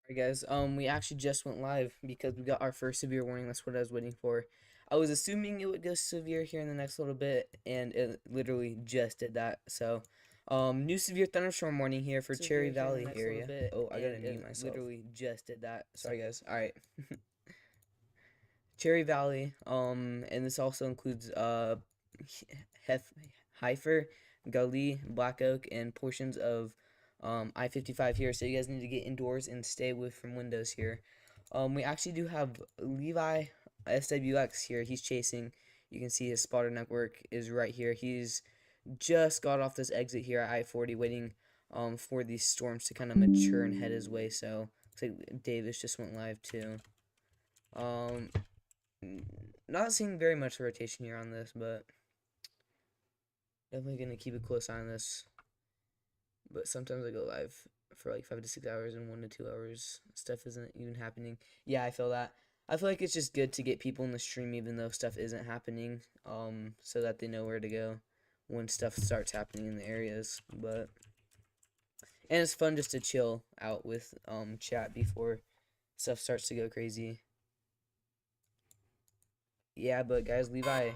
Alright guys, we actually just went live because we got our first severe warning. That's what I was waiting for. I was assuming it would go severe here in the next little bit, and it literally just did that. So, new severe thunderstorm warning here for Cherry Valley area. Oh, I gotta mute myself. Literally just did that. Sorry guys. Alright. Cherry Valley, and this also includes Hef Heifer, Gully, Black Oak, and portions of I-55 here. So you guys need to get indoors and stay away from windows here. We actually do have Levi SWX here. He's chasing. You can see his spotter network is right here. He's just got off this exit here at I-40, waiting for these storms to kind of mature and head his way. So looks like Davis just went live too. Um, not seeing very much rotation here on this, but definitely gonna keep a close eye on this. But sometimes I go live for like 5 to 6 hours and 1 to 2 hours. Stuff isn't even happening. Yeah, I feel that. I feel like it's just good to get people in the stream even though stuff isn't happening, so that they know where to go when stuff starts happening in the areas. But and it's fun just to chill out with chat before stuff starts to go crazy. Yeah, but guys, Levi's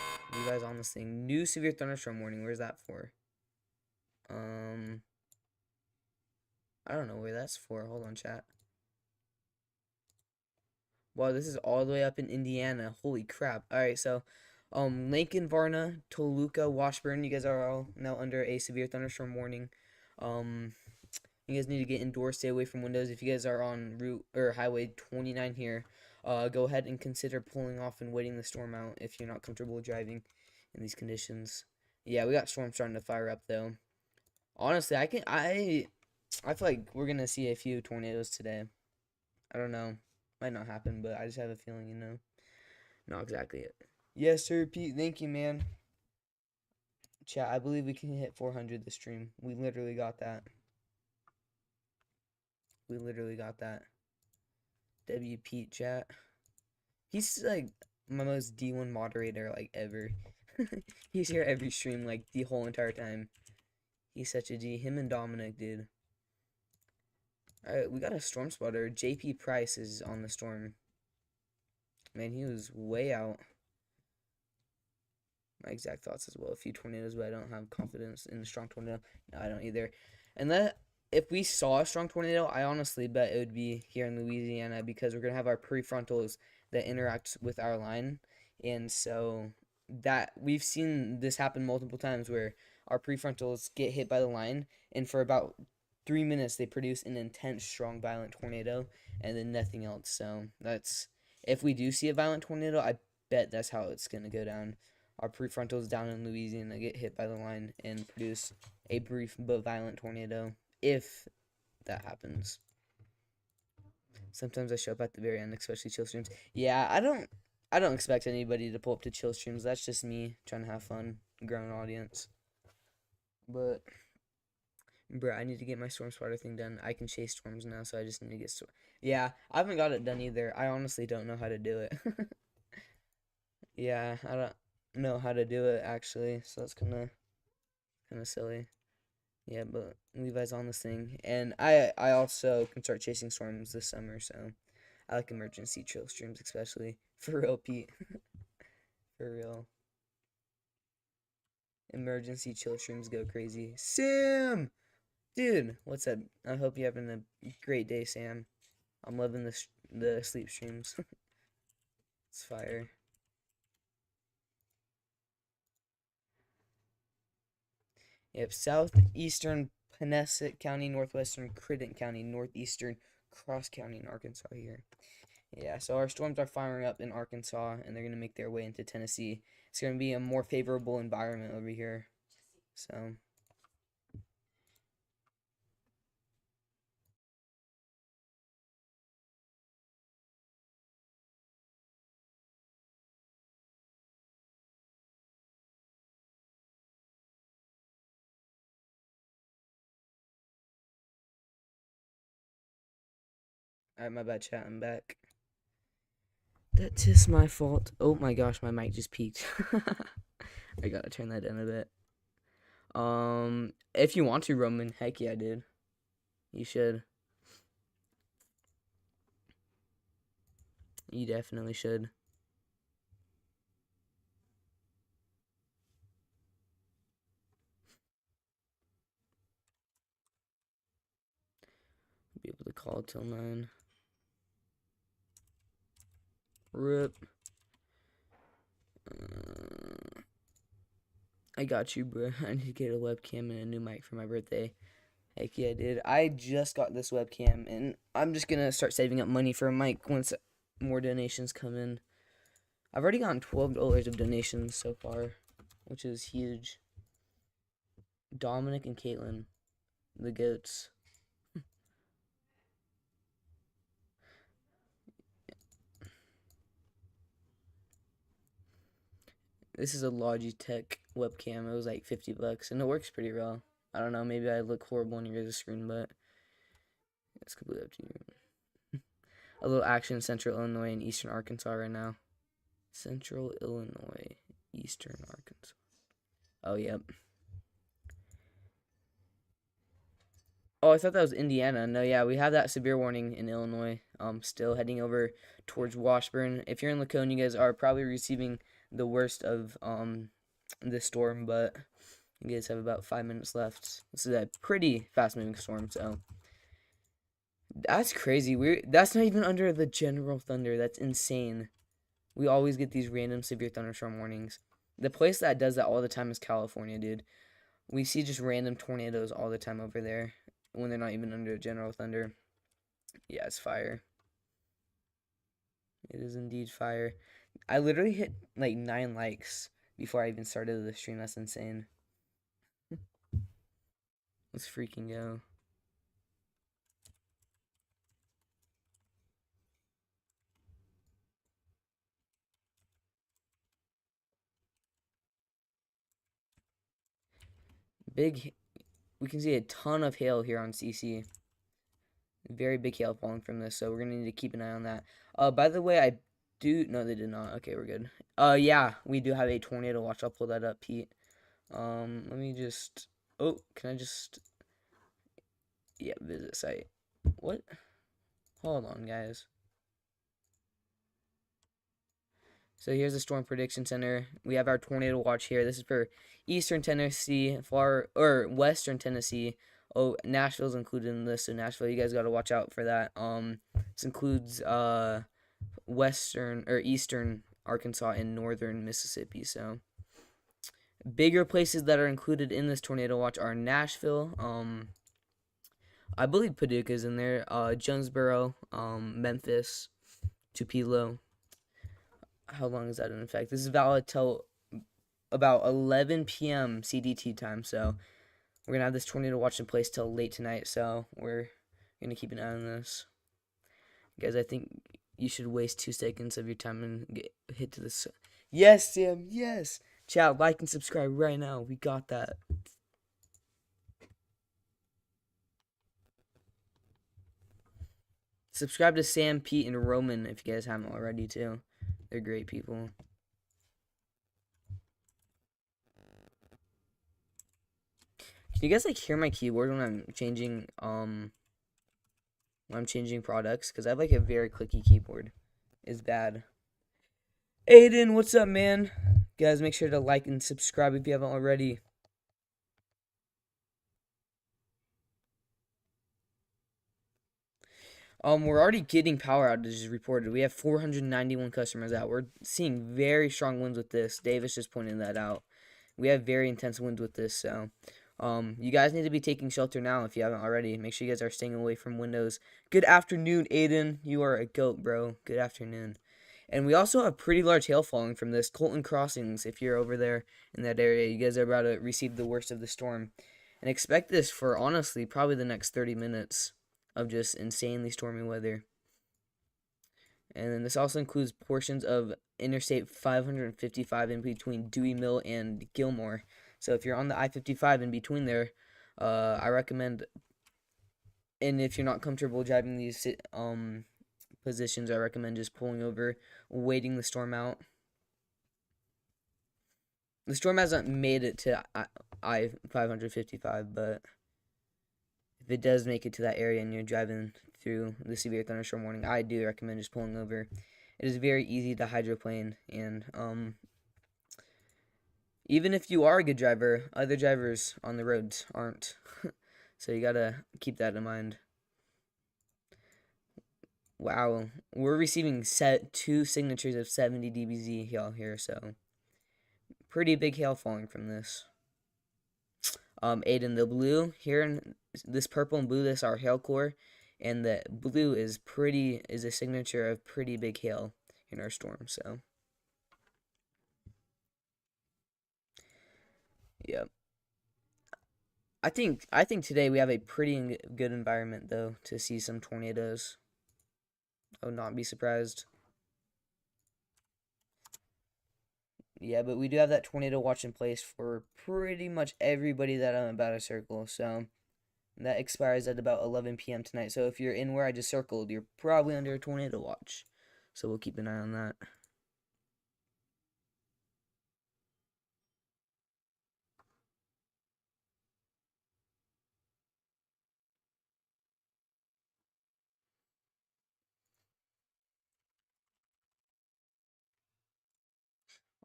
on this thing. New severe thunderstorm warning. Where's that for? I don't know where that's for. Hold on, chat. Wow, this is all the way up in Indiana. Holy crap. Alright, so Lincoln, Varna, Toluca, Washburn, you guys are all now under a severe thunderstorm warning. You guys need to get indoors, stay away from windows. If you guys are on route or highway 29 here, go ahead and consider pulling off and waiting the storm out if you're not comfortable driving in these conditions. Yeah, we got storms starting to fire up though. Honestly, I feel like we're gonna see a few tornadoes today. I don't know. Might not happen, but I just have a feeling, Not exactly it. Yes, sir, Pete. Thank you, man. Chat, I believe we can hit 400 this stream. We literally got that. We literally got that. W Pete, chat. He's like my most D1 moderator like ever. He's here every stream like the whole entire time. He's such a G. Him and Dominic, dude. Alright, we got a storm spotter. JP Price is on the storm. Man, he was way out. My exact thoughts as well. A few tornadoes, but I don't have confidence in the strong tornado. No, I don't either. And that if we saw a strong tornado, I honestly bet it would be here in Louisiana because we're gonna have our prefrontals that interact with our line, and so that we've seen this happen multiple times where our prefrontals get hit by the line, and for about 3 minutes they produce an intense, strong, violent tornado, and then nothing else. So that's if we do see a violent tornado, I bet that's how it's gonna go down. Our prefrontals down in Louisiana get hit by the line and produce a brief but violent tornado if that happens. Sometimes I show up at the very end, especially chill streams. Yeah, I don't expect anybody to pull up to chill streams. That's just me trying to have fun, grow an audience. But bro, I need to get my storm spotter thing done. I can chase storms now, so I just need to get Yeah, I haven't got it done either. I honestly don't know how to do it. Yeah, I don't know how to do it actually, so that's kind of silly. Yeah, but Levi's on this thing, and I also can start chasing storms this summer, so I like emergency chill streams especially. For real, Pete. For real. Emergency chill streams go crazy. Sam, dude, what's up? I hope you're having a great day, Sam. I'm loving the sleep streams. It's fire. Yep, southeastern Tennesse County, northwestern Crittenden County, northeastern Cross County in Arkansas here. Yeah, so our storms are firing up in Arkansas, and they're going to make their way into Tennessee. It's going to be a more favorable environment over here. So, alright, my bad, chat. I'm back. That is my fault. Oh my gosh, my mic just peaked. I gotta turn that down a bit. If you want to, Roman, heck yeah, dude. You should. You definitely should. Be able to call till 9. Rip. I got you, bro. I need to get a webcam and a new mic for my birthday. Heck yeah, dude. I just got this webcam, and I'm just gonna start saving up money for a mic once more donations come in. I've already gotten $12 of donations so far, which is huge. Dominic and Caitlin, the goats. This is a Logitech webcam. It was like $50, and it works pretty well. I don't know, maybe I look horrible on your guys' screen, but it's completely up to you. A little action in Central Illinois and Eastern Arkansas right now. Central Illinois, Eastern Arkansas. Oh, yep. Oh, I thought that was Indiana. No, yeah, we have that severe warning in Illinois. Still heading over towards Washburn. If you're in Lacone, you guys are probably receiving the worst of this storm, but you guys have about 5 minutes left. This is a pretty fast-moving storm, so that's crazy. That's not even under the general thunder. That's insane. We always get these random severe thunderstorm warnings. The place that does that all the time is California, dude. We see just random tornadoes all the time over there when they're not even under general thunder. Yeah, it's fire. It is indeed fire. I literally hit like 9 likes before I even started the stream. That's insane. Let's freaking go. We can see a ton of hail here on CC. Very big hail falling from this, so we're gonna need to keep an eye on that. By the way, no, they did not. Okay, we're good. Yeah, we do have a tornado watch. I'll pull that up, Pete. Let me just. Oh, can I just? Yeah, visit site. What? Hold on, guys. So here's the Storm Prediction Center. We have our tornado watch here. This is for Eastern Tennessee, Western Tennessee. Oh, Nashville's included in this, so Nashville, you guys got to watch out for that. This includes Western or Eastern Arkansas and Northern Mississippi. So bigger places that are included in this tornado watch are Nashville. I believe Paducah's in there. Jonesboro, Memphis, Tupelo. How long is that in effect? This is valid till about 11 p.m. CDT time. So we're gonna have this tornado watch in place till late tonight. So we're gonna keep an eye on this, guys. I think you should waste 2 seconds of your time and hit to this. Yes, Sam. Yes. Chat, like and subscribe right now. We got that. Subscribe to Sam, Pete, and Roman if you guys haven't already too. They're great people. Can you guys like hear my keyboard when I'm changing products? Because I have like a very clicky keyboard. It's bad. Aiden, what's up, man? Guys, make sure to like and subscribe if you haven't already. We're already getting power outages reported. We have 491 customers out. We're seeing very strong winds with this. Davis just pointed that out. We have very intense winds with this, so you guys need to be taking shelter now if you haven't already. Make sure you guys are staying away from windows. Good afternoon, Aiden. You are a goat, bro. Good afternoon. And we also have pretty large hail falling from this. Colton Crossings, if you're over there in that area, you guys are about to receive the worst of the storm. And expect this for, honestly, probably the next 30 minutes of just insanely stormy weather. And then this also includes portions of Interstate 555 in between Dewey Mill and Gilmore. So if you're on the I-55 in between there, I recommend, and if you're not comfortable driving these positions, I recommend just pulling over, waiting the storm out. The storm hasn't made it to I-555, but if it does make it to that area and you're driving through the severe thunderstorm warning, I do recommend just pulling over it is very easy to hydroplane, and even if you are a good driver, other drivers on the roads aren't. So you gotta keep that in mind. Wow, we're receiving two signatures of 70 dBz hail here, so pretty big hail falling from this. Aiden, the blue here, in this purple and blue, this are hail core, and the blue is a signature of pretty big hail in our storm. So yeah, I think today we have a pretty good environment though to see some tornadoes. I would not be surprised. Yeah, but we do have that tornado watch in place for pretty much everybody that I'm about to circle. So that expires at about 11 p.m. tonight. So if you're in where I just circled, you're probably under a tornado watch. So we'll keep an eye on that.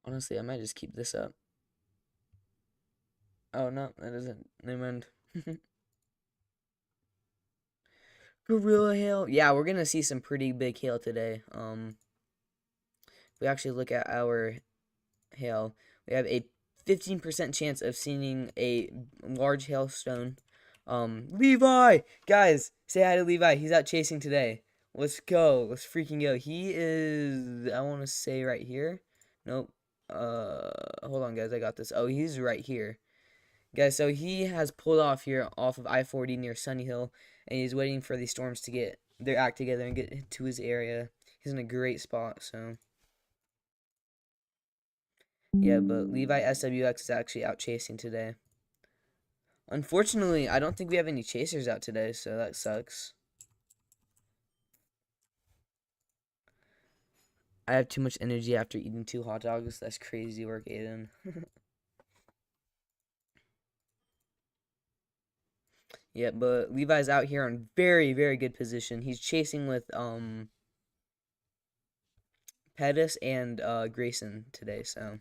Honestly, I might just keep this up. Oh no, that doesn't. Never mind. Gorilla hail. Yeah, we're gonna see some pretty big hail today. If we actually look at our hail, we have a 15% chance of seeing a large hailstone. Levi, guys, say hi to Levi. He's out chasing today. Let's go. Let's freaking go. He is. I want to say right here. Nope. Hold on, guys. I got this. Oh, he's right here. Guys, so he has pulled off here off of I-40 near Sunny Hill, and he's waiting for these storms to get their act together and get to his area. He's in a great spot, so yeah, but Levi SWX is actually out chasing today. Unfortunately, I don't think we have any chasers out today, so that sucks. I have too much energy after eating 2 hot dogs. That's crazy work, Aiden. Yeah, but Levi's out here on very, very good position. He's chasing with Pettis and Grayson today, so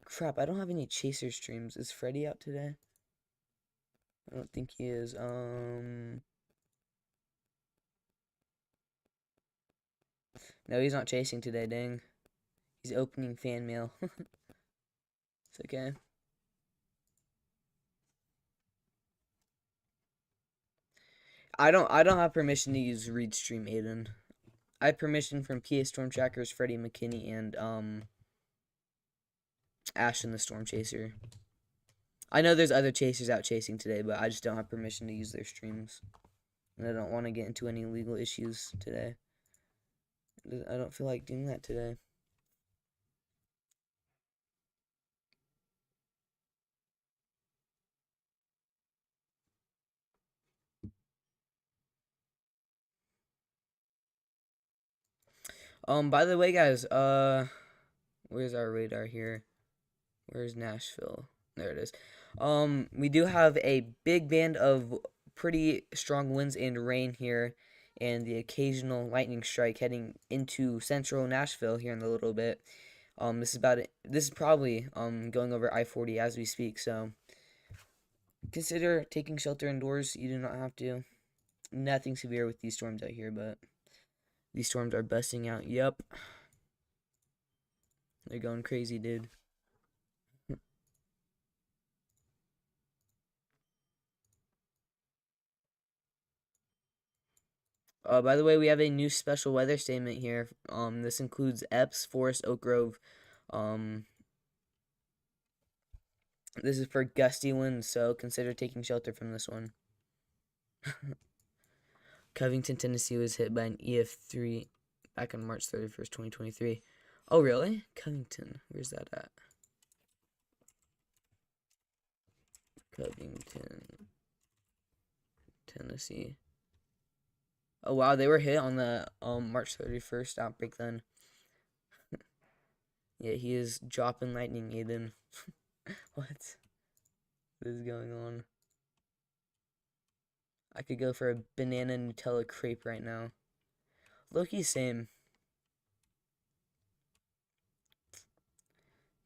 crap, I don't have any chaser streams. Is Freddy out today? I don't think he is. No, he's not chasing today, dang. He's opening fan mail. It's okay. I don't have permission to use read stream, Aiden. I have permission from PA Storm Trackers, Freddie McKinney, and Ashton the Storm Chaser. I know there's other chasers out chasing today, but I just don't have permission to use their streams. And I don't want to get into any legal issues today. I don't feel like doing that today. By the way, guys, where's our radar here? Where's Nashville? There it is. We do have a big band of pretty strong winds and rain here, and the occasional lightning strike heading into central Nashville here in a little bit. This is probably going over I-40 as we speak, so consider taking shelter indoors. You do not have to. Nothing severe with these storms out here, but these storms are busting out. Yep. They're going crazy, dude. By the way, we have a new special weather statement here. This includes Epps, Forest, Oak Grove. Um, this is for gusty winds, so consider taking shelter from this one. Covington, Tennessee was hit by an EF3 back on March 31st, 2023. Oh, really? Covington. Where's that at? Covington, Tennessee. Oh, wow. They were hit on the March 31st outbreak then. Yeah, he is dropping lightning, Aiden. What? What is going on? I could go for a banana Nutella crepe right now. Loki, same.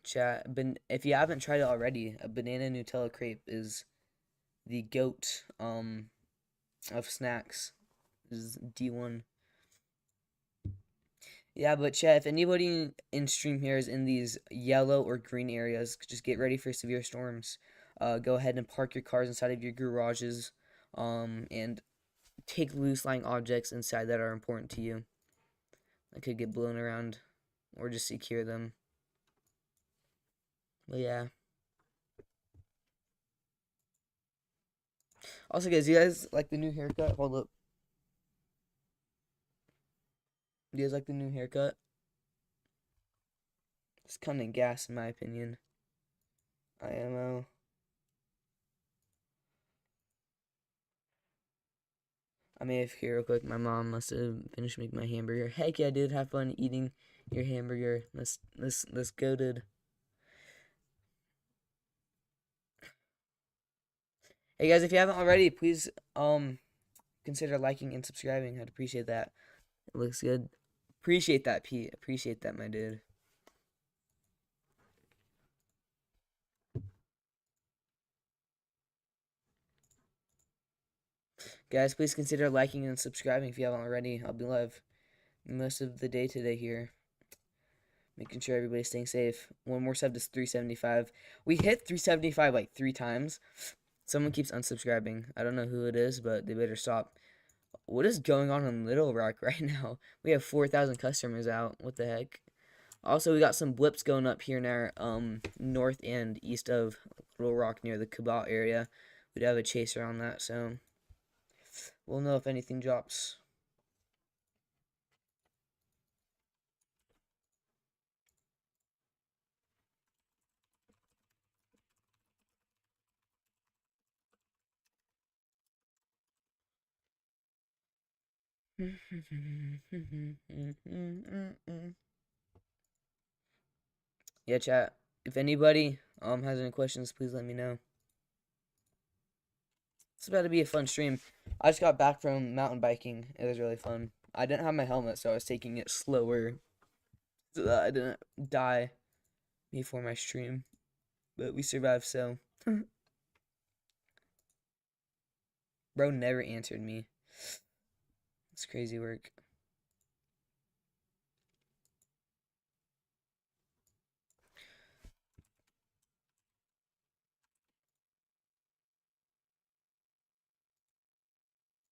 chat. If you haven't tried it already, a banana Nutella crepe is the goat of snacks. This is D1. Yeah, but chat, if anybody in stream here is in these yellow or green areas, just get ready for severe storms. Go ahead and park your cars inside of your garages, and take loose lying objects inside that are important to you that could get blown around, or just secure them. But yeah. Also, guys, you guys like the new haircut? Hold up. You guys like the new haircut? It's kind of gas, in my opinion. IMO. I may have here real quick. My mom must have finished making my hamburger. Heck yeah, dude. Have fun eating your hamburger. Let's go, dude. Hey guys, if you haven't already, please consider liking and subscribing. I'd appreciate that. It looks good. Appreciate that, Pete. Appreciate that, my dude. Guys, please consider liking and subscribing if you haven't already. I'll be live most of the day today here, making sure everybody's staying safe. One more sub to 375. We hit 375 like 3 times. Someone keeps unsubscribing. I don't know who it is, but they better stop. What is going on in Little Rock right now? We have 4,000 customers out. What the heck? Also, we got some blips going up here in our north and east of Little Rock near the Cabot area. We'd have a chaser on that, so we'll know if anything drops. Yeah, chat. If anybody has any questions, please let me know. It's about to be a fun stream. I just got back from mountain biking. It was really fun. I didn't have my helmet, so I was taking it slower so that I didn't die before my stream. But we survived, so. Bro never answered me. It's crazy work.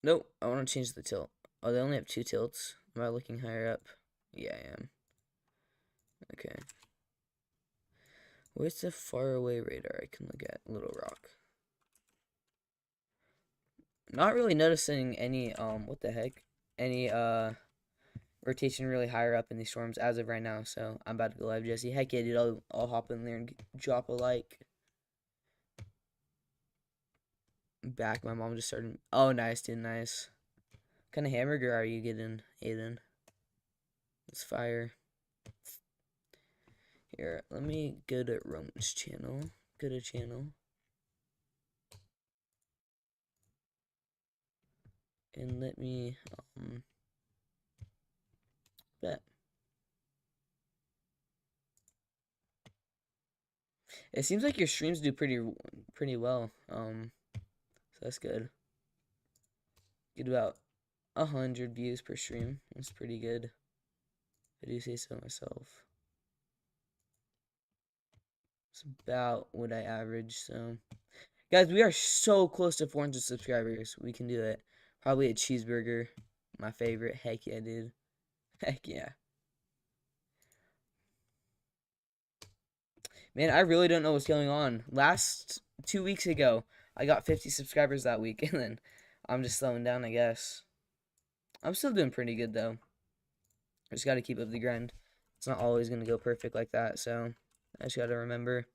Nope, I want to change the tilt. Oh, they only have 2 tilts. Am I looking higher up? Yeah, I am. Okay. Where's the far away radar I can look at? Little Rock. Not really noticing any, what the heck? Any, rotation really higher up in these storms as of right now, so I'm about to go live, Jesse. Heck yeah, dude, I'll hop in there and drop a like. Back, my mom just started. Oh, nice, dude, nice. What kind of hamburger are you getting, Aiden? It's fire. Here, let me go to Roman's channel. Go to channel. And let me, bet. It seems like your streams do pretty well. So that's good. Get about 100 views per stream. That's pretty good. If I do say so myself. It's about what I average, so. Guys, we are so close to 400 subscribers. We can do it. Probably a cheeseburger. My favorite. Heck yeah, dude. Heck yeah. Man, I really don't know what's going on. Last 2 weeks ago, I got 50 subscribers that week, and then I'm just slowing down, I guess. I'm still doing pretty good, though. I just gotta keep up the grind. It's not always gonna go perfect like that, so I just gotta remember.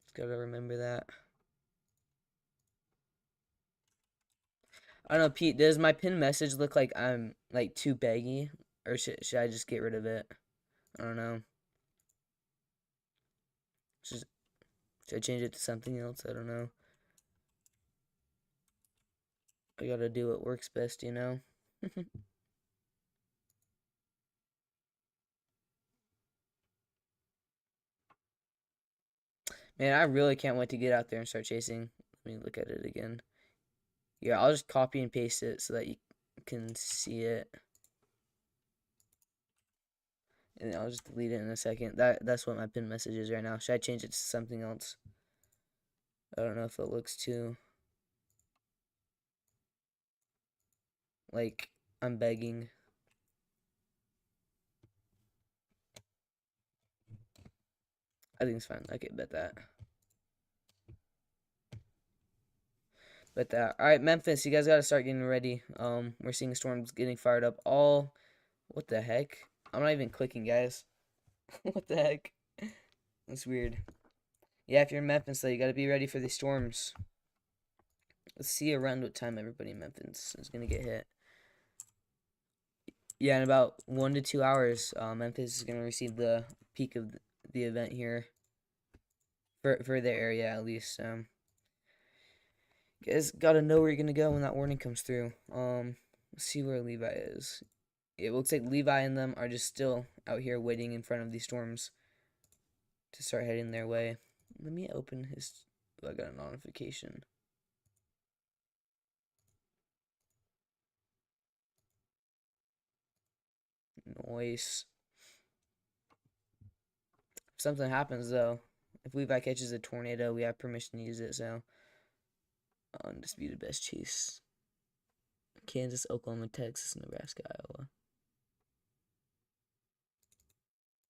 Just gotta remember that. I don't know, Pete, does my pinned message look like I'm, like, too baggy? Or should I just get rid of it? I don't know. Should, should I change it to something else? I don't know. I gotta do what works best, you know? Man, I really can't wait to get out there and start chasing. Let me look at it again. Yeah, I'll just copy and paste it so that you can see it. And I'll just delete it in a second. That's what my pinned message is right now. Should I change it to something else? I don't know if it looks too like I'm begging. I think it's fine. Okay, bet that. Bet that. All right, Memphis, you guys got to start getting ready. We're seeing storms getting fired up. All, what the heck? I'm not even clicking, guys. What the heck? That's weird. Yeah, if you're in Memphis, though, you got to be ready for these storms. Let's see around what time everybody in Memphis is gonna get hit. Yeah, in about 1 to 2 hours, Memphis is gonna receive the peak of the event here for their area at least. You guys gotta know where you're gonna go when that warning comes through. Let's see where Levi is. It looks like Levi and them are just still out here waiting in front of these storms to start heading their way. Let me open his. Oh, I got a notification. Noise. If something happens though, if Levi catches a tornado, we have permission to use it. So, undisputed best chase. Kansas, Oklahoma, Texas, Nebraska, Iowa,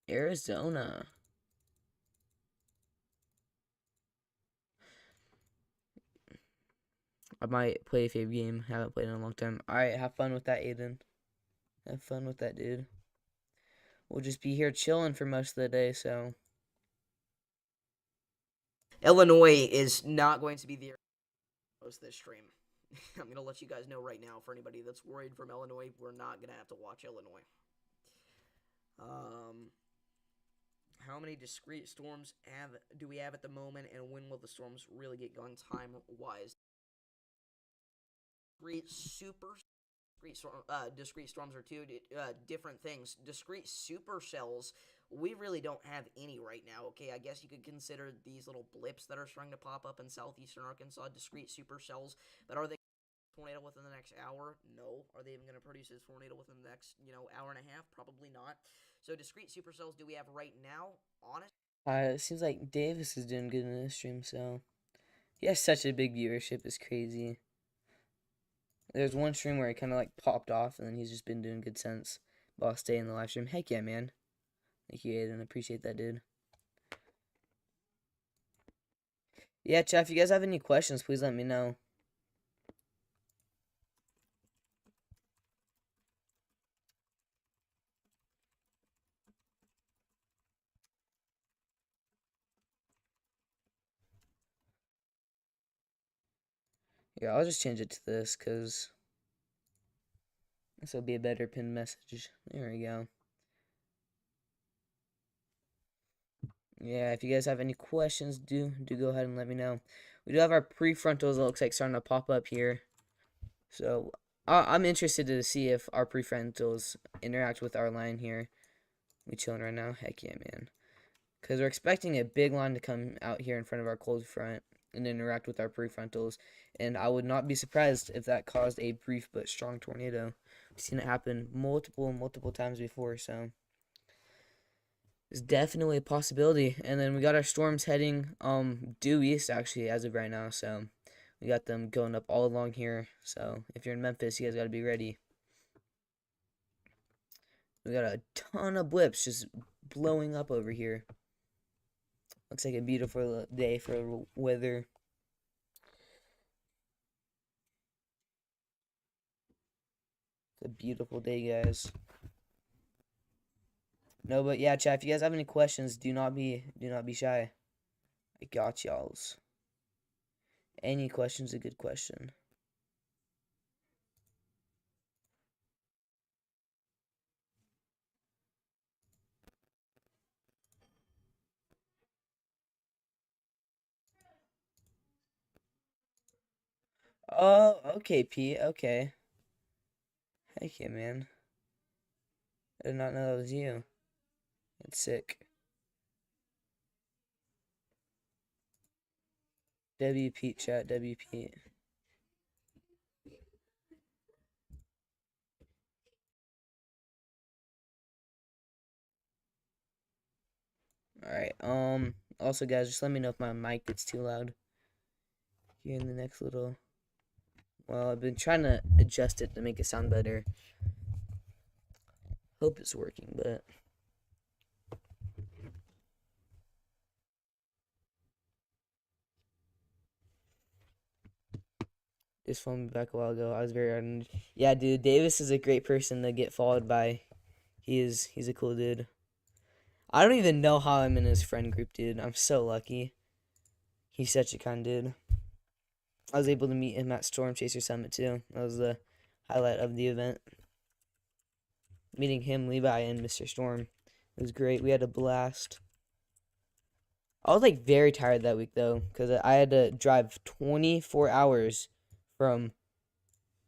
Arizona. I might play a fave game. Haven't played in a long time. Alright, have fun with that, Aiden. Have fun with that, dude. We'll just be here chilling for most of the day, so. Illinois is not going to be the host this stream. I'm going to let you guys know right now, for anybody that's worried from Illinois, we're not going to have to watch Illinois. How many discrete storms do we have at the moment, and when will the storms really get going time-wise? Discrete storms are two different things. Discrete supercells, we really don't have any right now. Okay, I guess you could consider these little blips that are starting to pop up in southeastern Arkansas discrete supercells, but are they tornado within the next hour? No. Are they even going to produce a tornado within the next, hour and a half? Probably not. So discrete supercells do we have right now? Honest. It seems like Davis is doing good in this stream, so. He has such a big viewership, it's crazy. There's one stream where he kind of like popped off, and then he's just been doing good since. But I'll stay in the live stream. Heck yeah, man. Thank you, Aiden. Appreciate that, dude. Yeah, chat, if you guys have any questions, please let me know. Yeah, I'll just change it to this, because this will be a better pinned message. There we go. Yeah, if you guys have any questions, do go ahead and let me know. We do have our prefrontals, it looks like, starting to pop up here. So, I'm interested to see if our prefrontals interact with our line here. We chilling right now? Heck yeah, man. Because we're expecting a big line to come out here in front of our cold front and interact with our prefrontals. And I would not be surprised if that caused a brief but strong tornado. We've seen it happen multiple times before, so it's definitely a possibility. And then we got our storms heading due east, actually, as of right now. So we got them going up all along here. So if you're in Memphis, you guys got to be ready. We got a ton of blips just blowing up over here. Looks like a beautiful day for weather. It's a beautiful day, guys. No, but yeah, chat, if you guys have any questions, do not be shy. I got y'all's. Any question's a good question. Oh, okay, Pete. Okay. Heck yeah, man. I did not know that was you. That's sick. WP chat, WP. Alright, also guys, just let me know if my mic gets too loud here in the next little. Well, I've been trying to adjust it to make it sound better. Hope it's working, but just phoned me back a while ago. I was very honored. Yeah, dude, Davis is a great person to get followed by. He's a cool dude. I don't even know how I'm in his friend group, dude. I'm so lucky. He's such a kind dude. I was able to meet him at Storm Chaser Summit too. That was the highlight of the event. Meeting him, Levi, and Mr. Storm. It was great. We had a blast. I was like very tired that week though, because I had to drive 24 hours from.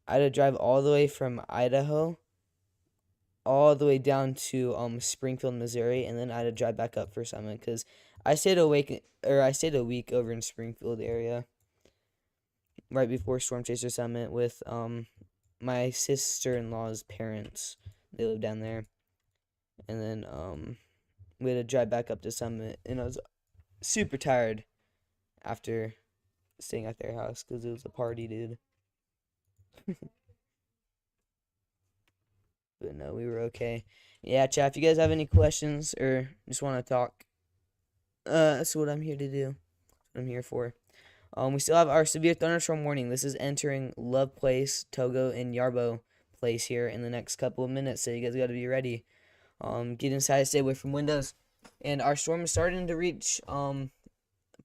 I had to drive all the way from Idaho, all the way down to Springfield, Missouri, and then I had to drive back up for Summit because I stayed I stayed a week over in Springfield area, right before Storm Chaser Summit with my sister-in-law's parents. They live down there, and then we had to drive back up to Summit, and I was super tired after staying at their house because it was a party, dude. But no, we were okay. Yeah, chat. If you guys have any questions or just want to talk, that's what I'm here to do. What I'm here for. We still have our severe thunderstorm warning. This is entering Love Place, Togo, and Yarbo Place here in the next couple of minutes. So you guys got to be ready. Get inside, stay away from windows. And our storm is starting to reach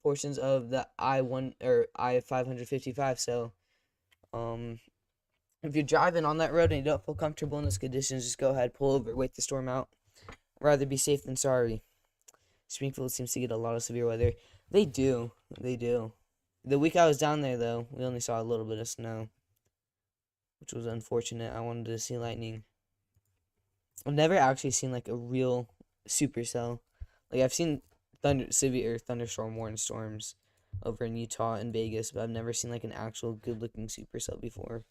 portions of the I-1 or I-555. So if you're driving on that road and you don't feel comfortable in those conditions, just go ahead, pull over, wait the storm out. Rather be safe than sorry. Springfield seems to get a lot of severe weather. They do. They do. The week I was down there, though, we only saw a little bit of snow, which was unfortunate. I wanted to see lightning. I've never actually seen, like, a real supercell. Like, I've seen severe thunderstorm warning storms over in Utah and Vegas, but I've never seen, like, an actual good-looking supercell before.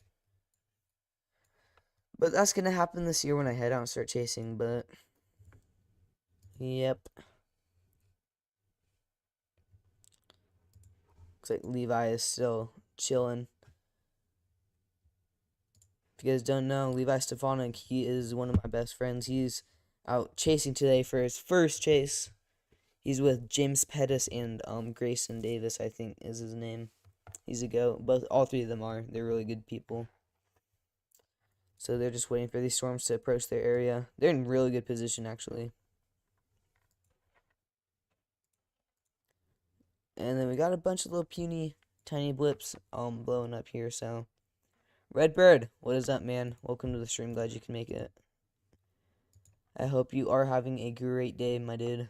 But that's going to happen this year when I head out and start chasing, but yep. Looks like Levi is still chilling. If you guys don't know, Levi Stefanik, he is one of my best friends. He's out chasing today for his first chase. He's with James Pettis and Grayson Davis, I think is his name. He's a goat. All three of them are. They're really good people. So they're just waiting for these storms to approach their area. They're in really good position, actually. And then we got a bunch of little puny, tiny blips blowing up here, so. Redbird, what is up, man? Welcome to the stream. Glad you can make it. I hope you are having a great day, my dude.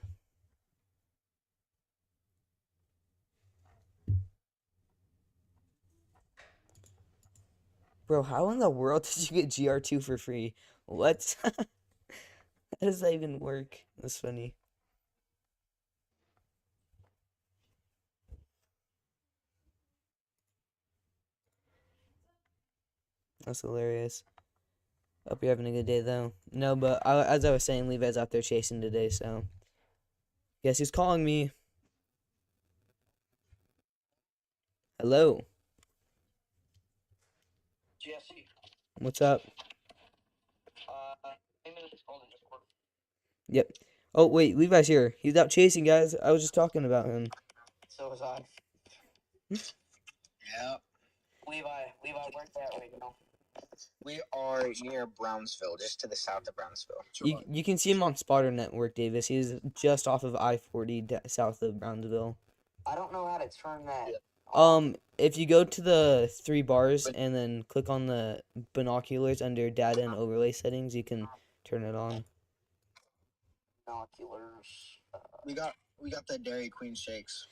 Bro, how in the world did you get GR2 for free? What? How does that even work? That's funny. That's hilarious. Hope you're having a good day, though. No, but as I was saying, Levi's out there chasing today, so. Guess who's calling me? Hello. Jesse. What's up? 10 minutes called and just work. Yep. Oh, wait, Levi's here. He's out chasing, guys. I was just talking about him. So was I. Yep. Levi, where's that right now? We are near Brownsville, just to the south of Brownsville. You can see him on Spotter Network, Davis. He's just off of I-40 south of Brownsville. I don't know how to turn that. If you go to the three bars and then click on the binoculars under data and overlay settings, you can turn it on. Binoculars. We got the Dairy Queen shakes.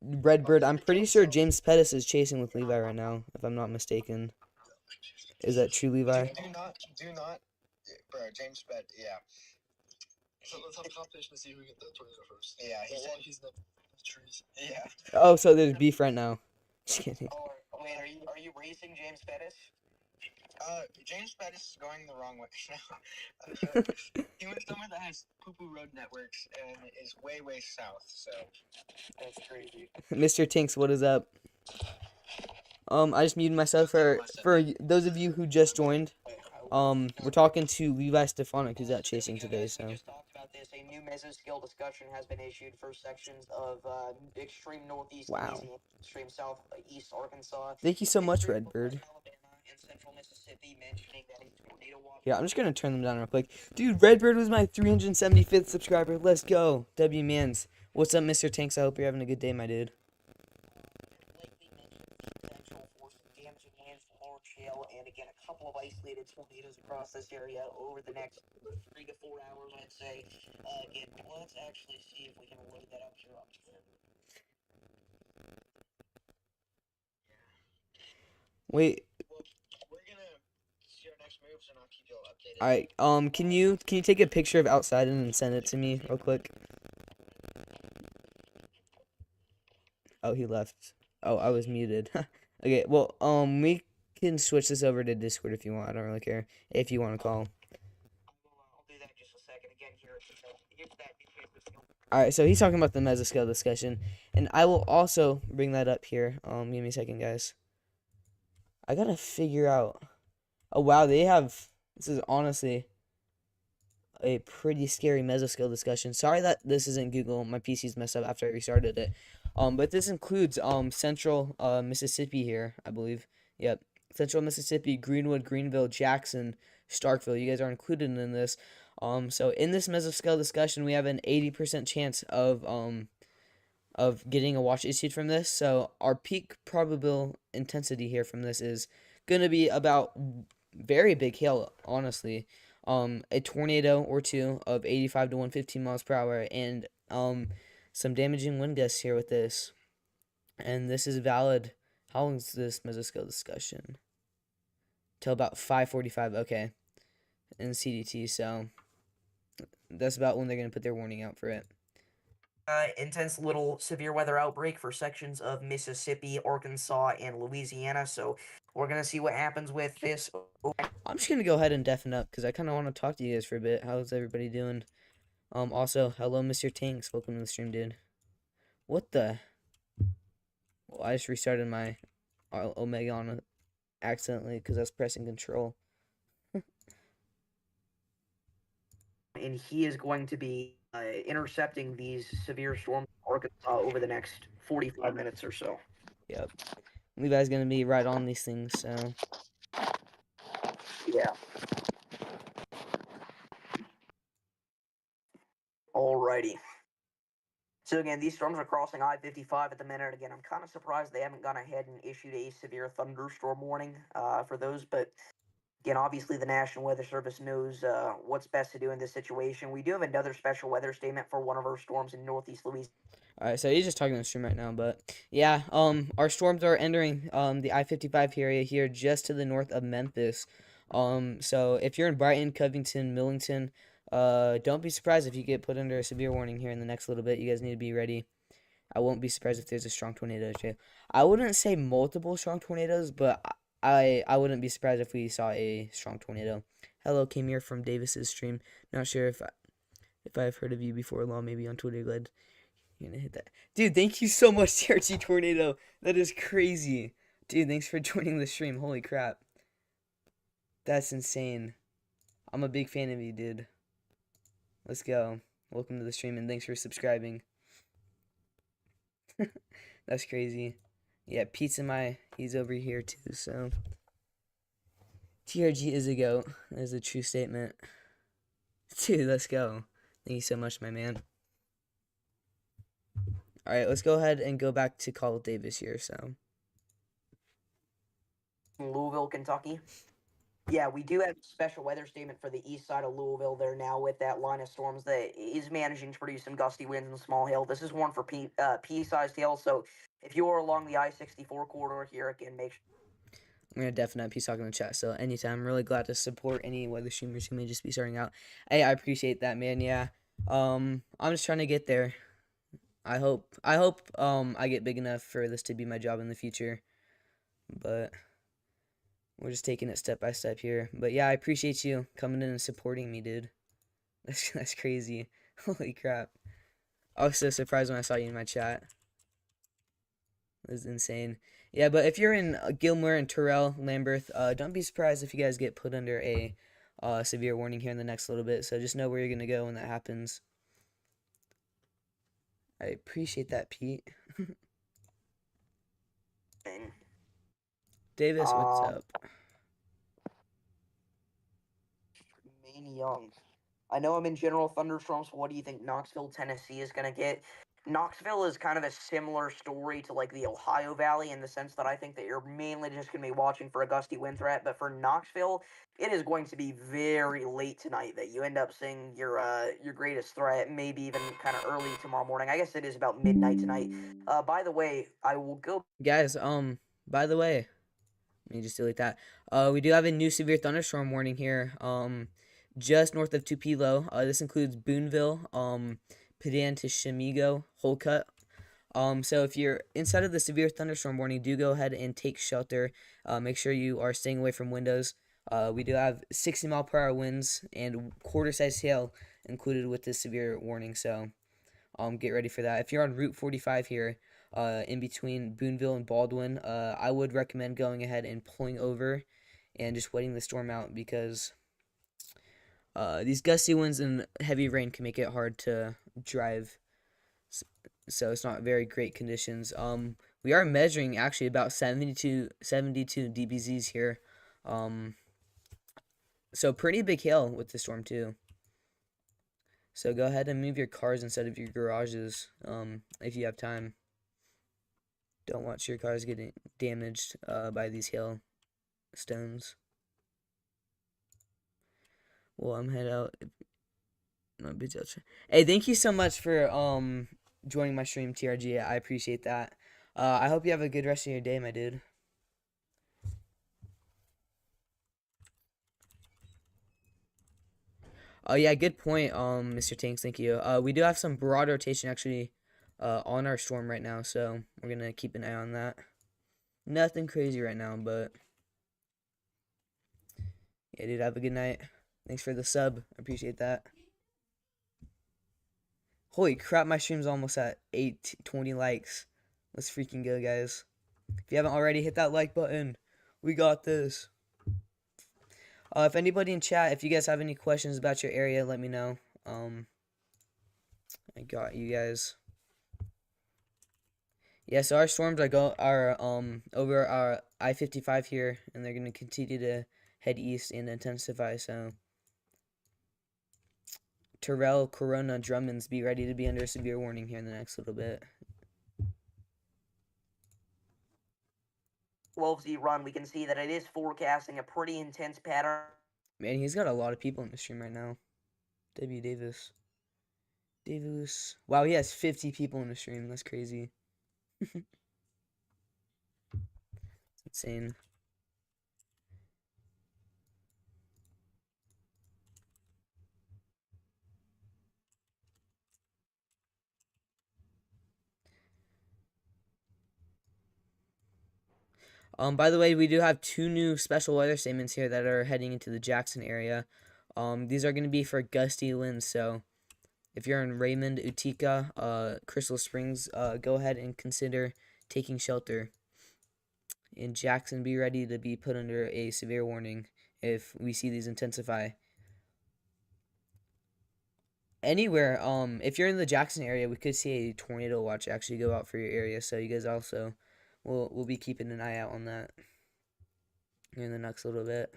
Redbird, I'm pretty sure James Pettis is chasing with Levi right now, if I'm not mistaken. Is that true, Levi? Do not, bro. James yeah. So let's have a competition to see who can get the tornado first. Yeah, he's Yeah. Oh, so there's beef right now. Just kidding. Oh, wait, are you racing James Pettis? James Pettis is going the wrong way. So he went somewhere that has poo-poo road networks and is way south. So that's crazy. Mr. Tinks, what is up? I just muted myself for those of you who just joined. We're talking to Levi Stefanik, who's out chasing today. So We just talked about this. A new mesoskill discussion has been issued for sections of extreme northeast wow. Louisiana, extreme southeast Arkansas, Thank you so much, extreme Redbird. northwest Alabama, and central Mississippi, mentioning that a tornado watch. Yeah, I'm just gonna turn them down real quick. Dude, Redbird was my 375th subscriber. Let's go. W Mans. What's up, Mr. Tanks? I hope you're having a good day, my dude. Likely mentioned the potential for some damaging winds from large hail, and again, a couple of isolated tornadoes across this area over the next 3 to 4 hours, I'd say. Again, let's actually see if we can load that up here on Twitter. Wait. Well, we're gonna see our next moves, and I'll keep you all updated. All right. Can you take a picture of outside and then send it to me real quick? Oh, he left. Oh, I was muted. Okay. Well, we can switch this over to Discord if you want. I don't really care if you want to call. I'll do that in just a second. Again, here's that new mesoskill. All right. So he's talking about the mesoscale discussion, and I will also bring that up here. Give me a second, guys. I gotta figure out. Oh wow, they have. This is honestly a pretty scary mesoscale discussion. Sorry that this isn't Google. My PC's messed up after I restarted it. But this includes central Mississippi here, I believe. Yep. Central Mississippi, Greenwood, Greenville, Jackson, Starkville. You guys are included in this. So in this mesoscale discussion, we have an 80% chance of getting a watch issued from this. So our peak probable intensity here from this is gonna be about very big hail, honestly. A tornado or two of 85 to 115 miles per hour, and some damaging wind gusts here with this. And this is valid. How long is this mesoscale discussion? Till about 5:45. Okay, in CDT. So that's about when they're gonna put their warning out for it. Intense little severe weather outbreak for sections of Mississippi, Arkansas, and Louisiana. So we're gonna see what happens with this. I'm just gonna go ahead and deafen up because I kind of want to talk to you guys for a bit. How's everybody doing? Also, hello, Mr. Tanks. Welcome to the stream, dude. What the? Well, I just restarted my Omega on accidentally because I was pressing control. And he is going to be intercepting these severe storms in Arkansas over the next 45 minutes or so. Yep. Levi's gonna be right on these things, so. Yeah. Alrighty. So again, these storms are crossing I-55 at the minute. Again, I'm kind of surprised they haven't gone ahead and issued a severe thunderstorm warning for those. But again, obviously the National Weather Service knows what's best to do in this situation. We do have another special weather statement for one of our storms in northeast Louisiana. All right, so he's just talking on the stream right now, but yeah, our storms are entering the I-55 area here just to the north of Memphis. So if you're in Brighton, Covington, Millington, don't be surprised if you get put under a severe warning here in the next little bit. You guys need to be ready. I won't be surprised if there's a strong tornado too. I wouldn't say multiple strong tornadoes, but I wouldn't be surprised if we saw a strong tornado. Hello, came here from Davis's stream. Not sure if I've heard of you before, Law, maybe on Twitter. Glad you're gonna hit that. Dude, thank you so much, TRT Tornado. That is crazy. Dude, thanks for joining the stream. Holy crap. That's insane. I'm a big fan of you, dude. Let's go. Welcome to the stream and thanks for subscribing. That's crazy. Yeah, Pizza he's over here too, so. TRG is a goat. That is a true statement. Dude, let's go. Thank you so much, my man. Alright, let's go ahead and go back to Call Davis here, so. Louisville, Kentucky. Yeah, we do have a special weather statement for the east side of Louisville there now with that line of storms that is managing to produce some gusty winds and small hail. This is one for pea-sized hail, so if you are along the I-64 corridor here, again, make sure. I'm going to definitely peace talk in the chat, so anytime. I'm really glad to support any weather streamers who may just be starting out. Hey, I appreciate that, man, yeah. I'm just trying to get there. I hope I get big enough for this to be my job in the future. But we're just taking it step by step here. But yeah, I appreciate you coming in and supporting me, dude. That's crazy. Holy crap. I was so surprised when I saw you in my chat. It was insane. Yeah, but if you're in Gilmore and Terrell, Lambert, don't be surprised if you guys get put under a severe warning here in the next little bit. So just know where you're going to go when that happens. I appreciate that, Pete. Davis, what's Um, up? Maine Young. I know I'm in general thunderstorms. What do you think Knoxville, Tennessee is going to get? Knoxville is kind of a similar story to like the Ohio Valley in the sense that I think that you're mainly just going to be watching for a gusty wind threat. But for Knoxville, it is going to be very late tonight that you end up seeing your greatest threat. Maybe even kind of early tomorrow morning. I guess it is about midnight tonight. By the way, I will go. Guys, by the way, let me just delete that. We do have a new severe thunderstorm warning here. Just north of Tupelo. This includes Boonville, Pedantichimigo, Holcut. So if you're inside of the severe thunderstorm warning, do go ahead and take shelter. Make sure you are staying away from windows. We do have 60-mile-per-hour winds and quarter-size hail included with this severe warning. So get ready for that. If you're on Route 45 here, in between Boonville and Baldwin, I would recommend going ahead and pulling over and just waiting the storm out because these gusty winds and heavy rain can make it hard to drive. So it's not very great conditions. We are measuring actually about 72 dBZs here. So pretty big hail with the storm too. So go ahead and move your cars instead of your garages, if you have time. Don't want your cars getting damaged by these hail stones. Well, I'm head out. No big deal. Hey, thank you so much for joining my stream, TRG. I appreciate that. I hope you have a good rest of your day, my dude. Oh yeah, good point, Mr. Tanks. Thank you. We do have some broad rotation actually, on our storm right now, so we're gonna keep an eye on that. Nothing crazy right now, but yeah, dude. Have a good night. Thanks for the sub. I appreciate that. Holy crap, my stream's almost at 820 likes. Let's freaking go, guys. If you haven't already, hit that like button. We got this. If anybody in chat, if you guys have any questions about your area, let me know. I got you guys. Yeah, so our storms are over our I-55 here, and they're gonna continue to head east and intensify. So Terrell, Corona, Drummonds, be ready to be under severe warning here in the next little bit. 12Z run, we can see that it is forecasting a pretty intense pattern. Man, he's got a lot of people in the stream right now. W. Davis. Davis. Wow, he has 50 people in the stream. That's crazy. It's insane. By the way, we do have two new special weather statements here that are heading into the Jackson area. These are going to be for gusty winds, so if you're in Raymond, Utica, Crystal Springs, go ahead and consider taking shelter. In Jackson, be ready to be put under a severe warning if we see these intensify. Anywhere, if you're in the Jackson area, we could see a tornado watch actually go out for your area, so you guys also we'll be keeping an eye out on that in the next little bit.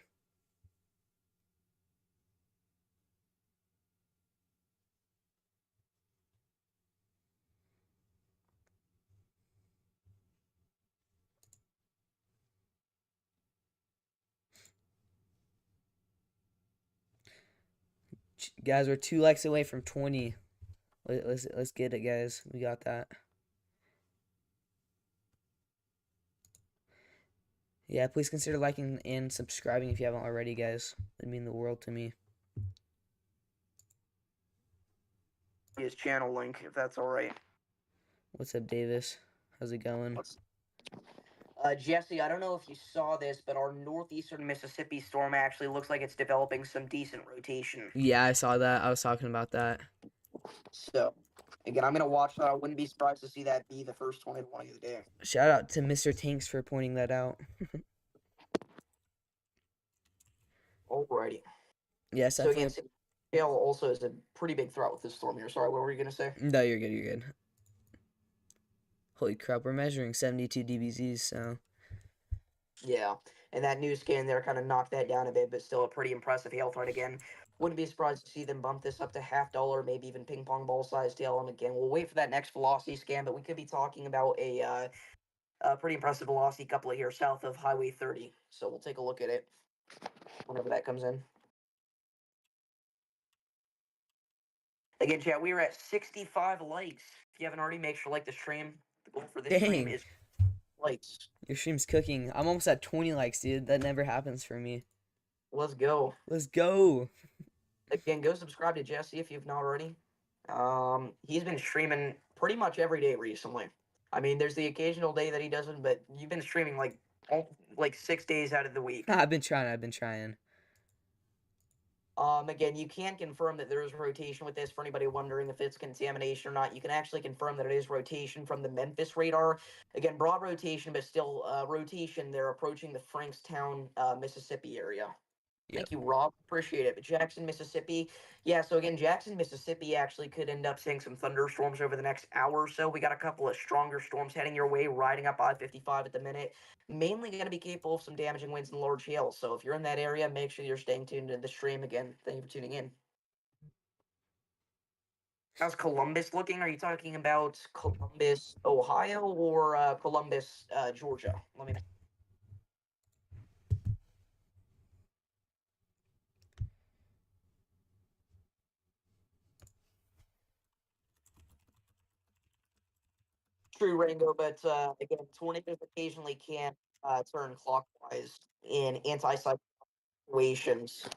Guys, we're 2 likes away from 20. Let's get it, guys. We got that. Yeah, please consider liking and subscribing if you haven't already, guys. That'd mean the world to me. His channel link, if that's all right. What's up, Davis? How's it going? Let's Jesse, I don't know if you saw this, but our northeastern Mississippi storm actually looks like it's developing some decent rotation. Yeah, I saw that. I was talking about that. So, again, I'm gonna watch that. I wouldn't be surprised to see that be the first tornado warning of the day. Shout out to Mr. Tanks for pointing that out. Alrighty. Yes, So definitely. again, hail also is a pretty big threat with this storm here. Sorry, what were you gonna say? No, you're good. You're good. Holy crap, we're measuring 72 dBZs, so. Yeah, and that new scan there kind of knocked that down a bit, but still a pretty impressive hail threat again. Wouldn't be surprised to see them bump this up to $half, maybe even ping pong ball sized hail. And again, we'll wait for that next velocity scan, but we could be talking about a pretty impressive velocity couplet here south of Highway 30. So we'll take a look at it whenever that comes in. Again, chat, we are at 65 likes. If you haven't already, make sure to like the stream. The goal for this stream Dang, is likes. your stream's cooking. I'm almost at 20 likes, dude. That never happens for me. Let's go. Let's go. Again, go subscribe to Jesse if you've not already. He's been streaming pretty much every day recently. I mean, there's the occasional day that he doesn't, but you've been streaming like 6 days out of the week. I've been trying. I've been trying. Again, you can confirm that there is rotation with this for anybody wondering if it's contamination or not. You can actually confirm that it is rotation from the Memphis radar. Again, broad rotation, but still rotation. They're approaching the Frankstown, Mississippi area. Yep. Thank you, Rob. Appreciate it. But Jackson, Mississippi. Yeah, so again, Jackson, Mississippi actually could end up seeing some thunderstorms over the next hour or so. We got a couple of stronger storms heading your way, riding up I-55 at the minute. Mainly going to be capable of some damaging winds and large hail. So if you're in that area, make sure you're staying tuned to the stream. Again, thank you for tuning in. How's Columbus looking? Are you talking about Columbus, Ohio, or Columbus, Georgia? Let me know. True, Rango, but again, tornadoes occasionally can turn clockwise in anti-cyclone situations,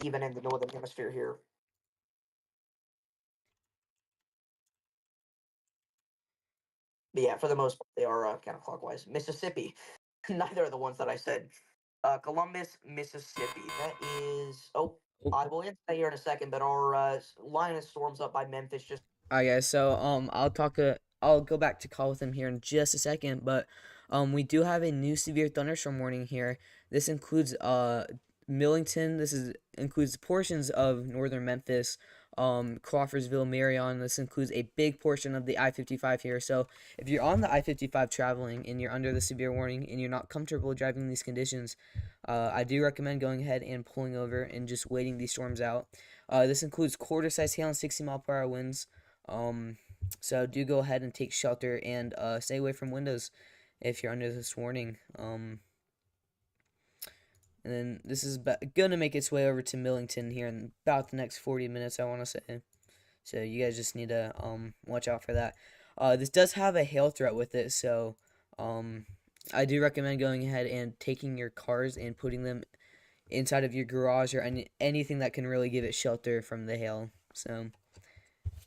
even in the northern hemisphere here. But yeah, for the most part, they are counterclockwise. Mississippi, neither of the ones that I said. Columbus, Mississippi. That is. Oh, Oh. I will answer that here in a second. But our line of storms up by Memphis just. Alright, guys. So I'll go back to call with him here in just a second, but we do have a new severe thunderstorm warning here. This includes Millington. Includes portions of northern Memphis, Crawfordsville, Marion. This includes a big portion of the I-55 here. So if you're on the I-55 traveling and you're under the severe warning and you're not comfortable driving in these conditions, I do recommend going ahead and pulling over and just waiting these storms out. This includes quarter-size hail and 60-mile-per-hour winds. So do go ahead and take shelter and stay away from windows if you're under this warning. And then this is gonna make its way over to Millington here in about the next 40 minutes, I want to say. So you guys just need to watch out for that. This does have a hail threat with it, so I do recommend going ahead and taking your cars and putting them inside of your garage or anything that can really give it shelter from the hail. So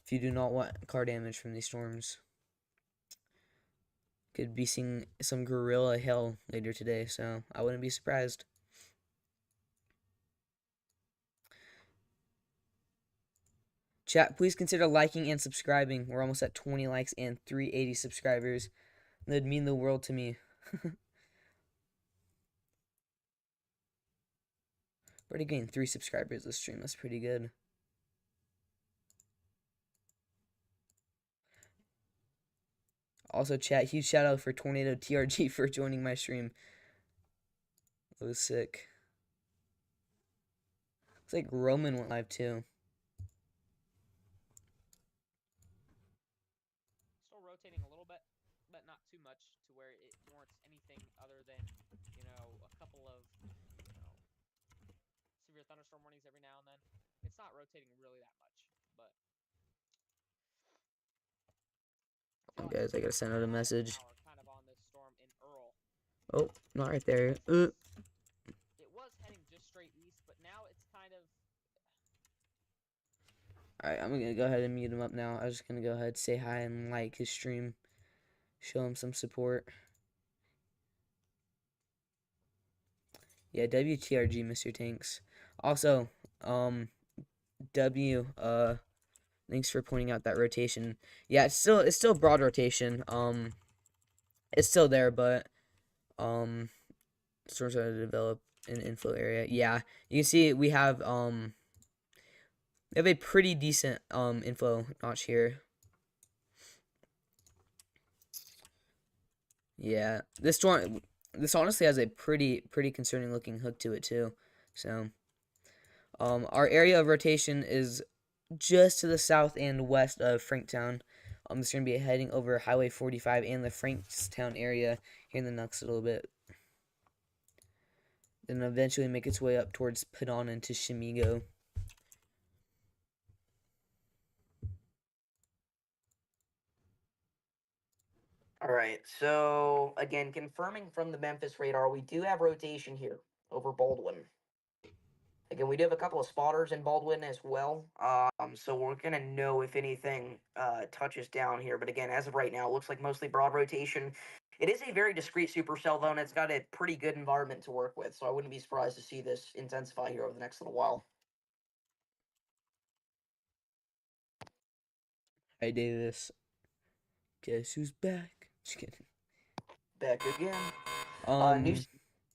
if you do not want car damage from these storms, could be seeing some gorilla hail later today, so I wouldn't be surprised. Chat, please consider liking and subscribing. We're almost at 20 likes and 380 subscribers. That'd mean the world to me. Already getting 3 subscribers this stream. That's pretty good. Also, chat, huge shout out for Tornado TRG for joining my stream. It was sick. It's like Roman went live too. Still rotating a little bit, but not too much to where it warrants anything other than, a couple of, severe thunderstorm warnings every now and then. It's not rotating really that much, but. Guys, I gotta send out a message. Kind of on this storm in Earl. Oh, not right there. It was heading just straight east, but now it's kind of. Alright, I'm gonna go ahead and mute him up now. I was just gonna go ahead and say hi and like his stream Show him some support. Yeah, WTRG, Mr. Tanks. Also, W, thanks for pointing out that rotation. Yeah, it's still broad rotation. It's still there, but storms are to develop an inflow area. Yeah, you can see we have a pretty decent inflow notch here. Yeah, this honestly has a pretty concerning looking hook to it too. So, our area of rotation is just to the south and west of Franktown. It's gonna be heading over Highway 45 and the Frankstown area here in the next little bit. Then eventually make its way up towards Padon and to Shimigo. All right. So again, confirming from the Memphis radar, we do have rotation here over Baldwin. Again, we do have a couple of spotters in Baldwin as well. So we're gonna know if anything touches down here. But again, as of right now, it looks like mostly broad rotation. It is a very discrete supercell though, and it's got a pretty good environment to work with. So I wouldn't be surprised to see this intensify here over the next little while. Hi Davis. Guess who's back? Just kidding. Back again. New Um,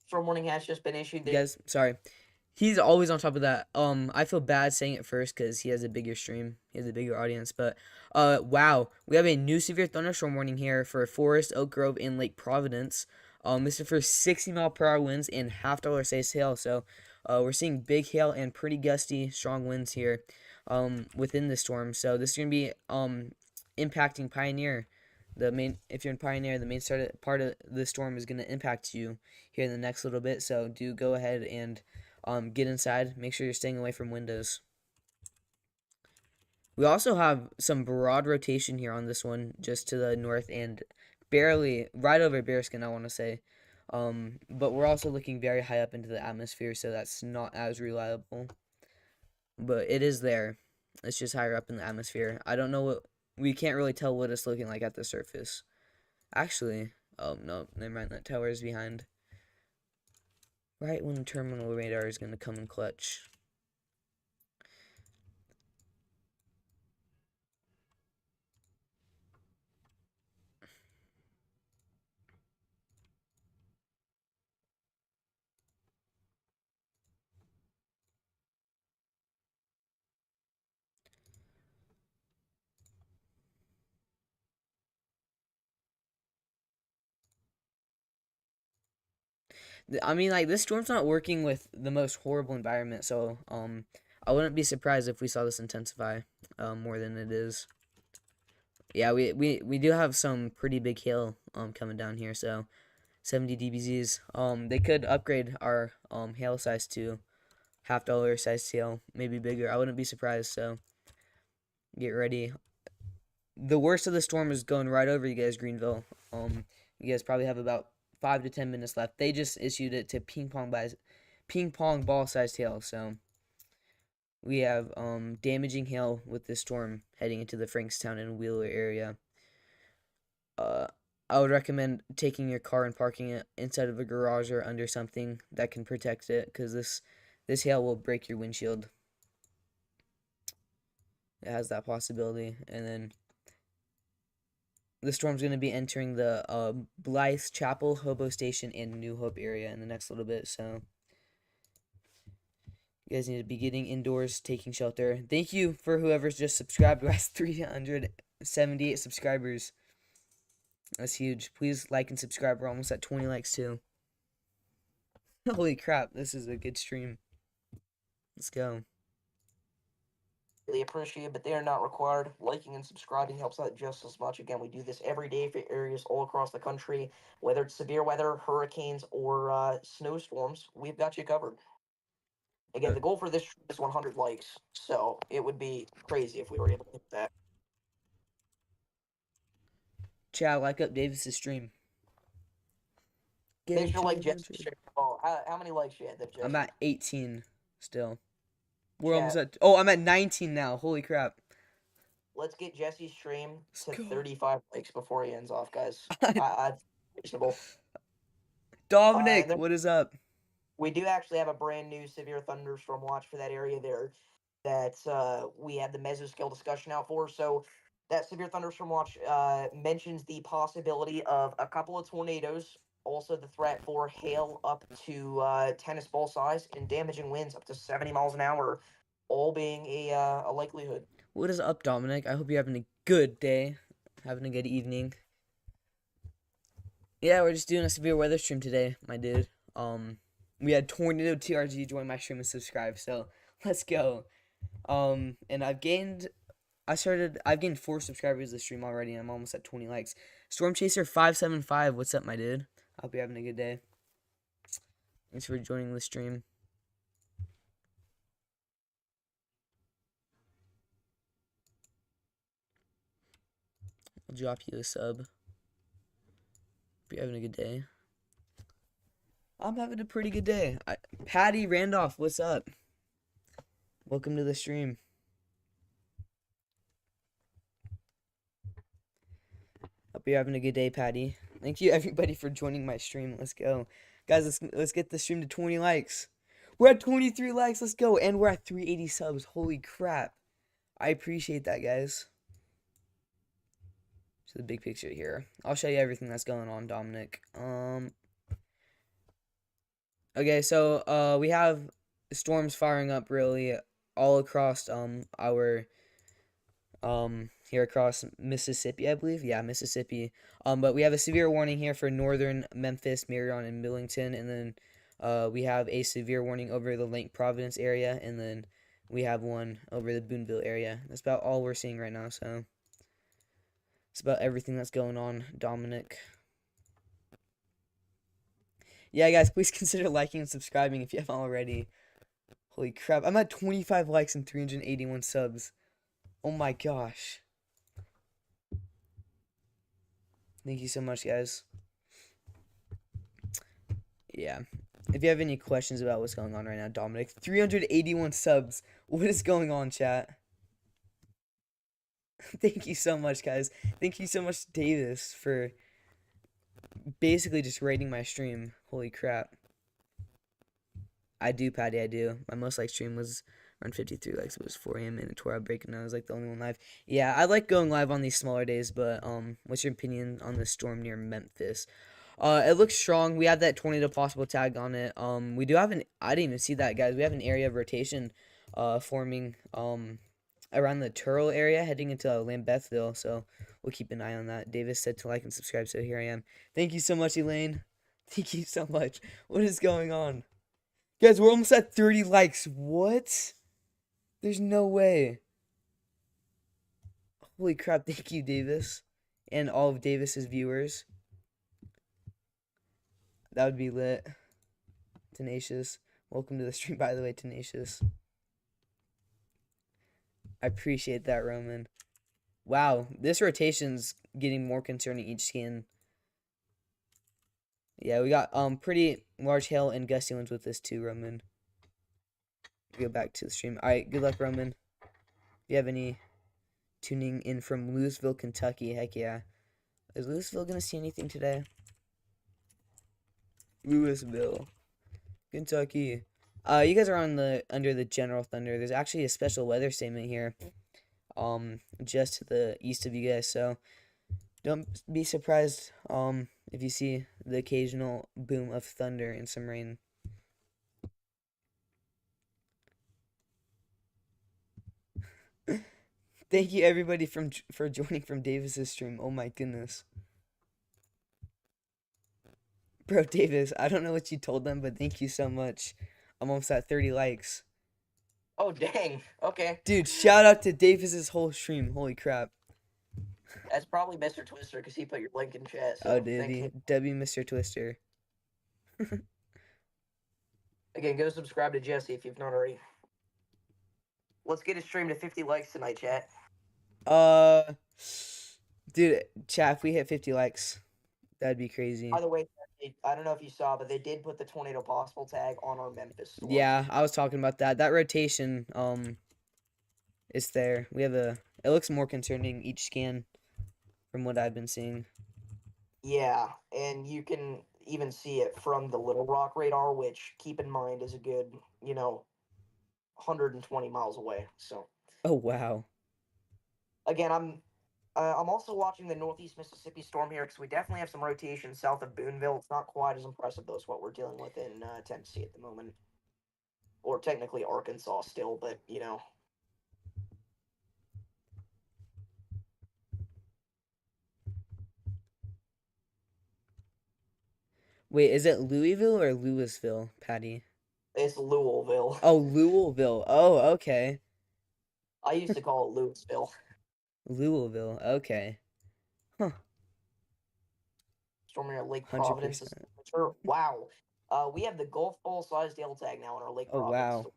storm warning has just been issued. you guys, sorry. He's always on top of that. I feel bad saying it first because he has a bigger stream. He has a bigger audience. But wow, we have a new severe thunderstorm warning here for Forest, Oak Grove, and Lake Providence. This is for 60-mile-per-hour winds and half-dollar size hail. So, we're seeing big hail and pretty gusty, strong winds here, within the storm. So this is gonna be impacting Pioneer. If you're in Pioneer, the main part of the storm is gonna impact you here in the next little bit. So do go ahead and get inside. Make sure you're staying away from windows. We also have some broad rotation here on this one, just to the north and barely right over Bearskin, I want to say. But we're also looking very high up into the atmosphere, so that's not as reliable. But it is there. It's just higher up in the atmosphere. I don't know what we can't really tell what it's looking like at the surface. Actually, oh no, never mind. That tower is behind. Right when the terminal radar is going to come in clutch. I mean, like, this storm's not working with the most horrible environment, so I wouldn't be surprised if we saw this intensify more than it is. Yeah, we do have some pretty big hail coming down here, so 70 dBZs. They could upgrade our hail size to half-dollar size hail, maybe bigger. I wouldn't be surprised, so get ready. The worst of the storm is going right over you guys, Greenville. You guys probably have about 5 to 10 minutes left. They just issued it to ping pong ball sized hail. So we have damaging hail with this storm heading into the Frankstown and Wheeler area. I would recommend taking your car and parking it inside of a garage or under something that can protect it, because this hail will break your windshield. It has that possibility. And then the storm's going to be entering the Blythe, Chapel, Hobo Station, and New Hope area in the next little bit. So you guys need to be getting indoors, taking shelter. Thank you for whoever's just subscribed. We have 378 subscribers. That's huge. Please like and subscribe. We're almost at 20 likes too. Holy crap, this is a good stream. Let's go. Really appreciate it, but they are not required. Liking and subscribing helps out just as much. Again, we do this every day for areas all across the country, whether it's severe weather, hurricanes, or snowstorms. We've got you covered. Again, the goal for this is 100 likes, so it would be crazy if we were able to hit that. Chat, like up Davis's stream. Get Make him sure to like Jesse 100. shared. Oh, how many likes you had there, Jesse? I'm at 18 still. We're Chat. almost at. Oh, I'm at 19 now. Holy crap. let's get Jesse's stream Let's to go. 35 likes before he ends off, guys. I reasonable. Dominic, And then what is up? we do actually have a brand new severe thunderstorm watch for that area there that we had the mesoscale discussion out for. So that severe thunderstorm watch mentions the possibility of a couple of tornadoes, also the threat for hail up to tennis ball size, and damaging winds up to 70 miles an hour, all being a likelihood. What is up, Dominic? I hope you're having a good day, having a good evening. Yeah, we're just doing a severe weather stream today, my dude. We had Tornado TRG join my stream and subscribe, so let's go. And I've gained 4 subscribers this stream already, and I'm almost at 20 likes. Storm Chaser 575, what's up, my dude? I hope you're having a good day. Thanks for joining the stream. I'll drop you a sub. Hope you're having a good day. I'm having a pretty good day. Patty Randolph, what's up? Welcome to the stream. Hope you're having a good day, Patty. Thank you everybody for joining my stream. Let's go. Guys, let's get the stream to 20 likes. We're at 23 likes. Let's go. And we're at 380 subs. Holy crap. I appreciate that, guys. So the big picture here. I'll show you everything that's going on, Dominic. Okay, so we have storms firing up really all across our here across Mississippi, I believe. Yeah, Mississippi. But we have a severe warning here for northern Memphis, Marion, and Millington, and then we have a severe warning over the Lake Providence area, and then we have one over the Boonville area. That's about all we're seeing right now, so it's about everything that's going on, Dominic. Yeah, guys, please consider liking and subscribing if you haven't already. Holy crap, I'm at 25 likes and 381 subs. Oh my gosh. Thank you so much, guys. Yeah. If you have any questions about what's going on right now, Dominic, 381 subs. What is going on, chat? Thank you so much, guys. Thank you so much, Davis, for basically just rating my stream. Holy crap. I do, Patty, I do. My most liked stream was around 53 likes. It was 4 a.m. Mandatory break, and I was like the only one live. Yeah, I like going live on these smaller days, but what's your opinion on the storm near Memphis? It looks strong. We have that tornado possible tag on it. We do have I didn't even see that, guys. We have an area of rotation forming around the Turl area heading into Lambethville, so we'll keep an eye on that. Davis said to like and subscribe, so here I am. Thank you so much, Elaine. Thank you so much. What is going on? Guys, we're almost at 30 likes. What? There's no way. Holy crap, thank you, Davis. And all of Davis's viewers. That would be lit. Tenacious. Welcome to the stream, by the way, Tenacious. I appreciate that, Roman. Wow, this rotation's getting more concerning each skin. Yeah, we got pretty large hail and gusty winds with this too, Roman. Go back to the stream. Alright, good luck, Roman. If you have any tuning in from Louisville, Kentucky, heck yeah. Is Louisville gonna see anything today? Louisville, Kentucky. You guys are under the general thunder. There's actually a special weather statement here. Just to the east of you guys, so don't be surprised if you see the occasional boom of thunder and some rain. Thank you everybody for joining from Davis's stream. Oh my goodness. Bro, Davis, I don't know what you told them, but thank you so much. I'm almost at 30 likes. Oh, dang. Okay. Dude, shout out to Davis's whole stream. Holy crap. That's probably Mr. Twister because he put your link in chat. So Oh, did thank he? you. W Mr. Twister. Again, go subscribe to Jesse if you've not already. Let's get his stream to 50 likes tonight, chat. Dude, chat, if we hit 50 likes, that'd be crazy. By the way, I don't know if you saw, but they did put the tornado possible tag on our Memphis store. Yeah, I was talking about that. That rotation, is there. We have a It looks more concerning each scan from what I've been seeing. Yeah, and you can even see it from the Little Rock radar, which, keep in mind, is a good, 120 miles away. So Oh wow. again, I'm also watching the Northeast Mississippi storm here because we definitely have some rotation south of Boonville. It's not quite as impressive though as what we're dealing with in Tennessee at the moment, or technically Arkansas still, but Wait, is it Louisville or Louisville, Patty? it's Louisville. Oh, Louisville. Oh, okay. I used to call it Louisville. Louisville. Okay. Huh. Storming our Lake Providence this 100%. winter. Wow. We have the Gulf Bowl size Dale tag now in our Lake Oh Providence wow. store.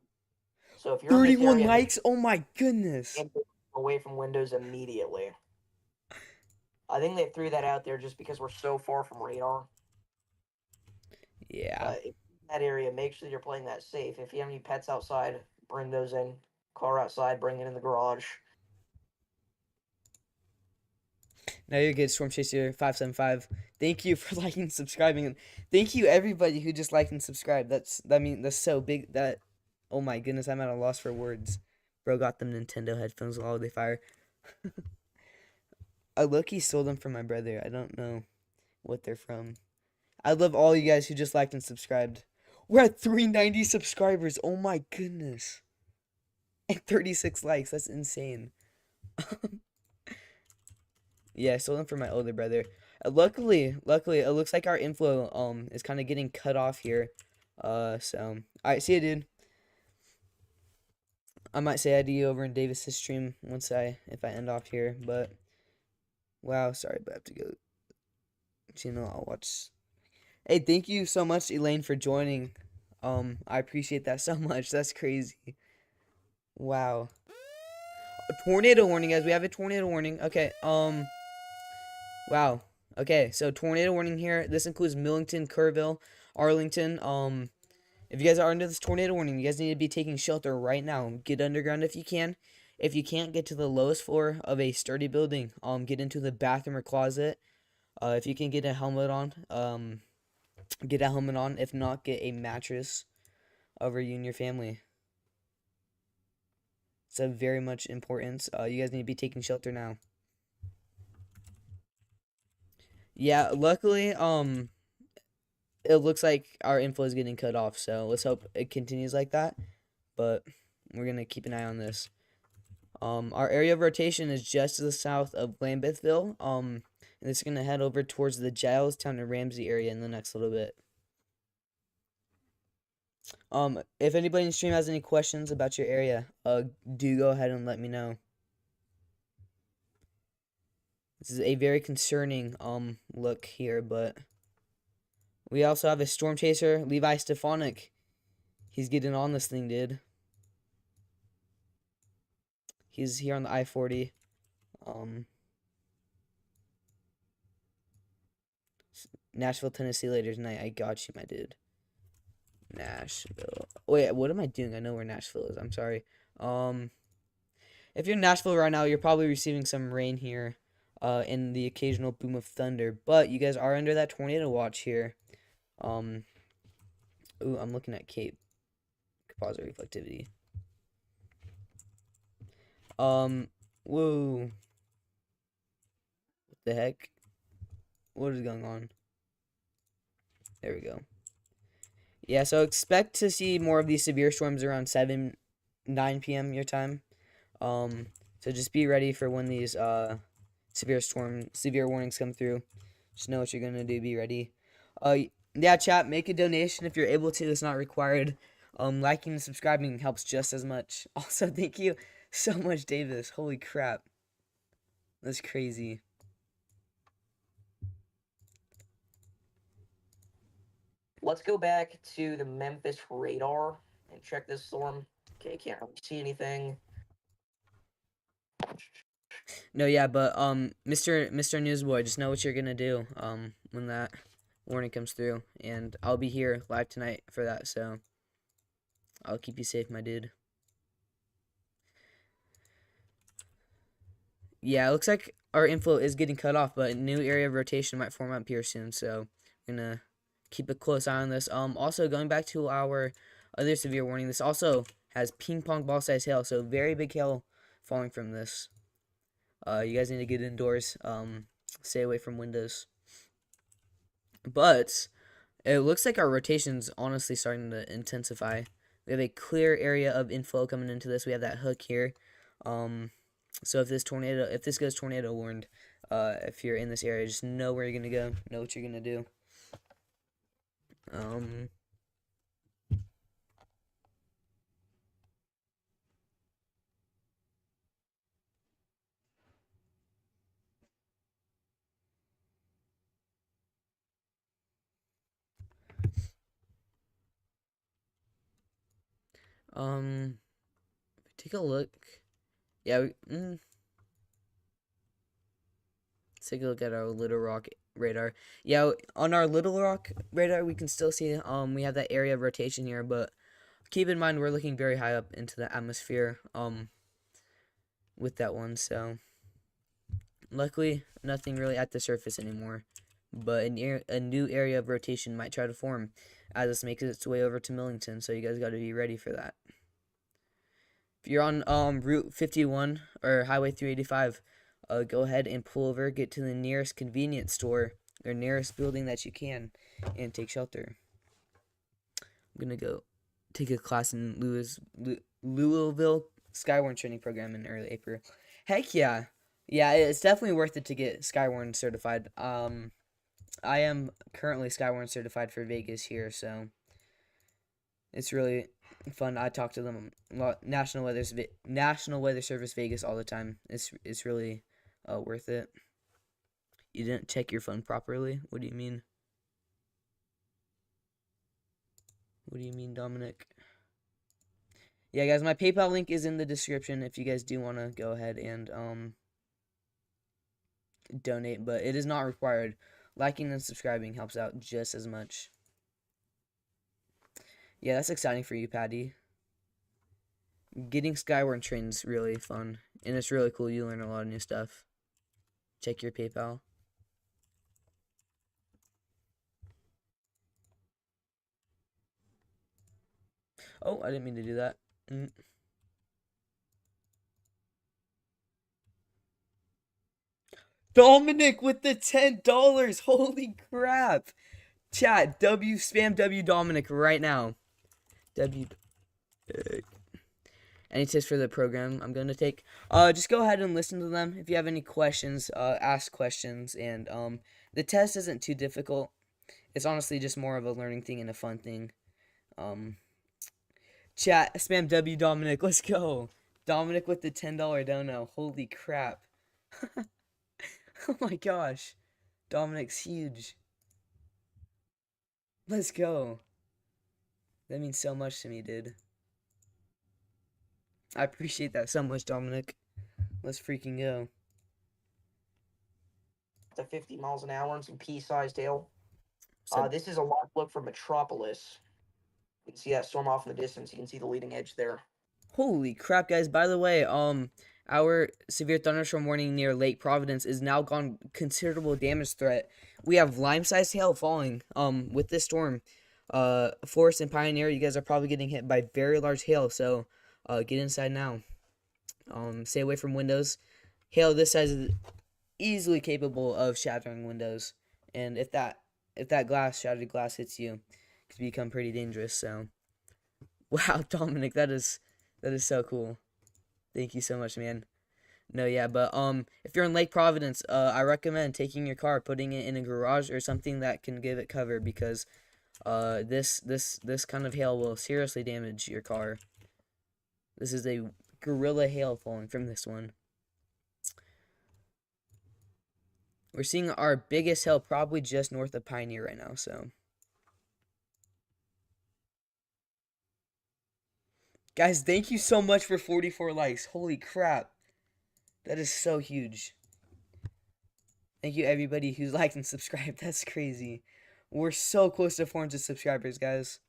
So if you're in this 31 area, make likes. Oh my goodness. sure away from windows immediately. I think they threw that out there just because we're so far from radar. Yeah. But if you're in that area, make sure you're playing that safe. If you have any pets outside, bring those in. Car outside, bring it in the garage. Now you're good, Storm Chaser 575. Thank you for liking and subscribing, and thank you everybody who just liked and subscribed. That's so big that, oh my goodness, I'm at a loss for words. Bro got them Nintendo headphones while they fire. I low-key stole them from my brother. I don't know what they're from. I love all you guys who just liked and subscribed. We're at 390 subscribers. Oh my goodness. And 36 likes. That's insane. Yeah, I stole them from my older brother. Luckily, it looks like our inflow is kind of getting cut off here. So all right, see you, dude. I might say hi to you over in Davis's stream if I end off here, but wow, sorry, but I have to go. I'll watch. Hey, thank you so much, Elaine, for joining. I appreciate that so much. That's crazy. Wow. A tornado warning, guys. We have a tornado warning. Okay. Wow. Okay, so tornado warning here. This includes Millington, Kerrville, Arlington. If you guys are under this tornado warning, you guys need to be taking shelter right now. Get underground if you can. If you can't, get to the lowest floor of a sturdy building. Get into the bathroom or closet. If you can get a helmet on, get a helmet on. If not, get a mattress over you and your family. It's of very much importance. You guys need to be taking shelter now. Yeah, luckily, it looks like our inflow is getting cut off, so let's hope it continues like that. But we're gonna keep an eye on this. Our area of rotation is just to the south of Lambethville. And it's gonna head over towards the Gilestown and Ramsey area in the next little bit. If anybody in the stream has any questions about your area, do go ahead and let me know. This is a very concerning look here, but we also have a storm chaser, Levi Stefanik. He's getting on this thing, dude. He's here on the I-40. Nashville, Tennessee later tonight. I got you, my dude. Nashville. Wait, what am I doing? I know where Nashville is. I'm sorry. If you're in Nashville right now, you're probably receiving some rain here, and the occasional boom of thunder. But you guys are under that tornado watch here. Ooh, I'm looking at Cape composite reflectivity. Whoa. What the heck? What is going on? There we go. Yeah, so expect to see more of these severe storms around 9 p.m. your time. So just be ready for when these severe warnings come through. Just know what you're gonna do. Be ready. Yeah, chat. Make a donation if you're able to. It's not required. Liking and subscribing helps just as much. Also, thank you so much, Davis. Holy crap, that's crazy. Let's go back to the Memphis radar and check this storm. Okay, can't really see anything. No, yeah, but Mr. Newsboy, just know what you're gonna do when that warning comes through, and I'll be here live tonight for that, so I'll keep you safe, my dude. Yeah, it looks like our inflow is getting cut off, but a new area of rotation might form up here soon. So we're gonna keep a close eye on this. Also going back to our other severe warning, this also has ping pong ball size hail, so very big hail falling from this. You guys need to get indoors. Stay away from windows. But it looks like our rotation's honestly starting to intensify. We have a clear area of inflow coming into this. We have that hook here. So if this goes tornado warned, if you're in this area, just know where you're gonna go, know what you're gonna do. Um, um, take a look. Yeah, let's take a look at our Little Rock radar. Yeah, on our Little Rock radar, we can still see we have that area of rotation here, but keep in mind we're looking very high up into the atmosphere with that one. So luckily, nothing really at the surface anymore. But a new area of rotation might try to form as this makes its way over to Millington. So you guys got to be ready for that. If you're on Route 51 or Highway 385, go ahead and pull over, get to the nearest convenience store or nearest building that you can, and take shelter. I'm gonna go take a class in Louisville Skywarn training program in early April. Heck yeah, yeah, it's definitely worth it to get Skywarn certified. I am currently Skywarn certified for Vegas here, so it's really fun. I talk to them National Weather Service Vegas all the time. It's really worth it. You didn't check your phone properly? What do you mean? What do you mean, Dominic? Yeah, guys, my PayPal link is in the description if you guys do want to go ahead and donate, but it is not required. Liking and subscribing helps out just as much. Yeah, that's exciting for you, Patty. Getting Skyward trained is really fun, and it's really cool. You learn a lot of new stuff. Check your PayPal. Oh, I didn't mean to do that. Dominic with the $10. Holy crap. Chat, spam W Dominic right now. W. Any tips for the program I'm going to take? Just go ahead and listen to them. If you have any questions, ask questions. And the test isn't too difficult. It's honestly just more of a learning thing and a fun thing. Chat, spam W Dominic. Let's go. Dominic with the $10 dono. Holy crap. Oh my gosh. Dominic's huge. Let's go. That means so much to me, dude. I appreciate that so much, Dominic. Let's freaking go. To 50 miles an hour and some pea-sized hail. So, This is a live look from Metropolis. You can see that storm off in the distance. You can see the leading edge there. holy crap, guys. By the way, our severe thunderstorm warning near Lake Providence is now gone considerable damage threat. We have lime-sized hail falling with this storm. Forest and Pioneer, you guys are probably getting hit by very large hail, so get inside now. Stay away from windows. Hail this size is easily capable of shattering windows, and if that shattered glass hits you, it could become pretty dangerous. So, wow, Dominic, that is so cool. Thank you so much, man. No, yeah, but if you're in Lake Providence, I recommend taking your car, putting it in a garage or something that can give it cover, because this kind of hail will seriously damage your car. This is a gorilla hail falling from this one. We're seeing our biggest hail probably just north of Pioneer right now, so. Guys, thank you so much for 44 likes. Holy crap. That is so huge. Thank you everybody who's liked and subscribed. That's crazy. We're so close to 400 subscribers, guys.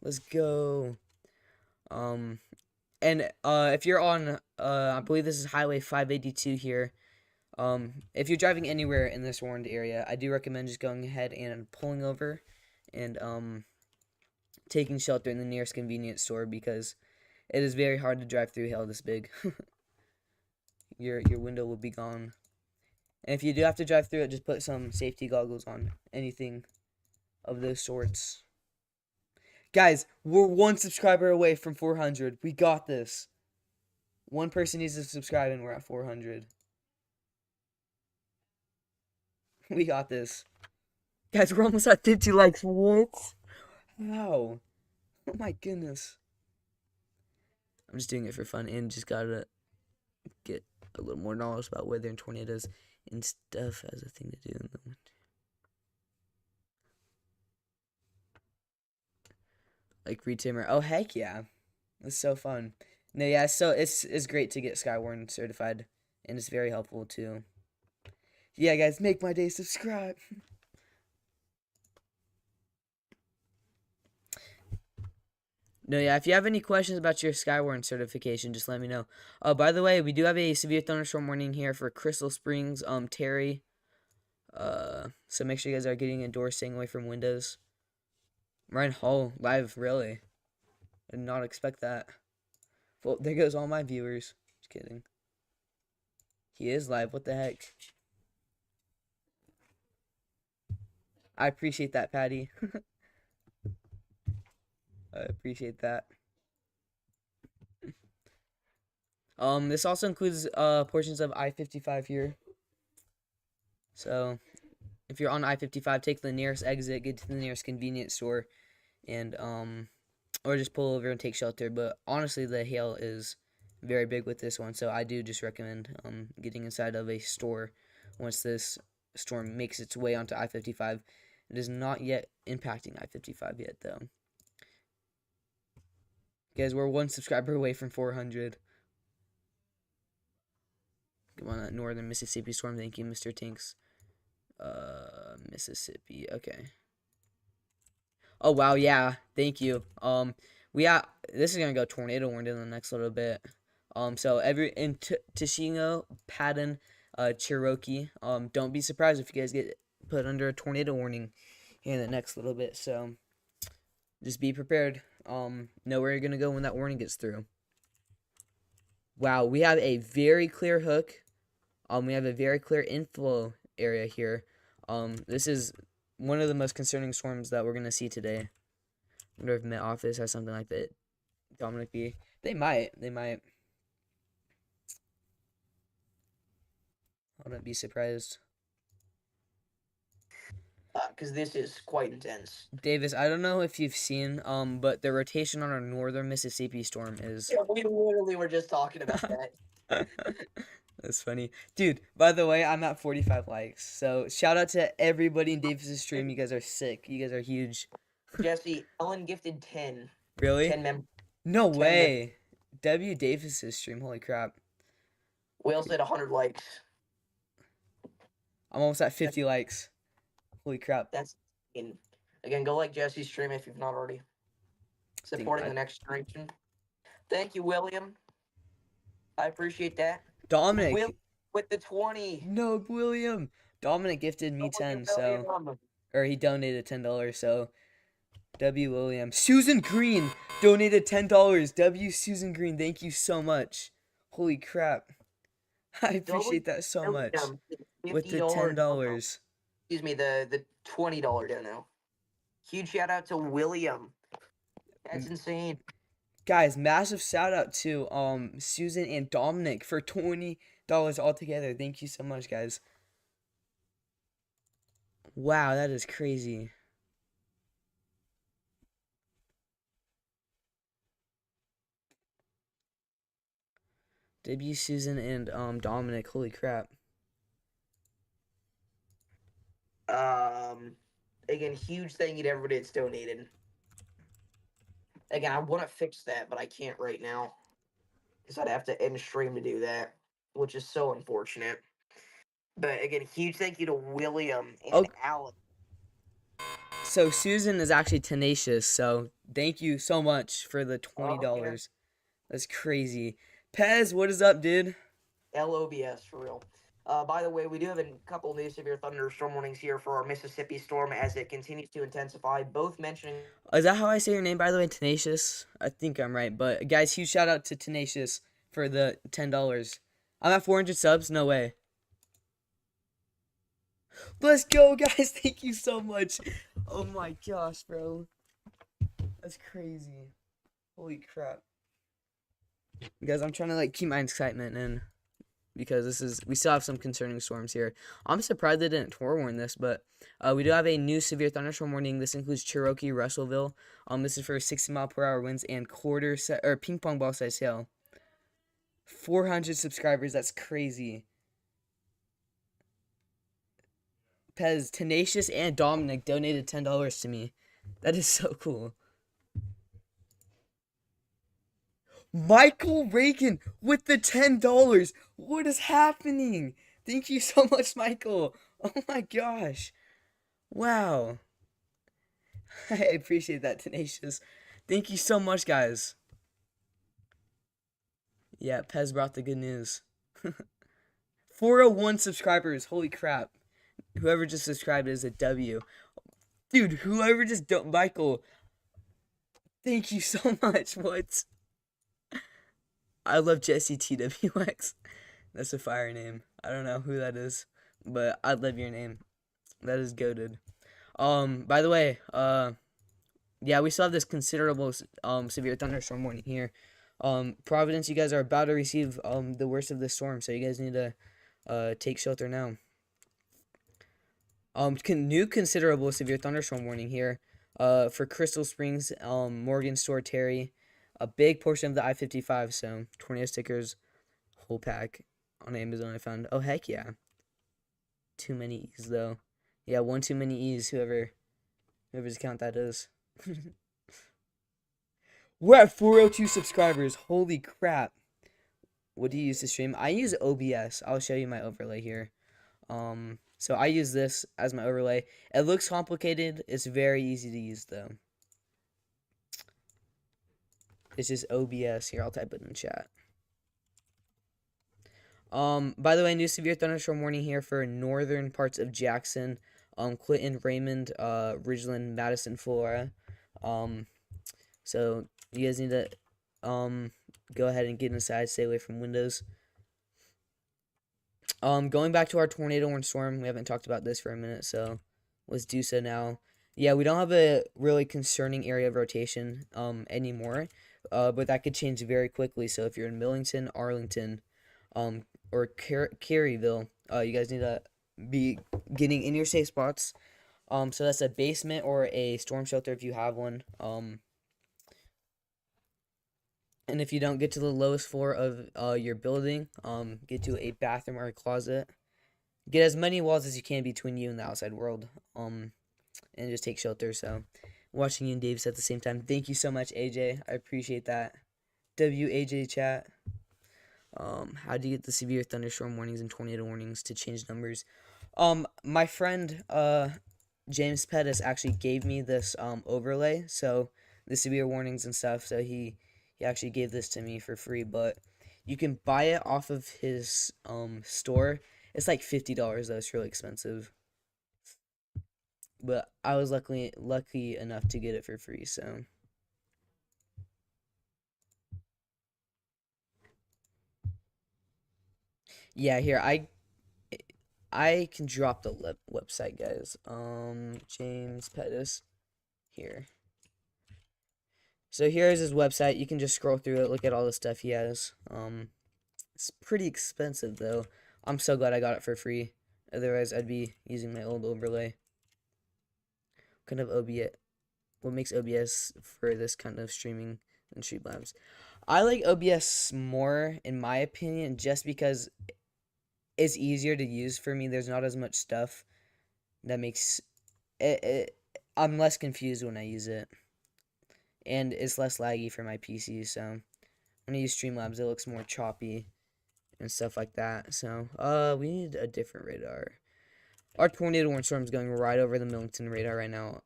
Let's go. And if you're on I believe this is Highway 582 here If you're driving anywhere in this warned area, I do recommend just going ahead and pulling over and taking shelter in the nearest convenience store because it is very hard to drive through hail this big. Your window will be gone. And if you do have to drive through it, just put some safety goggles on. Anything of those sorts. Guys, we're 1 subscriber away from 400. We got this. One person needs to subscribe and we're at 400. We got this. Guys, we're almost at 50 likes. What? How? Oh my goodness. I'm just doing it for fun and just gotta get a little more knowledge about weather and tornadoes and stuff as a thing to do in the winter. Like Retamer. Oh heck yeah. That's so fun. No, yeah, so it's great to get Skywarn certified and it's very helpful too. Yeah guys, make my day, subscribe. No, yeah, if you have any questions about your Skywarn certification, just let me know. Oh, by the way, we do have a severe thunderstorm warning here for Crystal Springs, Terry. So make sure you guys are getting indoors, staying away from windows. Ryan Hall, live, really? I did not expect that. Well, there goes all my viewers. Just kidding. He is live, what the heck? I appreciate that, Patty. I appreciate that. This also includes portions of I-55 here. So, if you're on I-55, take the nearest exit, get to the nearest convenience store, and or just pull over and take shelter. But honestly, the hail is very big with this one, so I do just recommend getting inside of a store once this storm makes its way onto I-55. It is not yet impacting I-55 yet, though. Guys, we're 1 subscriber away from 400. Come on, that northern Mississippi storm. Thank you, Mr. Tinks. Mississippi. Okay. Oh wow, yeah. Thank you. This is gonna go tornado warned in the next little bit. So every in Tashino, Patton, Cherokee. Don't be surprised if you guys get put under a tornado warning in the next little bit. So just be prepared. Know where you're gonna go when that warning gets through. Wow, we have a very clear hook. We have a very clear inflow area here. This is one of the most concerning storms that we're gonna see today. I wonder if Met Office has something like that. Dominic B. They might. I wouldn't be surprised. Because this is quite intense. Davis, I don't know if you've seen, but the rotation on our northern Mississippi storm is. Yeah, we literally were just talking about that. That's funny. Dude, by the way, I'm at 45 likes. So shout out to everybody in Davis's stream. You guys are sick. You guys are huge. Jesse, Ellen gifted 10. Really? 10 members. No way. W Davis's stream. Holy crap. Will said 100 likes. I'm almost at 50 likes. Holy crap. That's insane. Again, go like Jesse's stream if you've not already. Supporting the next generation. Thank you, William. I appreciate that. Dominic. Will with the 20. No, William. Dominic gifted me 10, so. Or he donated $10, so. W. William. Susan Green donated $10. W. Susan Green, thank you so much. Holy crap. I appreciate that so much. With the $10. Excuse me, the $20 dono. Huge shout out to William. That's insane. Guys, massive shout out to Susan and Dominic for $20 altogether. Thank you so much, guys. Wow, that is crazy. W, Susan, and Dominic. Holy crap. Again, huge thank you to everybody that's donated. Again, I want to fix that, but I can't right now. Because I'd have to end stream to do that, which is so unfortunate. But again, huge thank you to William and Alan. So Susan is actually tenacious, so thank you so much for the $20. That's crazy. Pez, what is up, dude? LOBS, for real. By the way, we do have a couple new severe thunderstorm warnings here for our Mississippi storm as it continues to intensify. Both mentioning. Is that how I say your name, by the way? Tenacious? I think I'm right. But, guys, huge shout out to Tenacious for the $10. I'm at 400 subs? No way. Let's go, guys. Thank you so much. Oh my gosh, bro. That's crazy. Holy crap. Guys, I'm trying to like keep my excitement in because we still have some concerning storms here. I'm surprised they didn't forewarn this, but we do have a new severe thunderstorm warning. This includes Cherokee, Russellville. This is for 60-mile-per-hour winds and ping pong ball size hail. 400 subscribers. That's crazy. Pez, Tenacious, and Dominic donated $10 to me. That is so cool. Michael Reagan with the $10. What is happening? Thank you so much, Michael. Oh my gosh. Wow. I appreciate that, Tenacious. Thank you so much, guys. Yeah, Pez brought the good news. 401 subscribers. Holy crap. Whoever just subscribed is a W. Dude, whoever just don't Michael. Thank you so much. What? I love Jesse TWX. That's a fire name. I don't know who that is, but I love your name. That is goated. By the way, yeah, we still have this considerable severe thunderstorm warning here. Providence, you guys are about to receive the worst of the storm, so you guys need to take shelter now. New considerable severe thunderstorm warning here. For Crystal Springs, Morgan Store, Terry, a big portion of the I-55. So tornado stickers, whole pack on Amazon. I found. Oh heck yeah. Too many E's though. Yeah, one too many E's. Whoever's account that is. We're at 402 subscribers. Holy crap. What do you use to stream? I use OBS. I'll show you my overlay here. So I use this as my overlay. It looks complicated. It's very easy to use though. It's just OBS. Here, I'll type it in chat. By the way, new severe thunderstorm warning here for northern parts of Jackson, Clinton, Raymond, Ridgeland, Madison, Florida. So you guys need to go ahead and get inside, stay away from windows. Going back to our tornado warning storm, we haven't talked about this for a minute, so let's do so now. Yeah, we don't have a really concerning area of rotation anymore, but that could change very quickly. So if you're in Millington, Arlington, or Caryville, you guys need to be getting in your safe spots. So that's a basement or a storm shelter if you have one. And if you don't get to the lowest floor of your building, get to a bathroom or a closet. Get as many walls as you can between you and the outside world. And just take shelter. So, watching you and Davis at the same time. Thank you so much, AJ. I appreciate that. WAJ chat. How do you get the severe thunderstorm warnings and tornado warnings to change numbers? My friend, James Pettis actually gave me this overlay. So, the severe warnings and stuff. So, he actually gave this to me for free, but you can buy it off of his store. It's like $50 though. It's really expensive. But I was lucky enough to get it for free, so yeah, here I can drop the website, guys. James Pettis here. So here's his website. You can just scroll through it, look at all the stuff he has. It's pretty expensive though. I'm so glad I got it for free. Otherwise, I'd be using my old overlay. Kind of OBS. What makes OBS for this kind of streaming and Streamlabs? I like OBS more, in my opinion, just because it's easier to use for me. There's not as much stuff that makes it. I'm less confused when I use it. And it's less laggy for my PC, so when I use Streamlabs, it looks more choppy and stuff like that. So, we need a different radar. Our tornado warning storm is going right over the Millington radar right now.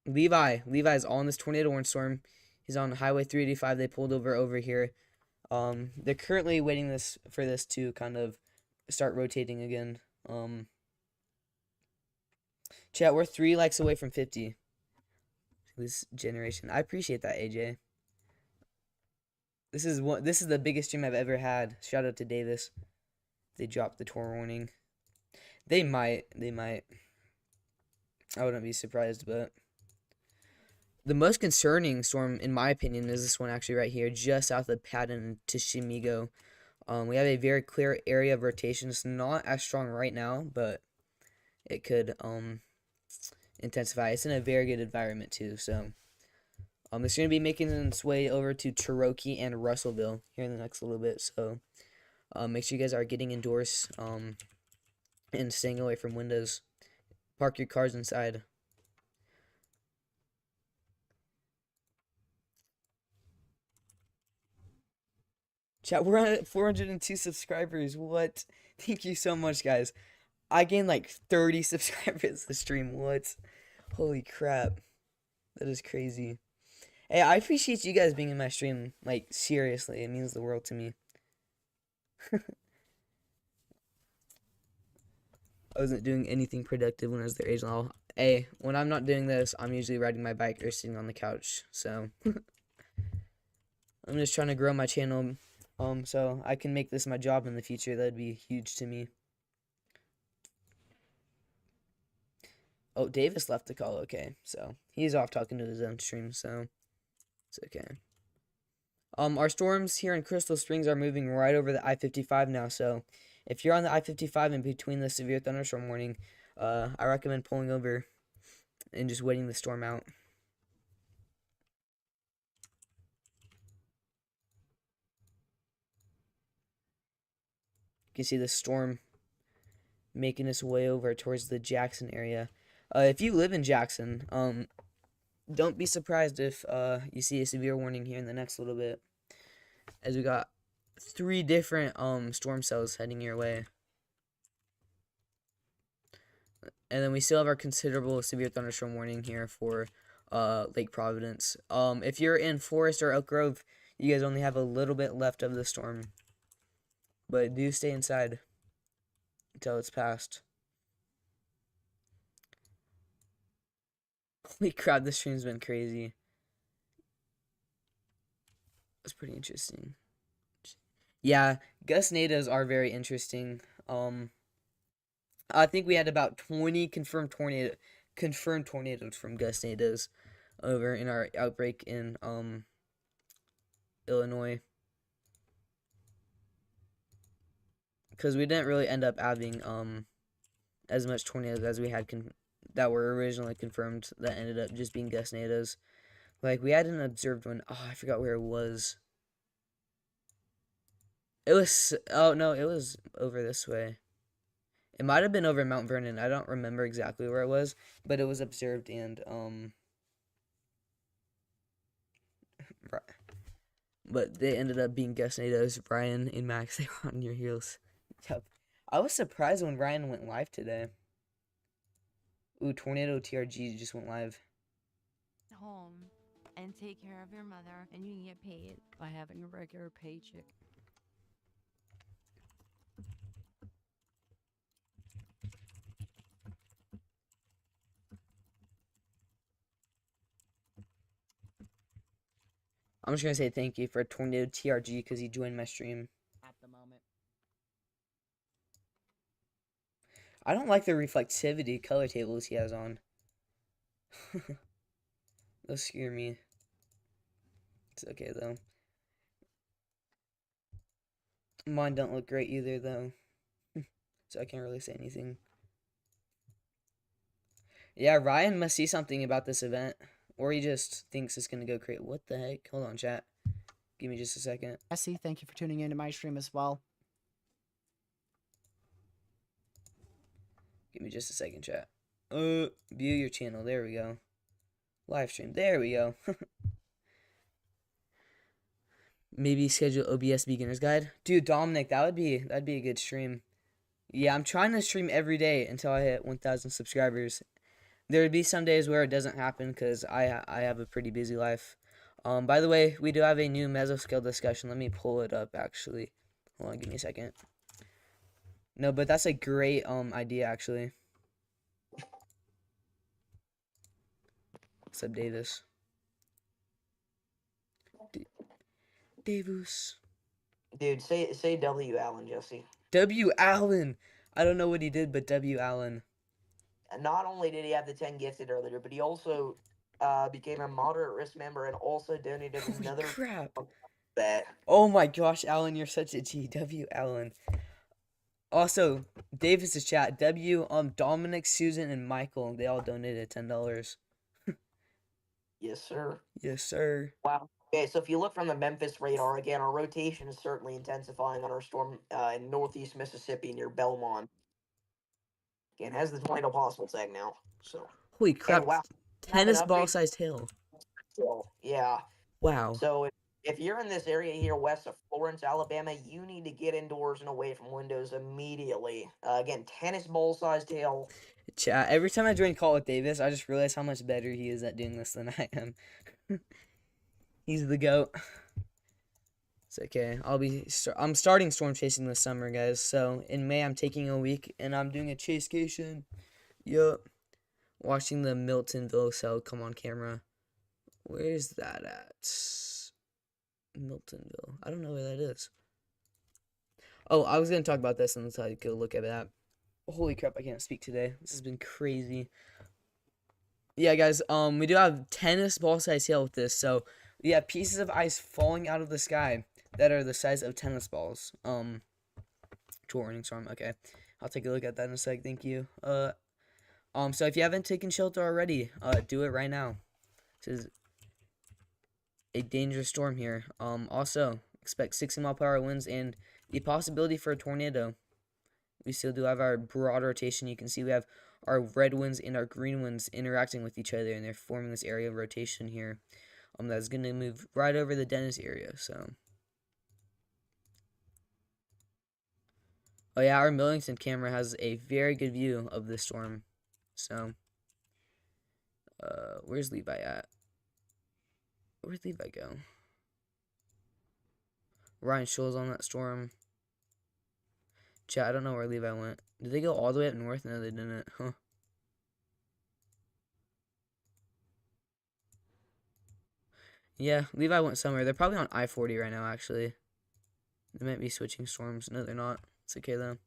Levi's on this tornado warning storm. He's on Highway 385. They pulled over here. They're currently waiting for this to kind of start rotating again. Chat, we're 3 likes away from 50. This generation. I appreciate that, AJ. This is the biggest stream I've ever had. Shout out to Davis. They dropped the tour warning. They might. I wouldn't be surprised, but the most concerning storm, in my opinion, is this one actually right here, just south of Patton to Shimigo. We have a very clear area of rotation. It's not as strong right now, but it could intensify. It's in a very good environment too, so it's going to be making its way over to Cherokee and Russellville here in the next little bit, so make sure you guys are getting indoors and staying away from windows. Park your cars inside. Chat, we're at 402 subscribers. What? Thank you so much, guys. I gained like 30 subscribers this stream. What? Holy crap. That is crazy. Hey, I appreciate you guys being in my stream. Like, seriously, it means the world to me. I wasn't doing anything productive when I was their age level. Hey, when I'm not doing this, I'm usually riding my bike or sitting on the couch. So, I'm just trying to grow my channel. So I can make this my job in the future. That'd be huge to me. Oh, Davis left the call. Okay, so he's off talking to his own stream, so it's okay. Our storms here in Crystal Springs are moving right over the I-55 now, so if you're on the I-55 in between the severe thunderstorm warning, I recommend pulling over and just waiting the storm out. You can see the storm making its way over towards the Jackson area. If you live in Jackson, don't be surprised if you see a severe warning here in the next little bit, as we got 3 different storm cells heading your way. And then we still have our considerable severe thunderstorm warning here for Lake Providence. If you're in Forest or Elk Grove, you guys only have a little bit left of the storm, but do stay inside until it's passed. Holy crap, this stream's been crazy. That's pretty interesting. Yeah, gust nados are very interesting. I think we had about 20 confirmed tornadoes from gust nados over in our outbreak in Illinois. Because we didn't really end up having as much tornadoes as we had that were originally confirmed, that ended up just being gust nados. Like, we had an observed one. Oh, I forgot where it was. It was, oh no, it was over this way. It might have been over Mount Vernon. I don't remember exactly where it was, but it was observed, and but they ended up being gust nados. Brian and Max, they were on your heels. Yep. I was surprised when Ryan went live today. Ooh, Tornado TRG just went live. Home and take care of your mother, and you can get paid by having a regular paycheck. I'm just gonna say thank you for Tornado TRG because he joined my stream. At the moment. I don't like the reflectivity color tables he has on. Those scare me. It's okay though. Mine don't look great either though. So I can't really say anything. Yeah, Ryan must see something about this event. Or he just thinks it's gonna go crazy. What the heck? Hold on, chat. Give me just a second. Tennesse, thank you for tuning in to my stream as well. Give me just a second, chat. View your channel. There we go. Live stream. There we go. Maybe schedule OBS beginner's guide. Dude, Dominic, that'd be a good stream. Yeah, I'm trying to stream every day until I hit 1,000 subscribers. There would be some days where it doesn't happen because I have a pretty busy life. By the way, we do have a new mesoscale discussion. Let me pull it up, actually. Hold on, give me a second. No, but that's a great idea, actually. What's up, Davis? Davis. Dude, say W. Allen, Jesse. W. Allen. I don't know what he did, but W. Allen. Not only did he have the 10 gifted earlier, but he also became a moderate risk member and also donated Holy another crap. bet. Oh my gosh, Allen, you're such a G. W. Allen. Also, Davis's chat. W. Dominic, Susan, and Michael. They all donated $10. Yes, sir. Yes, sir. Wow. Okay, so if you look from the Memphis radar, again, our rotation is certainly intensifying on our storm in northeast Mississippi near Belmont. Again, has the tornado possible tag now. So, Holy and crap. wow, have an Tennis ball update. sized hill. So, yeah. Wow. So if you're in this area here west of Florence, Alabama, you need to get indoors and away from windows immediately. Again, tennis ball sized hail. Chat. Every time I join Call with Davis, I just realize how much better he is at doing this than I am. He's the GOAT. It's okay. I'm starting storm chasing this summer, guys. So in May, I'm taking a week and I'm doing a chasecation. Yup. Watching the Miltonville cell come on camera. Where's that at? Miltonville. I don't know where that is. Oh, I was gonna talk about this and let's go look at that. Holy crap, I can't speak today. This has been crazy. Yeah, guys, we do have tennis ball size hail with this. So we have pieces of ice falling out of the sky that are the size of tennis balls. Warning storm. Okay, I'll take a look at that in a sec. Thank you. So if you haven't taken shelter already, do it right now. This is a dangerous storm here. Also expect 60-mile-per-hour winds and the possibility for a tornado. We still do have our broad rotation. You can see we have our red winds and our green winds interacting with each other, and they're forming this area of rotation here. That's gonna move right over the Tennesse area. So, oh yeah, our Millington camera has a very good view of the storm. So, where's Levi at? Where'd Levi go? Ryan Scholl's on that storm. Chat, I don't know where Levi went. Did they go all the way up north? No, they didn't. Huh. Yeah, Levi went somewhere. They're probably on I-40 right now, actually. They might be switching storms. No, they're not. It's okay, though.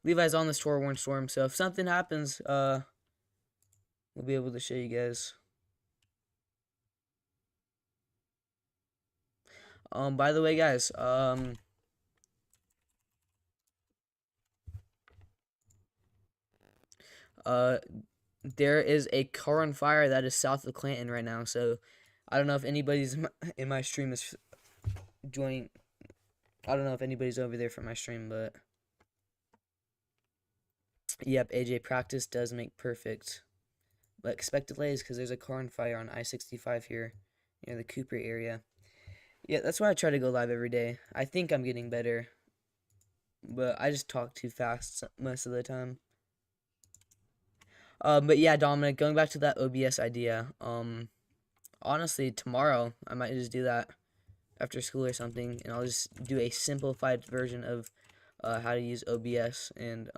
Levi's on this forewarned storm, so if something happens, we'll be able to show you guys. By the way, guys, there is a car on fire that is south of Clanton right now, so I don't know if anybody's in my stream is joining. I don't know if anybody's over there for my stream, but yep, AJ, practice does make perfect. But expect delays because there's a car on fire on I-65 here near the Cooper area. Yeah, that's why I try to go live every day. I think I'm getting better, but I just talk too fast most of the time. But yeah, Dominic, going back to that OBS idea, honestly, tomorrow I might just do that after school or something, and I'll just do a simplified version of how to use OBS and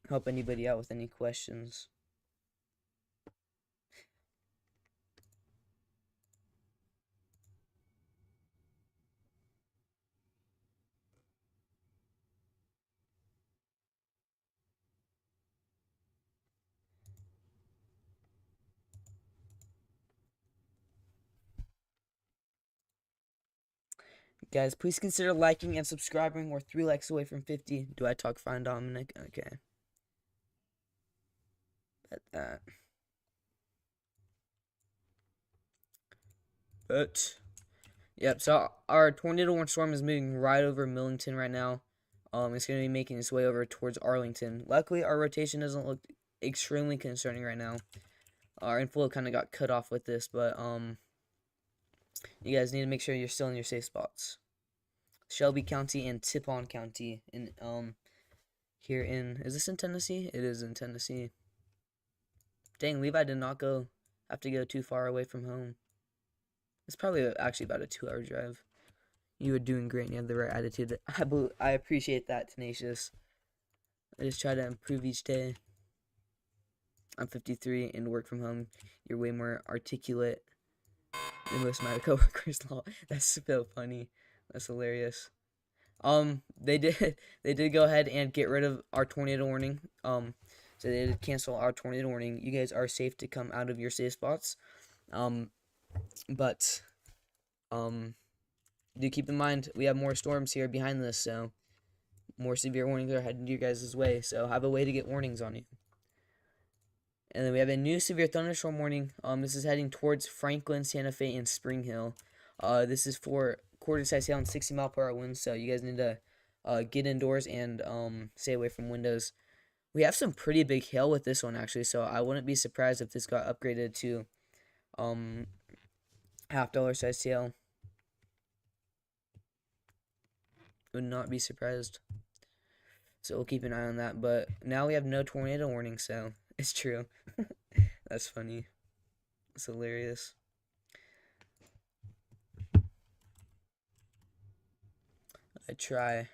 help anybody out with any questions. Guys, please consider liking and subscribing. We're 3 likes away from 50. Do I talk fine, Dominic? Okay. Bet that. But, yep, so our tornado warning storm is moving right over Millington right now. It's going to be making its way over towards Arlington. Luckily, our rotation doesn't look extremely concerning right now. Our inflow kind of got cut off with this, but, you guys need to make sure you're still in your safe spots. Shelby County and Tippon County in here in, is this in Tennessee? It is in Tennessee. Dang, Levi did not have to go too far away from home. It's probably actually about a 2-hour drive. You were doing great and you have the right attitude. I appreciate that, Tenacious. I just try to improve each day. I'm 53 and work from home. You're way more articulate than most of my coworkers. That's so funny. That's hilarious. They did they did go ahead and get rid of our tornado warning. So they did cancel our tornado warning. You guys are safe to come out of your safe spots. But do keep in mind we have more storms here behind this, so more severe warnings are heading your guys' way. So have a way to get warnings on you. And then we have a new severe thunderstorm warning. This is heading towards Franklin, Santa Fe, and Spring Hill. This is for quarter-size hail and 60-mile-per-hour winds. So you guys need to get indoors and stay away from windows. We have some pretty big hail with this one actually, so I wouldn't be surprised if this got upgraded to $half size hail. Would not be surprised. So we'll keep an eye on that. But now we have no tornado warning, so it's true. That's funny. It's hilarious. I try.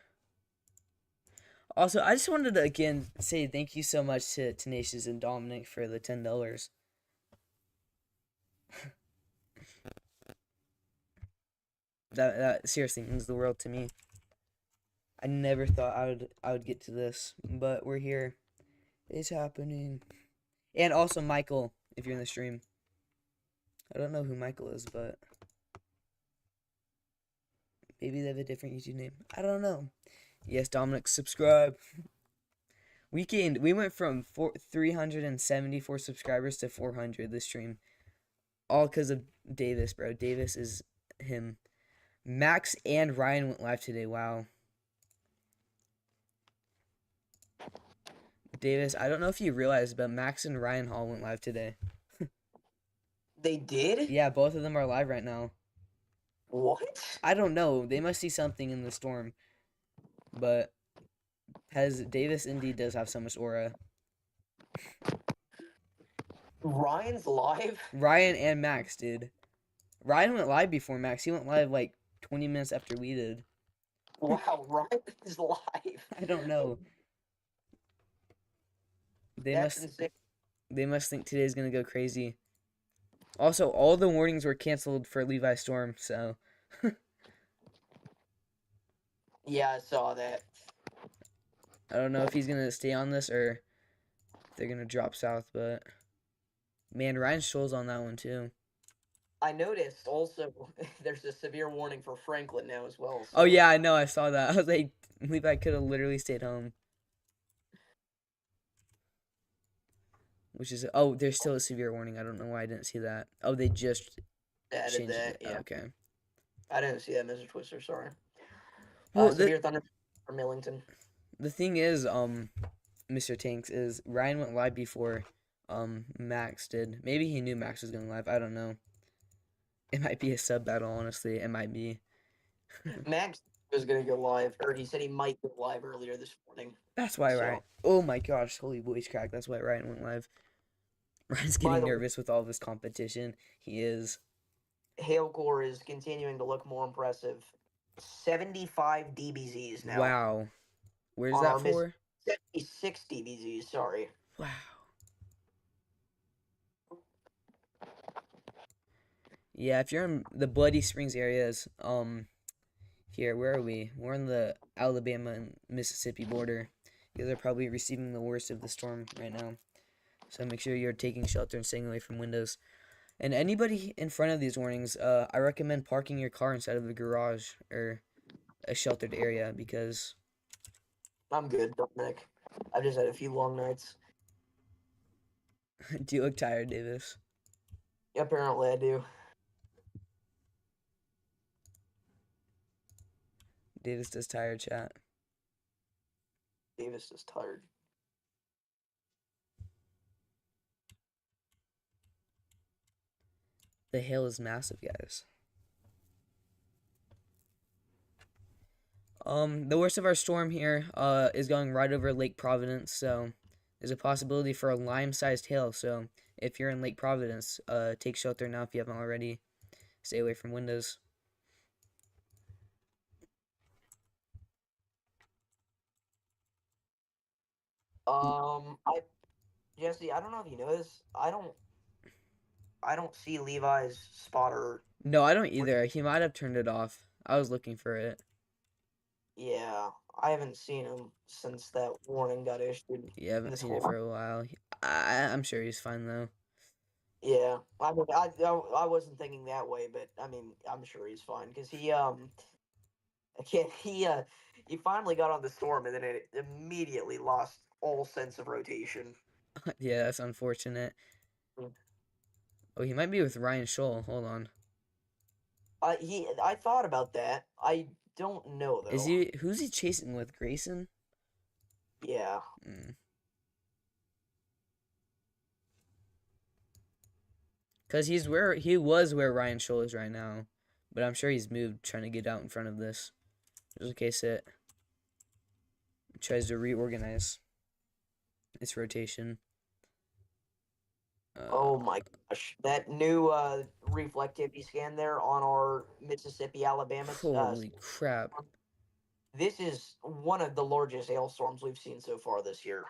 Also, I just wanted to again say thank you so much to Tenacious and Dominic for the $10. That seriously means the world to me. I never thought I would get to this, but we're here. It's happening. And also Michael, if you're in the stream. I don't know who Michael is, but maybe they have a different YouTube name. I don't know. Yes, Dominic, subscribe. We went from 374 subscribers to 400 this stream. All because of Davis, bro. Davis is him. Max and Ryan went live today. Wow. Davis, I don't know if you realized, but Max and Ryan Hall went live today. They did? Yeah, both of them are live right now. What? I don't know. They must see something in the storm. But Davis indeed does have so much aura. Ryan's live? Ryan and Max, dude. Ryan went live before Max. He went live like 20 minutes after we did. Wow, Ryan's live. I don't know. That's insane. They must think today's gonna go crazy. Also, all the warnings were canceled for Levi Storm, so Yeah, I saw that. I don't know if he's gonna stay on this or if they're gonna drop south, but man, Ryan Scholl's on that one too. I noticed also there's a severe warning for Franklin now as well. Oh yeah, I know, I saw that. I was like, Levi could have literally stayed home. Which is there's still a severe warning. I don't know why I didn't see that. Oh, they just added changed that. it. Yeah. Okay. I didn't see that, Mr. Twister. Sorry. Well, severe thunder for Millington. The thing is, Mr. Tanks, is Ryan went live before Max did. Maybe he knew Max was going live. I don't know. It might be a sub battle, honestly. It might be. Max was gonna go live, or he said he might go live earlier this morning. That's why Ryan. Oh my gosh, holy voice crack. That's why Ryan went live. Ryan's getting nervous with all this competition. He is. Hail core is continuing to look more impressive. 75 dBZs now. Wow. Where's that for? 76 dBZs, sorry. Wow. Yeah, if you're in the Bloody Springs areas, here, where are we? We're on the Alabama and Mississippi border. You guys are probably receiving the worst of the storm right now. So make sure you're taking shelter and staying away from windows. And anybody in front of these warnings, I recommend parking your car inside of a garage or a sheltered area because... I'm good, Dominic. I've just had a few long nights. Do you look tired, Davis? Apparently I do. Davis does tired, chat. Davis is tired. The hail is massive, guys. The worst of our storm here is going right over Lake Providence, so there's a possibility for a lime-sized hail. So if you're in Lake Providence, take shelter now if you haven't already. Stay away from windows. I Jesse, I don't know if you know this. I don't see Levi's spotter. No, I don't either. He might have turned it off. I was looking for it. Yeah, I haven't seen him since that warning got issued You haven't this seen it for whole. a while. I'm sure he's fine though. Yeah, I mean, I wasn't thinking that way, but I mean, I'm sure he's fine because again, he finally got on the storm and then it immediately lost all sense of rotation. Yeah, that's unfortunate. Mm. Oh, he might be with Ryan Scholl. Hold on. I thought about that. I don't know Is though. he? Who's he chasing with? Grayson? Yeah. Mm. Cause he was where Ryan Scholl is right now, but I'm sure he's moved, trying to get out in front of this, just in case it tries to reorganize its rotation. Oh Uh, my gosh, that new reflectivity scan there on our Mississippi, Alabama. Holy crap! This is one of the largest hailstorms we've seen so far this year.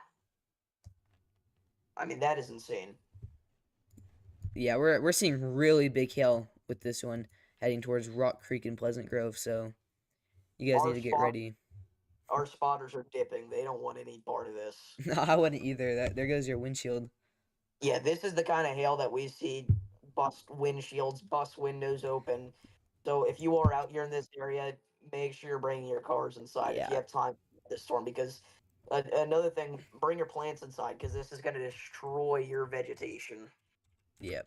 I mean, that is insane. Yeah, we're seeing really big hail with this one heading towards Rock Creek and Pleasant Grove. So you guys need Our to get spot, ready. our spotters are dipping. They don't want any part of this. No, I wouldn't either. That there goes your windshield. Yeah, this is the kind of hail that we see bust windshields, bust windows open. So if you are out here in this area, make sure you're bringing your cars inside if you Yeah, have time this storm. Because another thing, bring your plants inside because this is going to destroy your vegetation. yeah.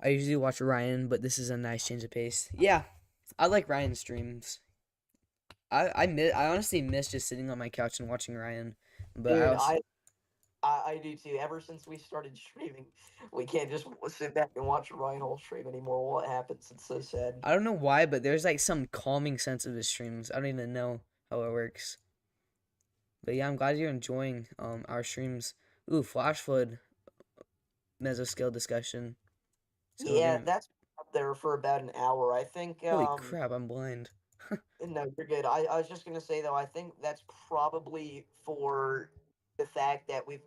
I usually watch Ryan, but this is a nice change of pace. Yeah, I like Ryan streams. I honestly miss just sitting on my couch and watching Ryan, but I Dude, also I do too. Ever since we started streaming, we can't just sit back and watch Ryan Hole stream anymore. What happens? It's so sad. I don't know why, but there's like some calming sense of his streams. I don't even know how it works. But yeah, I'm glad you're enjoying our streams. Ooh, flash flood mesoscale discussion. So we're Yeah, gonna. that's up there for about an hour. I think Holy crap! I'm blind. no, you're good. I was just gonna say though, I think that's probably for the fact that we've.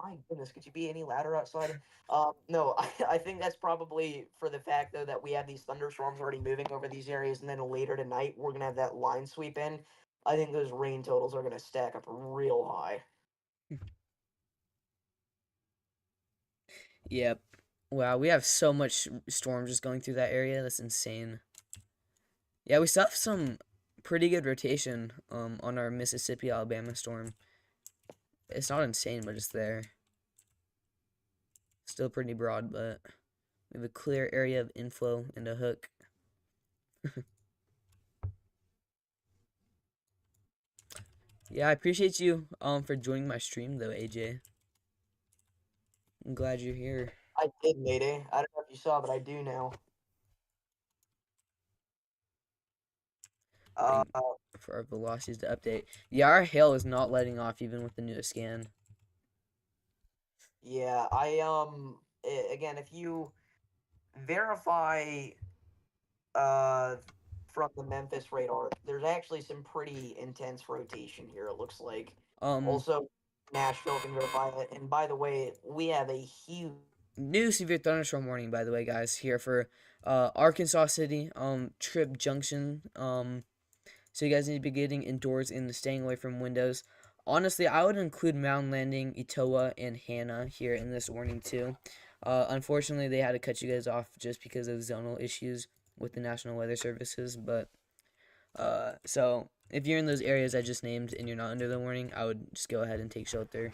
My goodness, could you be any louder outside? No, I think that's probably for the fact though that we have these thunderstorms already moving over these areas, and then later tonight we're gonna have that line sweep in. I think those rain totals are gonna stack up real high. Yep. Wow, we have so much storm just going through that area. That's insane. Yeah, we still have some pretty good rotation on our Mississippi Alabama storm. It's not insane, but it's there. Still pretty broad, but we have a clear area of inflow and a hook. Yeah, I appreciate you for joining my stream though, AJ. I'm glad you're here. I did, Mayday. I don't know if you saw, but I do now. Uh, Waiting for our velocities to update. Yeah, our hail is not letting off even with the newest scan. yeah, again, if you verify uh from the Memphis radar, there's actually some pretty intense rotation here. It looks like. Um, Also, Nashville can verify it. And by the way, we have a huge. New severe thunderstorm warning, by the way, guys, here for Arkansas City, Trip Junction. So you guys need to be getting indoors and staying away from windows. Honestly, I would include Mound Landing, Etoa, and Hannah here in this warning too. Unfortunately, they had to cut you guys off just because of zonal issues with the National Weather Services. But so if you're in those areas I just named and you're not under the warning, I would just go ahead and take shelter.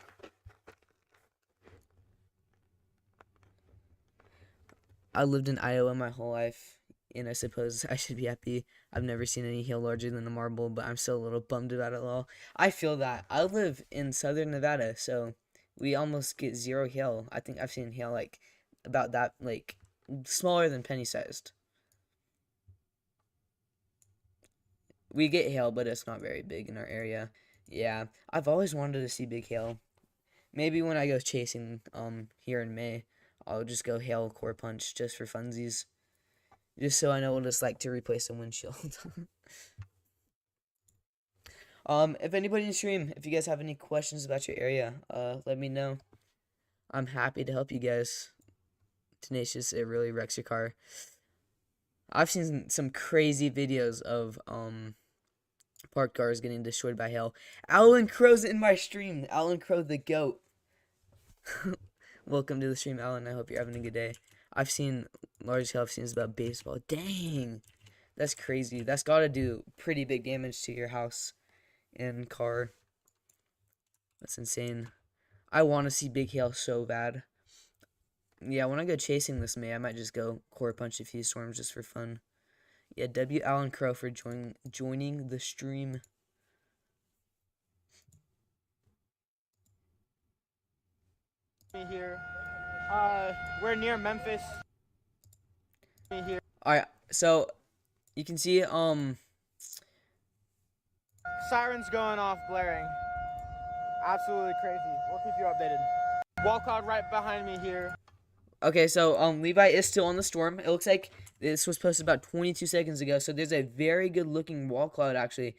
I lived in Iowa my whole life, and I suppose I should be happy. I've never seen any hail larger than a marble, but I'm still a little bummed about it all. I feel that. I live in southern Nevada, so we almost get zero hail. I think I've seen hail like about that, like smaller than penny sized. We get hail, but it's not very big in our area. Yeah, I've always wanted to see big hail. Maybe when I go chasing here in May, I'll just go hail core punch just for funsies, just so I know what it's like to replace a windshield. If anybody in the stream, if you guys have any questions about your area, let me know. I'm happy to help you guys. Tenacious, it really wrecks your car. I've seen some crazy videos of parked cars getting destroyed by hail. Alan Crow's in my stream. Alan Crow the goat. Welcome to the stream, Alan. I hope you're having a good day. I've seen large hail scenes about baseball. Dang, that's crazy. That's got to do pretty big damage to your house and car. That's insane. I want to see big hail so bad. Yeah, when I go chasing this May, I might just go core punch a few storms just for fun. Yeah, W. Alan Crow for joining the stream. Here. We're near Memphis. Here. Alright, so you can see Sirens going off, blaring. Absolutely crazy. We'll keep you updated. Wall cloud right behind me here. okay, so Levi is still on the storm. It looks like this was posted about 22 seconds ago. So there's a very good looking wall cloud actually,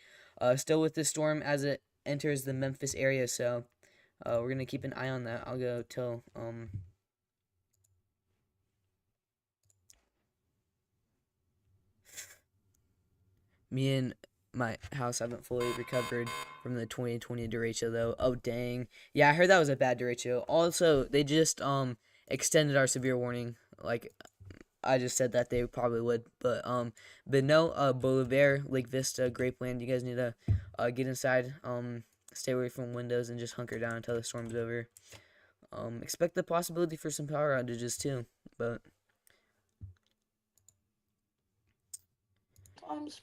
still with the storm as it enters the Memphis area. So we're gonna keep an eye on that. I'll go tell me and my house haven't fully recovered from the 2020 derecho though. Oh dang. Yeah, I heard that was a bad derecho. Also, they just extended our severe warning. Like I just said that they probably would, but no, Bolivar, Lake Vista, Grapeland, you guys need to get inside, stay away from windows and just hunker down until the storm's over. Expect the possibility for some power outages too, but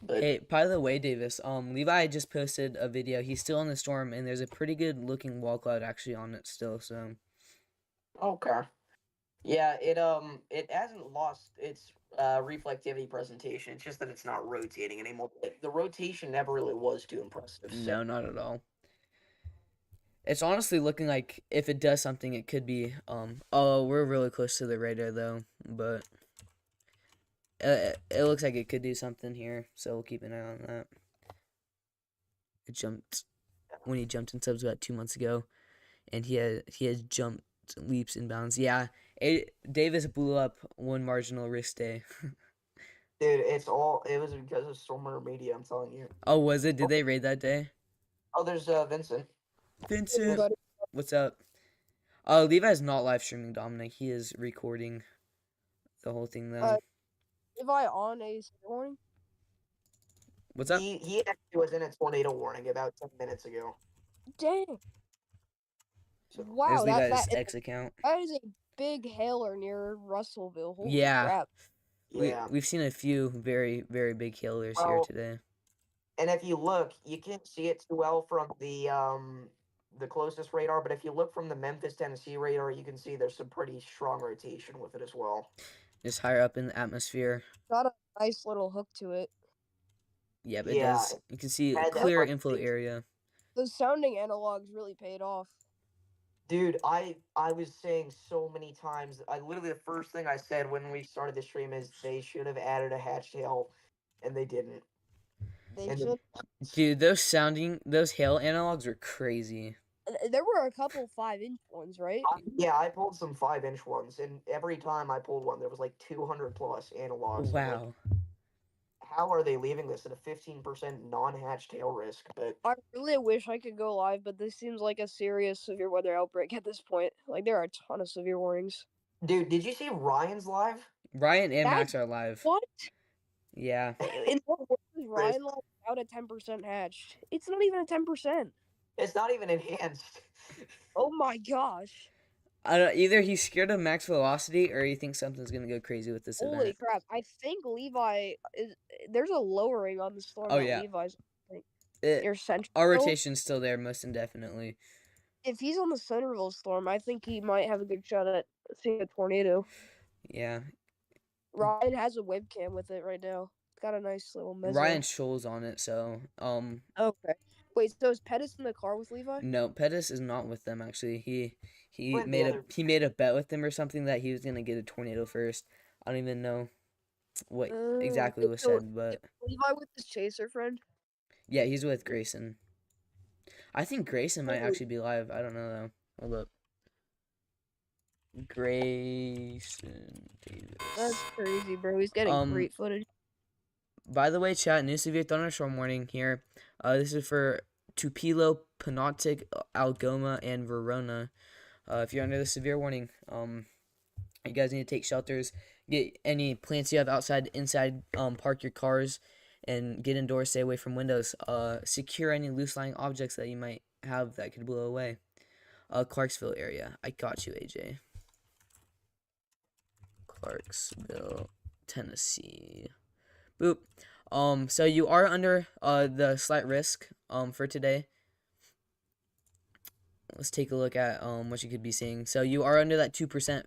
hey, by the way, Davis, Levi just posted a video. He's still in the storm, and there's a pretty good looking wall cloud actually on it still. So Okay. Yeah, it hasn't lost its reflectivity presentation. It's just that it's not rotating anymore. The rotation never really was too impressive. So no, not at all. It's honestly looking like if it does something, it could be oh, we're really close to the radar though, but it looks like it could do something here, so we'll keep an eye on that. It jumped when he jumped in subs about 2 months ago, and he has jumped leaps and bounds. Yeah, Davis blew up one marginal risk day. dude, it was because of Stormer Media, I'm telling you. Oh, was it? Did they raid that day? Oh, there's Vincent. Vincent, what's up? Levi's not live streaming, Dominic. He is recording the whole thing though. Levi on a warning? What's up? He actually was in a tornado warning about 10 minutes ago. Dang. So, Wow, There's Levi's that X account. is a big hailer near Russellville. Holy Yeah. crap. yeah. We've seen a few very, very big hailers here Well, today. And if you look, you can't see it too well from the closest radar, but if you look from the Memphis, Tennessee radar, you can see there's some pretty strong rotation with it as well. Just higher up in the atmosphere. Got a nice little hook to it. Yep, it Yeah, does. You can see a had that clear like inflow big- area. Those sounding analogs really paid off. Dude, I was saying so many times. I literally the first thing I said when we started the stream is they should have added a hatch tail, and they didn't. They And should. Dude, those hail analogs are crazy. There were a couple 5-inch ones, right? Yeah, I pulled some 5-inch ones, and every time I pulled one, there was like 200 plus analogs. Wow. Like, how are they leaving this at a 15% non-hatch tail risk? But I really wish I could go live, but this seems like a serious severe weather outbreak at this point. Like, there are a ton of severe warnings. dude, did you see Ryan's live? Ryan and That- Max are live. What? Yeah. In what world is Ryan like out at 10% hatched? It's not even a 10%. It's not even enhanced. Oh my gosh. I don't, either he's scared of max velocity or he thinks something's gonna go crazy with this Holy event. crap. I think Levi is. There's a lowering on the storm. Oh, that yeah. Levi's. Like, It, near Central. our rotation's still there, most indefinitely. If he's on the Centerville storm, I think he might have a good shot at seeing a tornado. Yeah. Ryan has a webcam with it right now. It's got a nice little mezzo. Ryan Scholl's on it, so Okay. Wait, so is Pettis in the car with Levi? No, Pettis is not with them actually. He Where'd the made a other- he made a bet with them or something that he was gonna get a tornado first. I don't even know what exactly was So said, but Levi with his chaser friend? yeah, he's with Grayson. I think Grayson might Oh. actually be live. I don't know though. Hold up. Grayson That's Davis. crazy, bro. He's getting great footage. By the way, chat, new severe thunderstorm warning here. This is for Tupelo, Panotic, Algoma, and Verona. If you're under the severe warning, you guys need to take shelters. Get any plants you have outside, inside. Park your cars, and get indoors. Stay away from windows. Secure any loose lying objects that you might have that could blow away. Clarksville area. I got you, AJ. Clarksville, Tennessee. Boop. So you are under the slight risk for today. Let's take a look at what you could be seeing. So you are under that 2%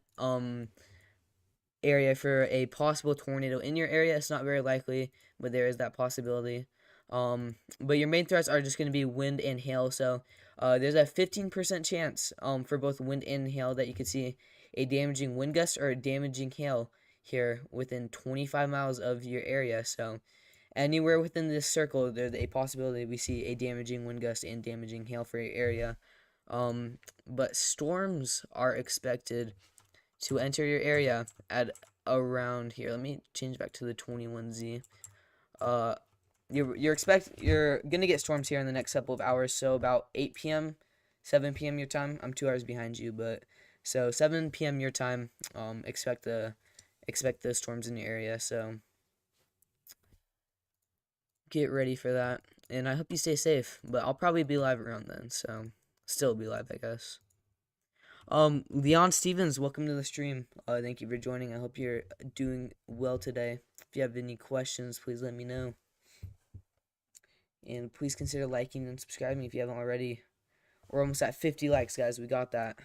area for a possible tornado in your area. It's not very likely, but there is that possibility. But your main threats are just going to be wind and hail. So there's a 15% chance for both wind and hail that you could see a damaging wind gust or a damaging hail here within 25 miles of your area. So anywhere within this circle, there's a possibility we see a damaging wind gust and damaging hail for your area. But storms are expected to enter your area at around here. Let me change back to the 21Z. You're gonna get storms here in the next couple of hours. So about 8 p.m., 7 p.m. your time. I'm 2 hours behind you, but so 7 p.m. your time. Expect the storms in your area. So get ready for that, and I hope you stay safe. But I'll probably be live around then, so still be live, I guess. Leon Stevens, welcome to the stream. Thank you for joining. I hope you're doing well today. If you have any questions, please let me know. And please consider liking and subscribing if you haven't already. We're almost at 50 likes, guys. We got that.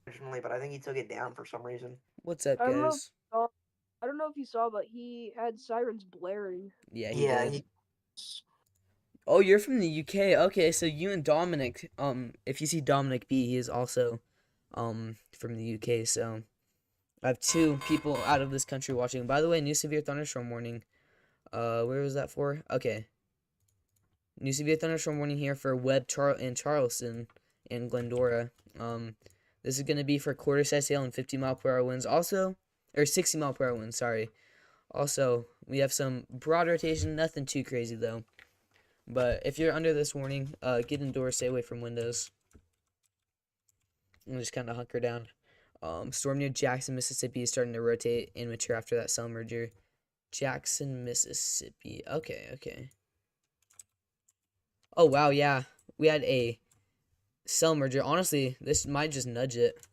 Originally, but I think he took it down for some reason. What's up, I don't know. guys? I don't know if you saw, but he had sirens blaring. Yeah, he did. Oh, you're from the UK. Okay, so you and Dominic, if you see Dominic B, he is also from the UK. So I have 2 people out of this country watching. By the way, new severe thunderstorm warning. Where was that for? Okay. New severe thunderstorm warning here for Webb, and Charleston and Glendora. This is gonna be for quarter size hail and 50-mile-per-hour winds. Also, or 60-mile-per-hour winds. Sorry. Also, we have some broad rotation. Nothing too crazy though. But if you're under this warning, get indoors, stay away from windows, and just kind of hunker down. Storm near Jackson, Mississippi is starting to rotate and mature after that cell merger. Jackson, Mississippi. Okay. Oh, wow, yeah. We had a cell merger. Honestly, this might just nudge it.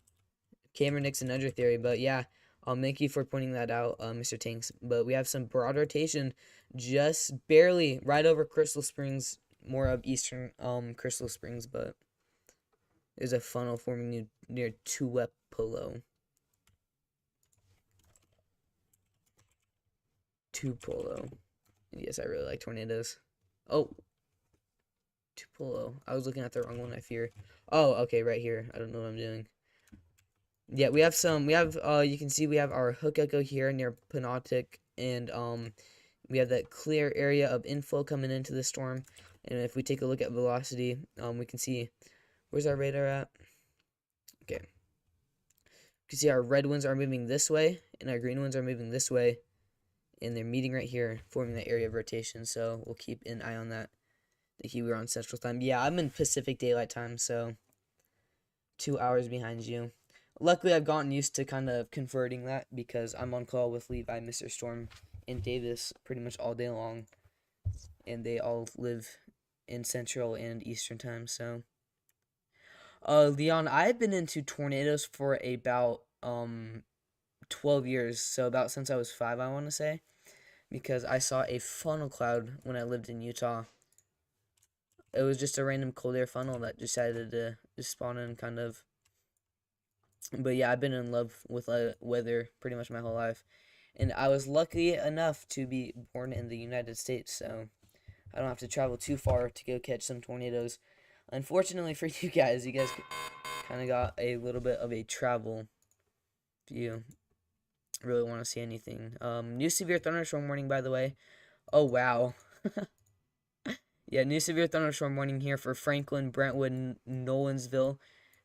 Cameron Nixon nudger theory, but yeah. Thank you for pointing that out, Mr. Tanks. But we have some broad rotation, just barely right over Crystal Springs, more of eastern Crystal Springs, but there's a funnel forming near Tupelo. Yes, I really like tornadoes. Oh, Tupelo. I was looking at the wrong one, I fear. Oh, okay, right here. I don't know what I'm doing. Yeah, you can see we have our hook echo here near Panotic, and we have that clear area of inflow coming into the storm. And if we take a look at velocity, we can see, where's our radar at? Okay. You can see our red winds are moving this way, and our green winds are moving this way, and they're meeting right here, forming that area of rotation. So we'll keep an eye on that. Thank you. We're on Central Time. Yeah, I'm in Pacific Daylight Time, so 2 hours behind you. Luckily, I've gotten used to kind of converting that because I'm on call with Levi, Mr. Storm, and Davis pretty much all day long, and they all live in Central and Eastern Time. So, Leon, I've been into tornadoes for about 12 years, so about since I was 5, I want to say, because I saw a funnel cloud when I lived in Utah. It was just a random cold air funnel that decided to just spawn in, kind of. But yeah, I've been in love with weather pretty much my whole life. And I was lucky enough to be born in the United States, so I don't have to travel too far to go catch some tornadoes. Unfortunately for you guys kind of got a little bit of a travel if you really want to see anything. New severe thunderstorm warning, by the way. Oh, wow. Yeah, new severe thunderstorm warning here for Franklin, Brentwood, Nolensville,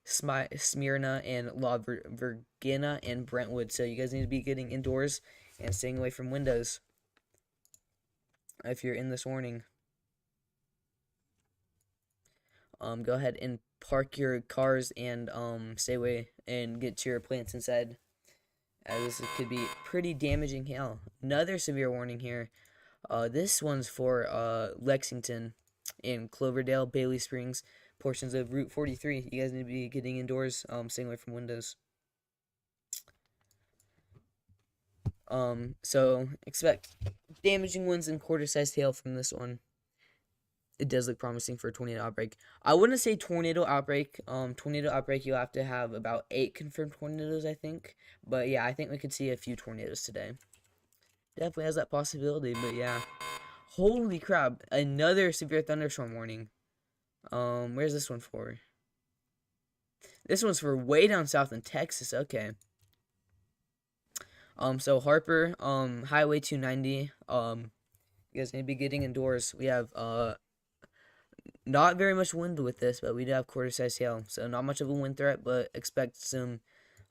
Smyrna, and La Virginia and Brentwood. So you guys need to be getting indoors and staying away from windows if you're in this warning. Go ahead and park your cars and stay away and get your plants inside, as this could be pretty damaging hail. Another severe warning here. This one's for Lexington and Cloverdale, Bailey Springs, portions of Route 43. You guys need to be getting indoors, staying away from windows. So expect damaging winds and quarter-sized hail from this one. It does look promising for a tornado outbreak. I wouldn't say tornado outbreak. Tornado outbreak, you'll have to have about 8 confirmed tornadoes, I think. But yeah, I think we could see a few tornadoes today. Definitely has that possibility, but yeah. Holy crap, another severe thunderstorm warning. Where's this one for? This one's for way down south in Texas. Okay. So Harper, Highway 290. You guys need to be getting indoors. We have not very much wind with this, but we do have quarter-sized hail. So not much of a wind threat, but expect some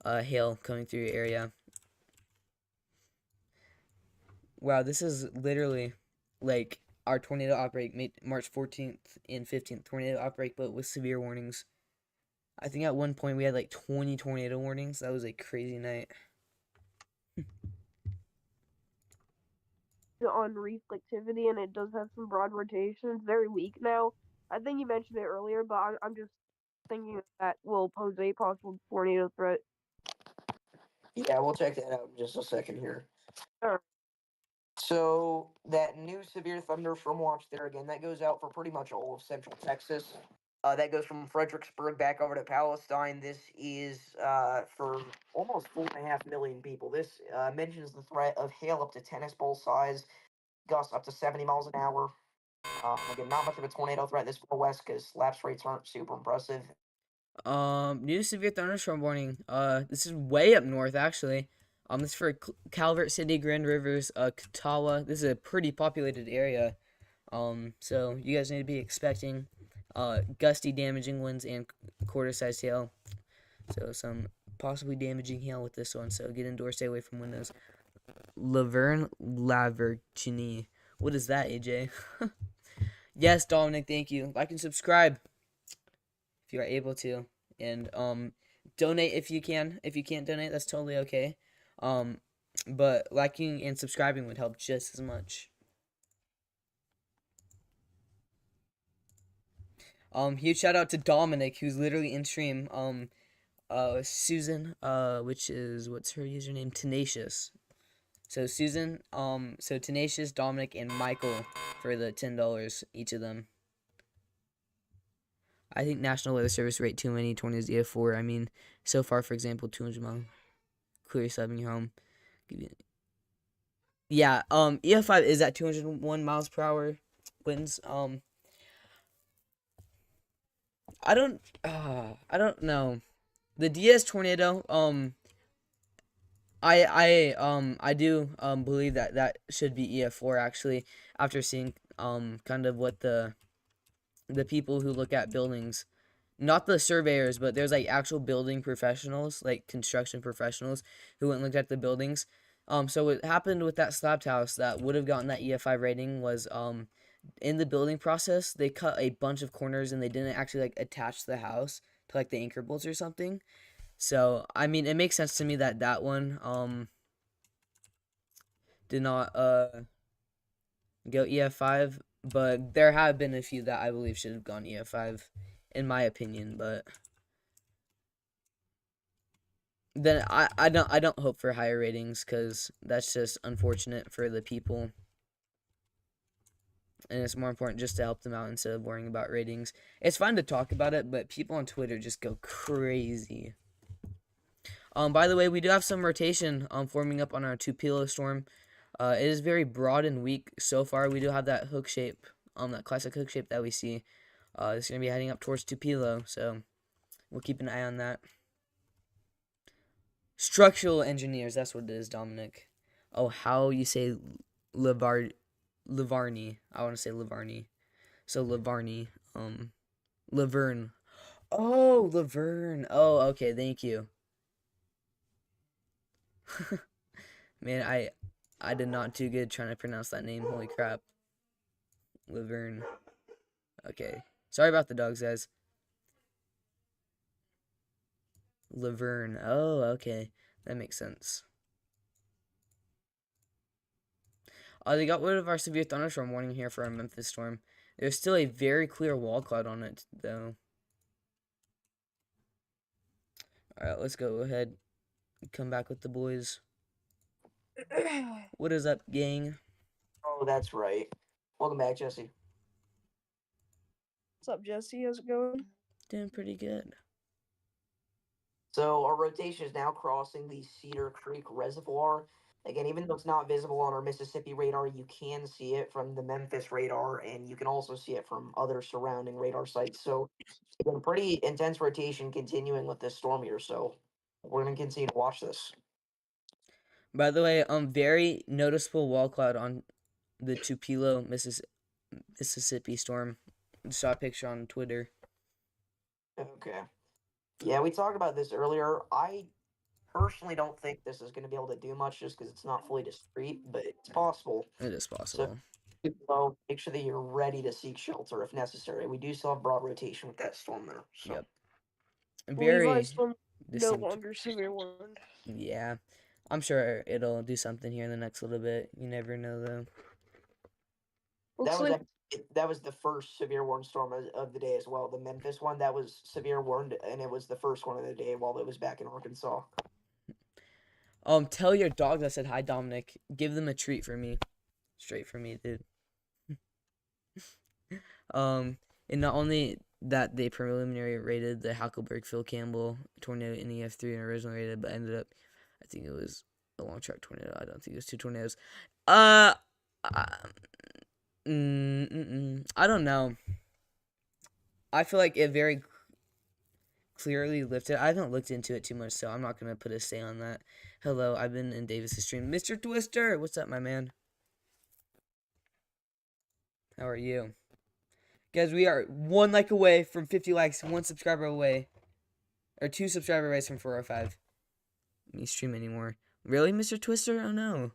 hail coming through your area. Wow, this is literally like our tornado outbreak, March 14th and 15th tornado outbreak, but with severe warnings. I think at one point we had like 20 tornado warnings. That was a crazy night. On reflectivity, and it does have some broad rotation. It's very weak now. I think you mentioned it earlier, but I'm just thinking that will pose a possible tornado threat. Yeah, we'll check that out in just a second here. Alright. So that new severe thunderstorm watch there again, that goes out for pretty much all of central Texas. That goes from Fredericksburg back over to Palestine. This is for almost 4.5 million people. This mentions the threat of hail up to tennis ball size, gusts up to 70 miles an hour. Again, not much of a tornado threat this far west because lapse rates aren't super impressive. New severe thunderstorm warning. This is way up north actually. This is for Calvert City, Grand Rivers, Katawa. This is a pretty populated area. So you guys need to be expecting gusty, damaging winds and quarter-sized hail. So some possibly damaging hail with this one. So get indoors, stay away from windows. Laverne Lavergini. What is that, AJ? Yes, Dominic. Thank you. Like and subscribe if you are able to, and donate if you can. If you can't donate, that's totally okay. But liking and subscribing would help just as much. Huge shout out to Dominic, who's literally in stream. Susan, which is, what's her username? Tenacious. So Susan, so Tenacious, Dominic, and Michael for the $10 each of them. I think National Weather Service rate too many tornadoes EF4. I mean, so far, for example, 200 miles. Clear yourself in your home. Yeah, EF5 is at 201 miles per hour winds. I don't know. The DS tornado, I do believe that should be EF4 actually, after seeing kind of what the people who look at buildings, not the surveyors, but there's like actual building professionals, like construction professionals who went and looked at the buildings. So what happened with that slabbed house that would have gotten that EF5 rating was in the building process, they cut a bunch of corners and they didn't actually like attach the house to like the anchor bolts or something. So I mean, it makes sense to me that that one did not go EF5, but there have been a few that I believe should have gone EF5 in my opinion, but then I don't hope for higher ratings because that's just unfortunate for the people. And it's more important just to help them out instead of worrying about ratings. It's fine to talk about it, but people on Twitter just go crazy. By the way, we do have some rotation forming up on our Tupelo storm. It is very broad and weak so far. We do have that hook shape, that classic hook shape that we see. It's gonna be heading up towards Tupelo, so we'll keep an eye on that. Structural engineers, that's what it is, Dominic. Oh, how you say Lavarni? I want to say Lavarni. So Lavarni, Laverne. Oh, Laverne. Oh, okay, thank you. Man, I did not do good trying to pronounce that name. Holy crap. Laverne. Okay. Sorry about the dogs, guys. Laverne. Oh, okay. That makes sense. They got rid of our severe thunderstorm warning here for our Memphis storm. There's still a very clear wall cloud on it, though. Alright, let's go ahead and come back with the boys. What is up, gang? Oh, that's right. Welcome back, Jesse. What's up, Jesse? How's it going? Doing pretty good. So our rotation is now crossing the Cedar Creek Reservoir. Again, even though it's not visible on our Mississippi radar, you can see it from the Memphis radar, and you can also see it from other surrounding radar sites. So, again, pretty intense rotation continuing with this storm here. So, we're going to continue to watch this. By the way, very noticeable wall cloud on the Tupelo, Mississippi storm. Saw a picture on Twitter. Okay. Yeah, we talked about this earlier. I personally don't think this is going to be able to do much just because it's not fully discrete, but it's possible. It is possible. So make sure that you're ready to seek shelter if necessary. We do still have broad rotation with that storm there. So. Yep. Levi Very storm no distinct. longer severe warned. Yeah. I'm sure it'll do something here in the next little bit. You never know, though. That was the first severe warned storm of the day as well. The Memphis one, that was severe warned, and it was the first one of the day while it was back in Arkansas. Tell your dogs I said hi, Dominic. Give them a treat for me. Straight for me, dude. And not only that they preliminary rated the Hackleburg Phil Campbell tornado in EF3 and originally rated, but ended up, I think it was a long track tornado. I don't think it was 2 tornadoes. I don't know. I feel like it very clearly lifted. I haven't looked into it too much, so I'm not gonna put a say on that. Hello, I've been in Davis's stream. Mr. Twister, what's up, my man? How are you? Guys, we are 1 like away from 50 likes, 1 subscriber away. Or 2 subscriber away from 405. Me stream anymore. Really, Mr. Twister? Oh no.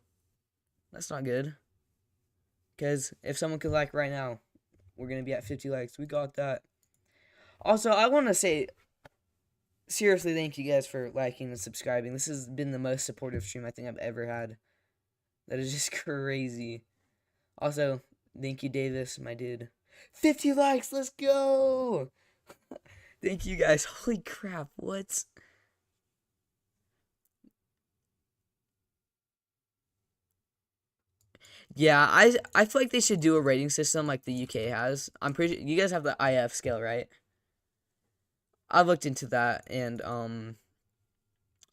That's not good. Because if someone could like right now, we're going to be at 50 likes. We got that. Also, I want to say, seriously, thank you guys for liking and subscribing. This has been the most supportive stream I think I've ever had. That is just crazy. Also, thank you, Davis, my dude. 50 likes, let's go! Thank you guys. Holy crap, what? Yeah, I feel like they should do a rating system like the UK has. I'm pretty you guys have the IF scale, right? I've looked into that and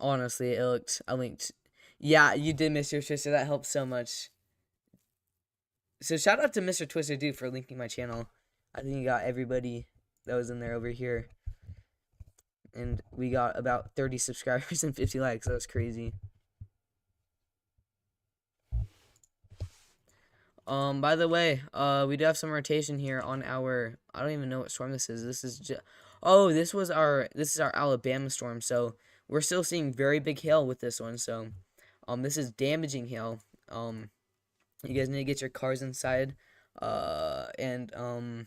honestly, I linked. Yeah, you did, Mr. Twister. That helps so much. So shout out to Mr. Twister, dude, for linking my channel. I think you got everybody that was in there over here. And we got about 30 subscribers and 50 likes. That was crazy. By the way, we do have some rotation here on our, I don't even know what storm this is. This is this is our Alabama storm. So we're still seeing very big hail with this one. So, this is damaging hail. You guys need to get your cars inside, and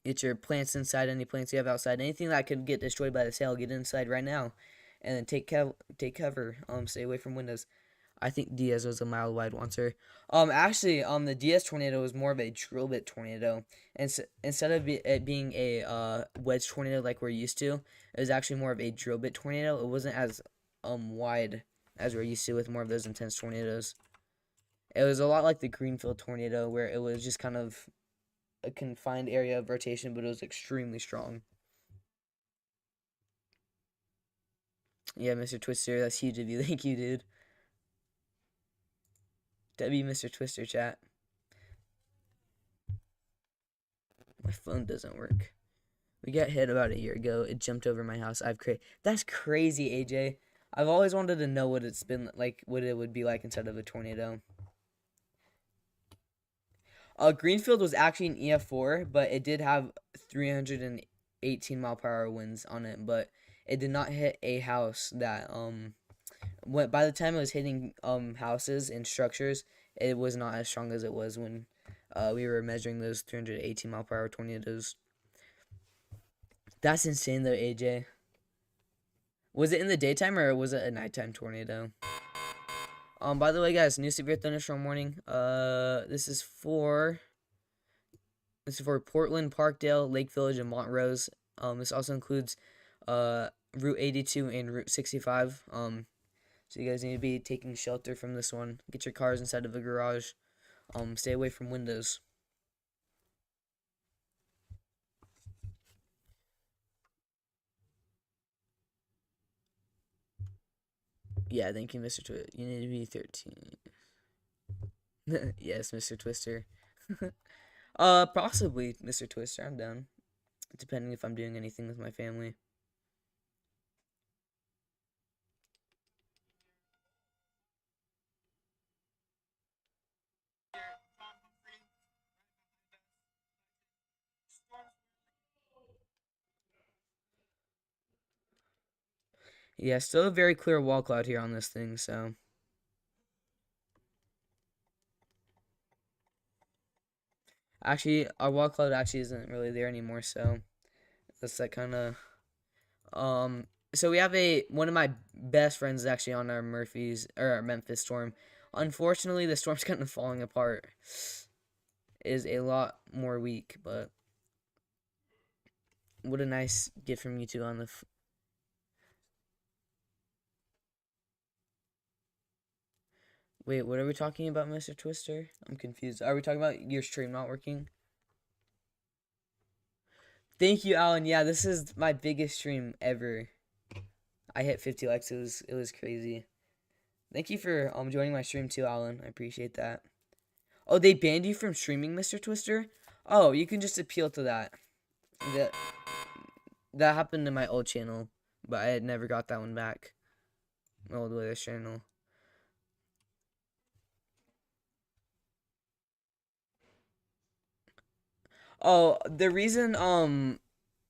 get your plants inside. Any plants you have outside, anything that could get destroyed by this hail, get inside right now, and then take cover. Stay away from windows. I think Diaz was a mile wide oncer. Actually, the Diaz tornado was more of a drill bit tornado, and instead of it being a wedge tornado like we're used to, it was actually more of a drill bit tornado. It wasn't as wide as we're used to with more of those intense tornadoes. It was a lot like the Greenfield tornado, where it was just kind of a confined area of rotation, but it was extremely strong. Yeah, Mr. Twister, that's huge of you. Thank you, dude. W Mr. Twister chat. My phone doesn't work. We got hit about a year ago. It jumped over my house. That's crazy, AJ. I've always wanted to know what it's been like, what it would be like inside of a tornado. Greenfield was actually an EF4, but it did have 318 mile per hour winds on it, but it did not hit a house that by the time it was hitting houses and structures, it was not as strong as it was when we were measuring those 318 mile per hour tornadoes. That's insane though, AJ. Was it in the daytime or was it a nighttime tornado? By the way, guys, new severe thunderstorm warning. This is for Portland, Parkdale, Lake Village, and Montrose. This also includes Route 82 and Route 65. So you guys need to be taking shelter from this one. Get your cars inside of a garage. Stay away from windows. Yeah, thank you, Mr. Twister. You need to be 13. Yes, Mr. Twister. Possibly, Mr. Twister. I'm down. Depending if I'm doing anything with my family. Yeah, still a very clear wall cloud here on this thing, so. Actually, our wall cloud actually isn't really there anymore, so that's that kind of. So we have one of my best friends is actually on our Memphis storm. Unfortunately, the storm's kind of falling apart. Is a lot more weak, but what a nice gift from you two on the. Wait, what are we talking about, Mr. Twister? I'm confused. Are we talking about your stream not working? Thank you, Alan. Yeah, this is my biggest stream ever. I hit 50 likes. It was crazy. Thank you for joining my stream too, Alan. I appreciate that. Oh, they banned you from streaming, Mr. Twister? Oh, you can just appeal to that. That happened to my old channel, but I had never got that one back. My old latest channel. Oh, the reason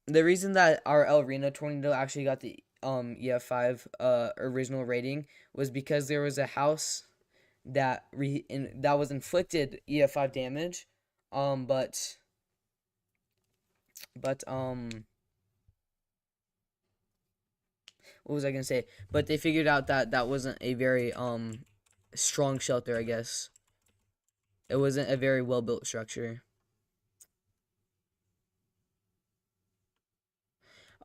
that our El Reno tornado actually got the EF5 original rating was because there was a house that was inflicted EF5 damage, but what was I gonna say? But they figured out that that wasn't a very strong shelter, I guess. It wasn't a very well built structure.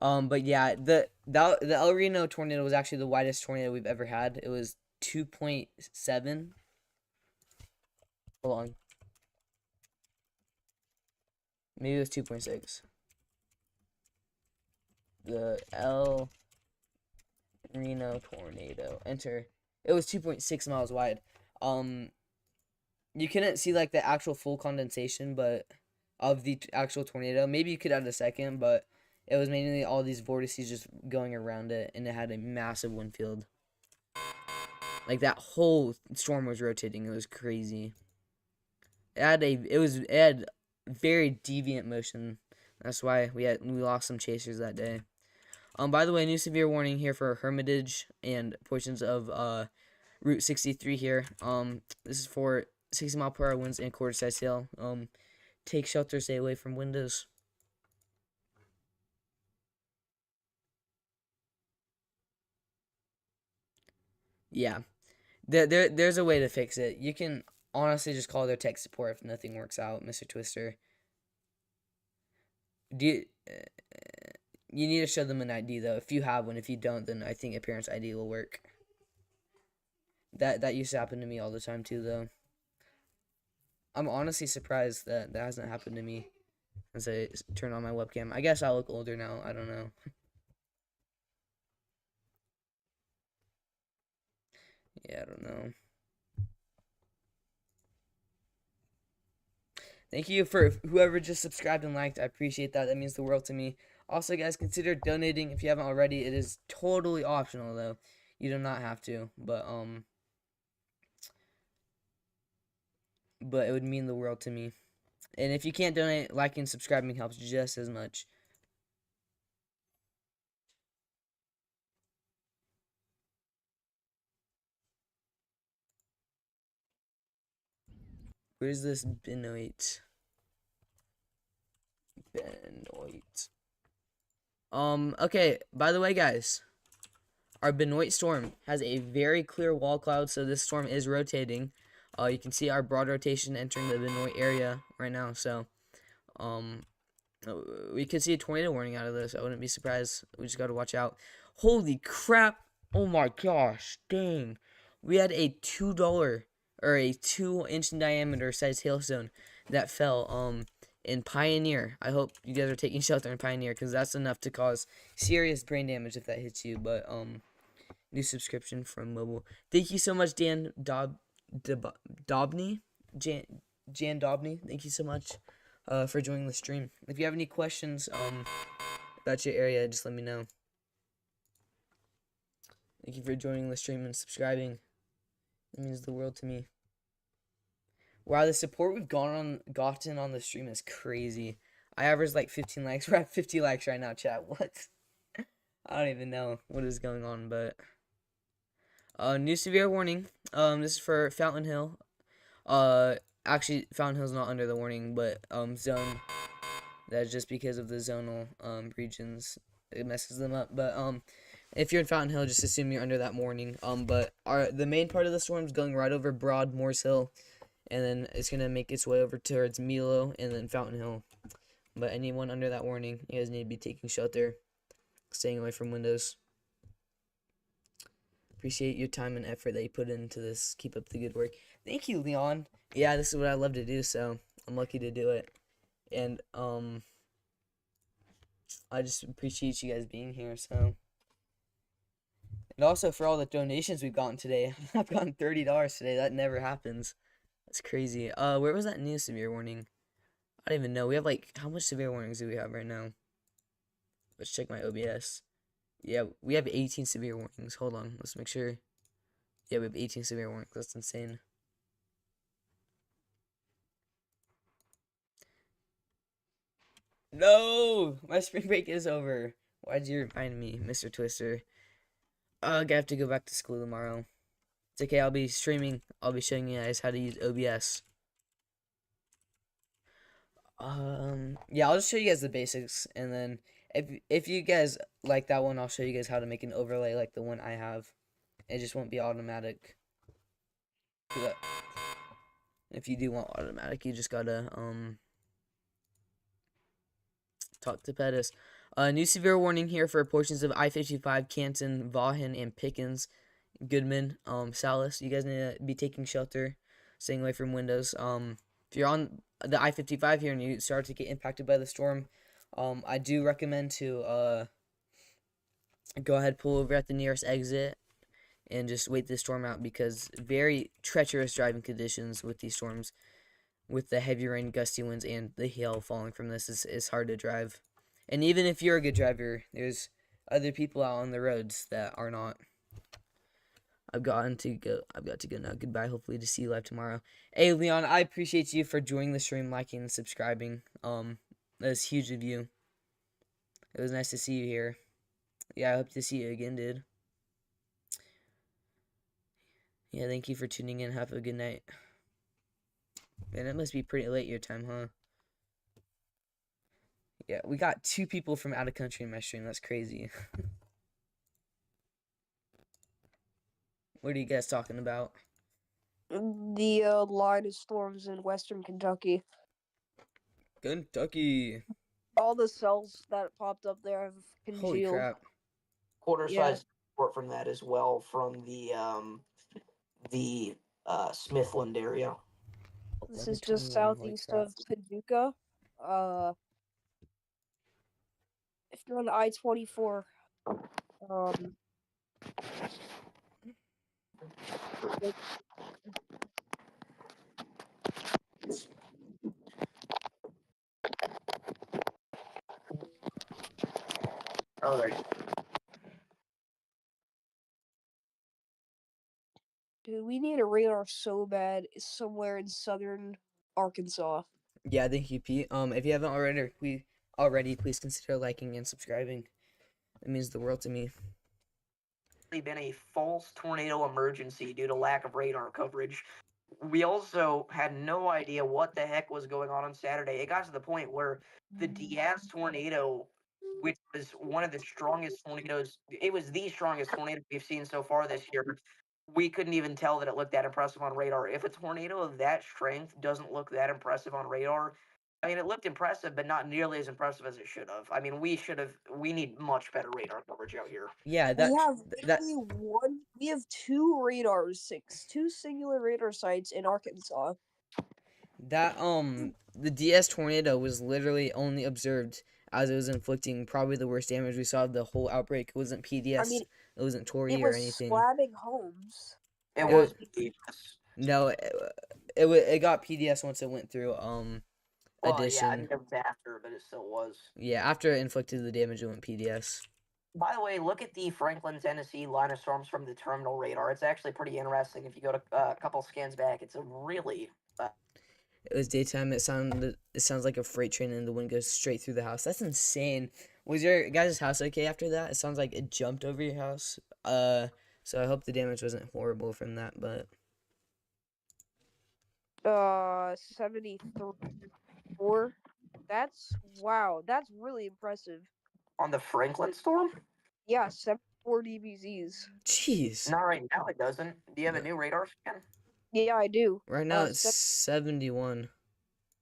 But yeah, the El Reno tornado was actually the widest tornado we've ever had. It was 2.7. Hold on. Maybe it was 2.6. The El Reno tornado. Enter. It was 2.6 miles wide. You couldn't see like the actual full condensation, but of the actual tornado. Maybe you could add a second, but it was mainly all these vortices just going around it, and it had a massive wind field. Like that whole storm was rotating. It was crazy. It had very deviant motion. That's why we lost some chasers that day. By the way, new severe warning here for Hermitage and portions of Route 63 here. This is for 60 mile per hour winds and quarter size hail. Take shelter, stay away from windows. Yeah. There's a way to fix it. You can honestly just call their tech support if nothing works out, Mr. Twister. You need to show them an ID though. If you have one, if you don't, then I think a parent's ID will work. That used to happen to me all the time too, though. I'm honestly surprised that hasn't happened to me as I turn on my webcam. I guess I look older now. I don't know. Yeah, I don't know. Thank you for whoever just subscribed and liked. I appreciate that. That means the world to me. Also, guys, consider donating if you haven't already. It is totally optional though. You do not have to, but it would mean the world to me. And if you can't donate, liking and subscribing helps just as much. Where's this Benoit? Benoit. Okay, by the way, guys, our Benoit storm has a very clear wall cloud, so this storm is rotating. You can see our broad rotation entering the Benoit area right now, so, we could see a tornado warning out of this. I wouldn't be surprised. We just gotta watch out. Holy crap! Oh my gosh, dang. We had a $2 or a 2-inch in diameter size hailstone that fell, in Pioneer. I hope you guys are taking shelter in Pioneer, because that's enough to cause serious brain damage if that hits you, but, new subscription from Mobile. Thank you so much, Dan Dobney? Jan Dobney. Thank you so much for joining the stream. If you have any questions about your area, just let me know. Thank you for joining the stream and subscribing. It means the world to me. Wow, the support we've gotten on the stream is crazy. I averaged like 15 likes. We're at 50 likes right now, chat. What? I don't even know what is going on, but new severe warning. This is for Fountain Hill. Actually, Fountain Hill's not under the warning, but zone. That's just because of the zonal regions. It messes them up. But if you're in Fountain Hill, just assume you're under that warning. But the main part of the storm is going right over Broadmoor's Hill, and then it's gonna make its way over towards Milo and then Fountain Hill. But anyone under that warning, you guys need to be taking shelter, staying away from windows. Appreciate your time and effort that you put into this. Keep up the good work. Thank you, Leon. Yeah, this is what I love to do, so I'm lucky to do it. And I just appreciate you guys being here, so. And also for all the donations we've gotten today. I've gotten $30 today. That never happens. That's crazy. Where was that new severe warning? I don't even know. We have like, how much severe warnings do we have right now? Let's check my OBS. Yeah, we have 18 severe warnings. Hold on, let's make sure. Yeah, we have 18 severe warnings. That's insane. No! My spring break is over. Why'd you remind me, Mr. Twister? I have to go back to school tomorrow. It's okay, I'll be streaming. I'll be showing you guys how to use OBS. Yeah, I'll just show you guys the basics, and then if you guys like that one, I'll show you guys how to make an overlay like the one I have. It just won't be automatic. But if you do want automatic, you just gotta talk to Pettis. New severe warning here for portions of I-55, Canton, Vaughan, and Pickens, Goodman, Salis. You guys need to be taking shelter, staying away from windows. If you're on the I-55 here and you start to get impacted by the storm, I do recommend to go ahead, pull over at the nearest exit, and just wait the storm out, because very treacherous driving conditions with these storms, with the heavy rain, gusty winds, and the hail falling from this is hard to drive. And even if you're a good driver, there's other people out on the roads that are not. I've got to go now. Goodbye. Hopefully to see you live tomorrow. Hey, Leon, I appreciate you for joining the stream, liking, and subscribing. That's huge of you. It was nice to see you here. Yeah, I hope to see you again, dude. Yeah, thank you for tuning in. Have a good night. Man, it must be pretty late your time, huh? Yeah, we got 2 people from out of country in my stream. That's crazy. What are you guys talking about? The line of storms in western Kentucky. Kentucky. All the cells that popped up there have Holy congealed. crap. Quarter Yeah. size report from that as well from the Smithland area. This is 11:21, just holy southeast crap. of Paducah. If you're on I-24, All right. Dude, we need a radar so bad somewhere in southern Arkansas. Yeah, thank you, Pete. If you haven't already, please consider liking and subscribing. It means the world to me. Been a false tornado emergency due to lack of radar coverage. We also had no idea what the heck was going on Saturday. It got to the point where the Diaz tornado, which was one of the strongest tornadoes, it was the strongest tornado we've seen so far this year. We couldn't even tell that it looked that impressive on radar. If a tornado of that strength doesn't look that impressive on radar, I mean, it looked impressive, but not nearly as impressive as it should have. I mean, we need much better radar coverage out here. Yeah, We that have that literally we have two singular radar sites in Arkansas. that the DS tornado was literally only observed as it was inflicting probably the worst damage we saw of the whole outbreak. It wasn't I PDS, mean, it wasn't it Tori or was anything. slamming homes. It It was As no, it got PDS once it went through well, yeah, I mean, addition. it was after, but it still was. Yeah, after it inflicted the damage, it went PDS. By the way, look at the Franklin, Tennessee line of storms from the terminal radar. It's actually pretty interesting. If you go to a couple scans back, it's a really It was daytime. It sounds like a freight train, and the wind goes straight through the house. That's insane. Was your guys' house okay after that? It sounds like it jumped over your house. So I hope the damage wasn't horrible from that. But 74. That's wow. That's really impressive. on the Franklin storm. Yeah, 74 dBZs. jeez, Not right now. It doesn't. Do you have a no. new radar scan? Yeah, I do. Right now it's 71.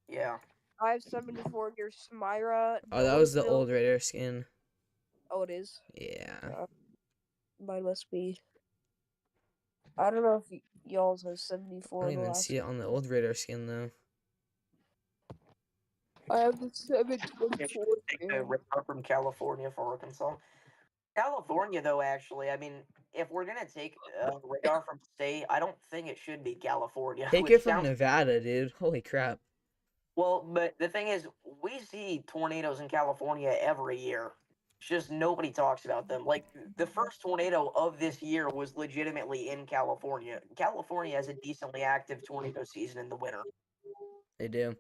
Yeah. I have 74 near Smyra, Oh, that was the Noblesville. old radar skin. Oh, it is. Yeah, Mine must be. I don't know if y'all's has I 74 don't in the even last. see it on the old radar skin though. I have the 724 Take the here. radar from California for Arkansas. California, though, actually, I mean, if we're gonna take radar from state, I don't think it should be California, Take which it from sounds Nevada, dude. Holy crap. well. But the thing is, we see tornadoes in California every year. It's just nobody talks about them. Like the first tornado of this year was legitimately in California. California has a decently active tornado season in the winter. They do.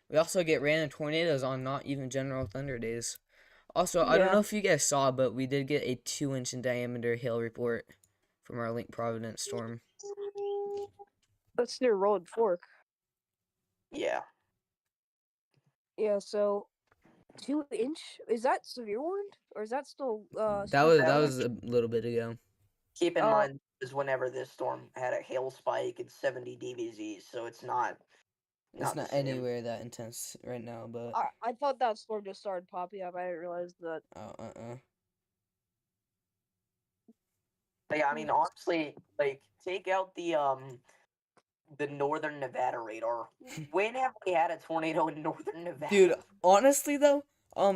We also get random tornadoes on not even general thunder days. Also, I don't Yeah, know if you guys saw, but we did get a 2-inch in diameter hail report from our Lake Providence storm. that's near Rolling Fork. Yeah. Yeah, so 2 inch is that severe warned or is that still That was special that That warned? was a little bit ago. Keep in Uh, mind is whenever this storm had a hail spike, it's 70 dBz, so it's not It's not the not same. anywhere that intense right now, but I thought that storm just started popping up. I didn't realize that. uh. But yeah, I mean, honestly, like take out the northern Nevada radar. When have we had a tornado in northern Dude, Nevada? honestly though,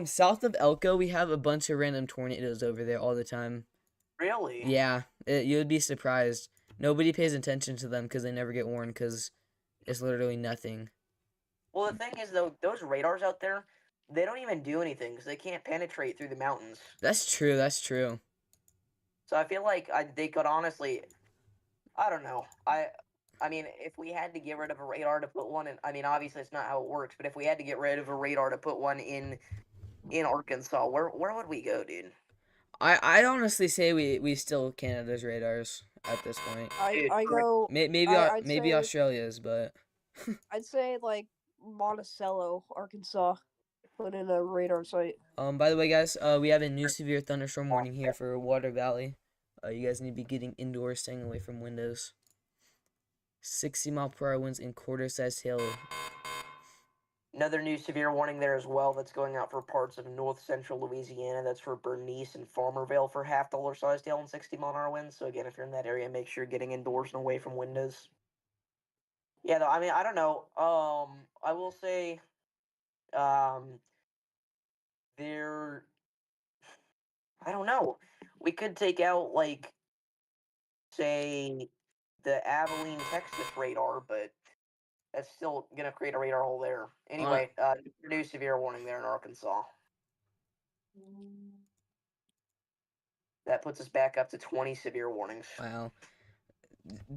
south of Elko, we have a bunch of random tornadoes over there all the time. Really? Yeah, you'd be surprised. Nobody pays attention to them because they never get warned because it's literally nothing. Well, the thing is, though, those radars out there, they don't even do anything because they can't penetrate through the mountains. That's true. That's true. So I feel like they could honestly, I don't know. I mean, if we had to get rid of a radar to put one in, I mean, obviously it's not how it works, but if we had to get rid of a radar to put one in Arkansas, where would we go, dude? I'd honestly say we still Canada's radars at this point. Dude, I go. I'd Maybe say Australia's, but like Monticello, Arkansas. Put in a radar site. by the way, guys, we have a new severe thunderstorm warning here for Water Valley. You guys need to be getting indoors, staying away from windows. 60-mile-per-hour winds and quarter-sized hail. another new severe warning there as well that's going out for parts of north central Louisiana. That's for Bernice and Farmerville for half dollar sized hail and 60-mile-an-hour winds. So again, if you're in that area, make sure you're getting indoors and away from windows. Yeah, though, I mean, I don't know. I will say, um, there. I don't know. We could take out like, say, the Abilene, Texas radar, but that's still gonna create a radar hole there. On Anyway, new severe warning there in Arkansas. That puts us back up to 20 severe warnings. wow,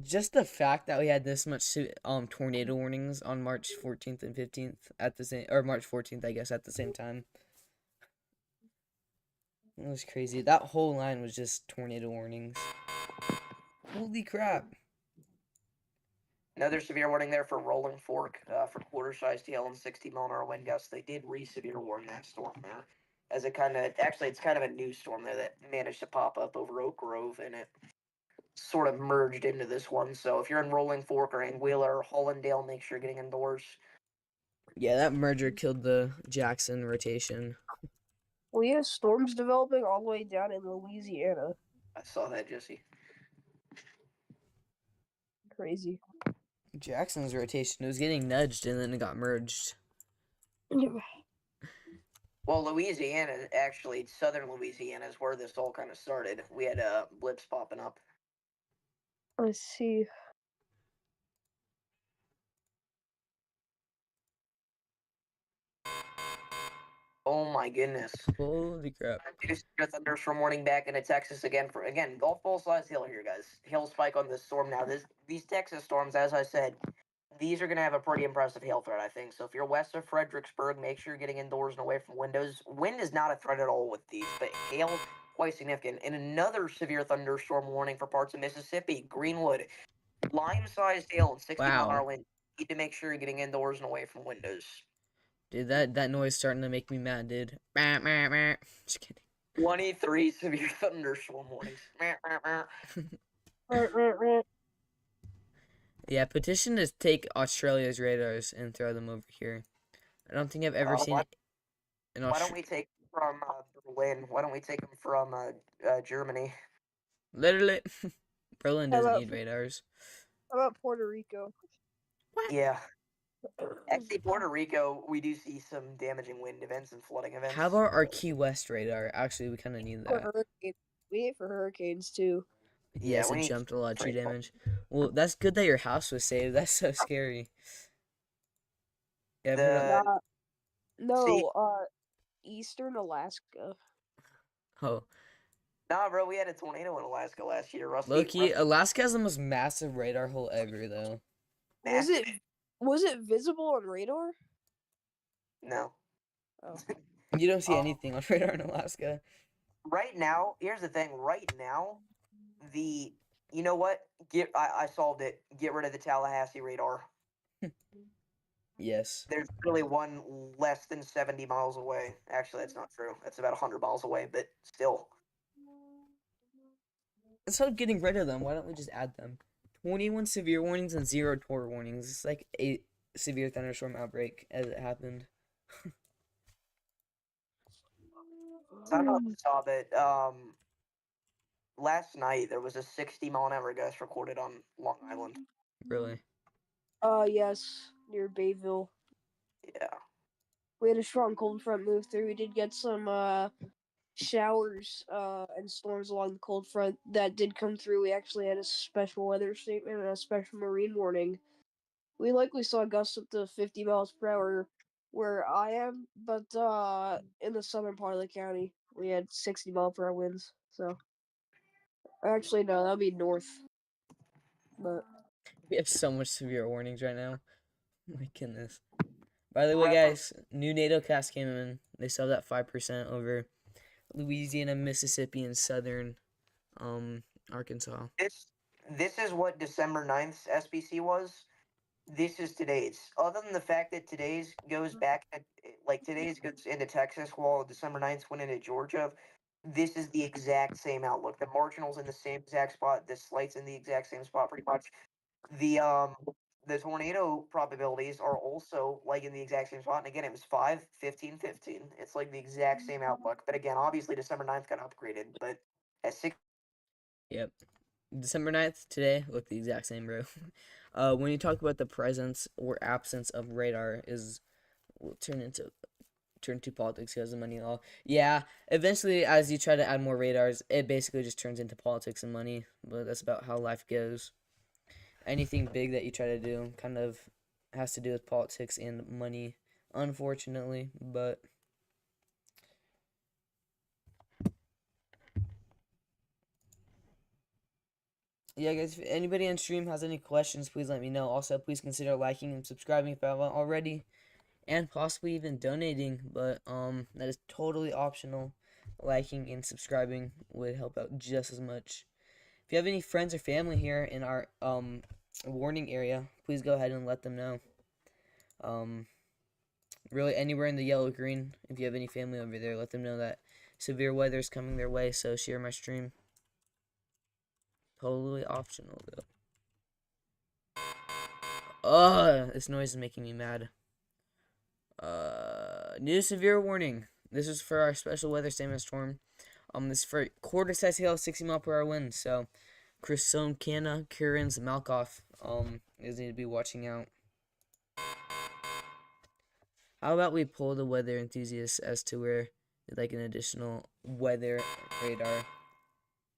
just the fact that we had this much tornado warnings on March 14th and 15th at the same, or March 14th, I guess, at the same time. It was crazy. That whole line was just tornado warnings. Holy crap. Another severe warning there for Rolling Fork for quarter-sized hail and 60-mile-an-hour wind gusts. They did re-severe warn that storm there, as it kind of actually it's kind of a new storm there that managed to pop up over Oak Grove, and it sort of merged into this one. So if you're in Rolling Fork or Anguilla or Hollandale, make sure you're getting indoors. Yeah, that merger killed the Jackson rotation. Well, yeah, storms developing all the way down in Louisiana. I saw that, Jesse. Crazy. Jackson's rotation was getting nudged and then it got merged. Well, Louisiana, actually, southern Louisiana is where this all kind of started. We had blips popping up. Let's see. Oh my goodness. Holy crap. Thunderstorm warning back into Texas again for golf ball size hail here, guys. Hail spike on this storm now. These Texas storms, as I said, these are gonna have a pretty impressive hail threat, I think. So if you're west of Fredericksburg, make sure you're getting indoors and away from windows. Wind is not a threat at all with these, but hail quite significant. And another severe thunderstorm warning for parts of Mississippi, Greenwood, lime-sized hail and 60-mile-an-hour Wow. wind. You need to make sure you're getting indoors and away from windows. Dude, that noise starting to make me mad, dude. Just kidding. 23 severe thunderstorm warnings. Yeah, petition to take Australia's radars and throw them over here. I don't think I've ever seen an Why don't we take them from Berlin? Why don't we take them from Germany? Literally, Berlin How doesn't about, need radars. how about Puerto Rico? Yeah. Actually, Puerto Rico, we do see some damaging wind events and flooding events. How about our Key West radar? Actually, we kind of need For that. hurricanes. We need it for hurricanes too. Yes, we it need jumped a lot of tree pretty- damage. Well, that's good that your house was saved. That's so scary. Yeah, I've heard The Nah, see, no, Eastern Alaska. oh, nah, bro, we had a tornado in Alaska last year. Loki, Alaska has the most massive radar hole ever, though. Was it visible on radar? No. Oh. You don't see Um, anything on radar in Alaska. Right now, here's the thing. Right now, you know what? I solved it. Get rid of the Tallahassee radar. Yes. There's really one less than 70 miles away. Actually, that's not true. That's about 100 miles away, but still. Instead of getting rid of them, why don't we just add them? 21 severe warnings and 0 torrent warnings. It's like a severe thunderstorm outbreak as it happened. So I don't know if you saw, but last night there was a 60-mile-an-hour gust recorded on Long Island. Really? Yes, near Bayville. Yeah. We had a strong cold front move through. We did get some showers and storms along the cold front that did come through. We actually had a special weather statement and a special marine warning. We likely saw gusts up to 50 miles per hour where I am, but in the southern part of the county, we had 60-mile-per-hour winds. So, actually, no, that would be north. But We have so much severe warnings right now. My goodness. By the way, Wrap up. guys, new NATO cast came in. They sell that 5% over Louisiana, Mississippi, and southern Arkansas. This is what December 9th's SBC was. This is today's. Other than the fact that today's goes back, today's goes into Texas while December 9th went into Georgia, this is the exact same outlook. The marginal's in the same exact spot. The slight's in the exact same spot pretty much. The tornado probabilities are also like in the exact same spot. And again, it was 5, 15, 15. It's like the exact same outlook. But again, obviously December 9th got upgraded. But at 6. Yep. December 9th, today, look the exact same, bro. When you talk about the presence or absence of radar will turn to politics because of money law. Yeah, eventually, as you try to add more radars, it basically just turns into politics and money. But that's about how life goes. anything big that you try to do kind of has to do with politics and money, unfortunately. But yeah, guys, if anybody on stream has any questions, please let me know. Also, please consider liking and subscribing if you haven't already, and possibly even donating. But that is totally optional. Liking and subscribing would help out just as much. If you have any friends or family here in our warning area, please go ahead and let them know. Really anywhere in the yellow green, if you have any family over there, let them know that severe weather is coming their way. So share my stream. Totally optional though. Ugh, this noise is making me mad. New severe warning. This is for our special weather statement storm. This is for quarter size hail, 60 mph winds. So, Chryson, Canna, Curins, Malkoff, is need to be watching out. How about we pull the weather enthusiasts as to where like an additional weather radar?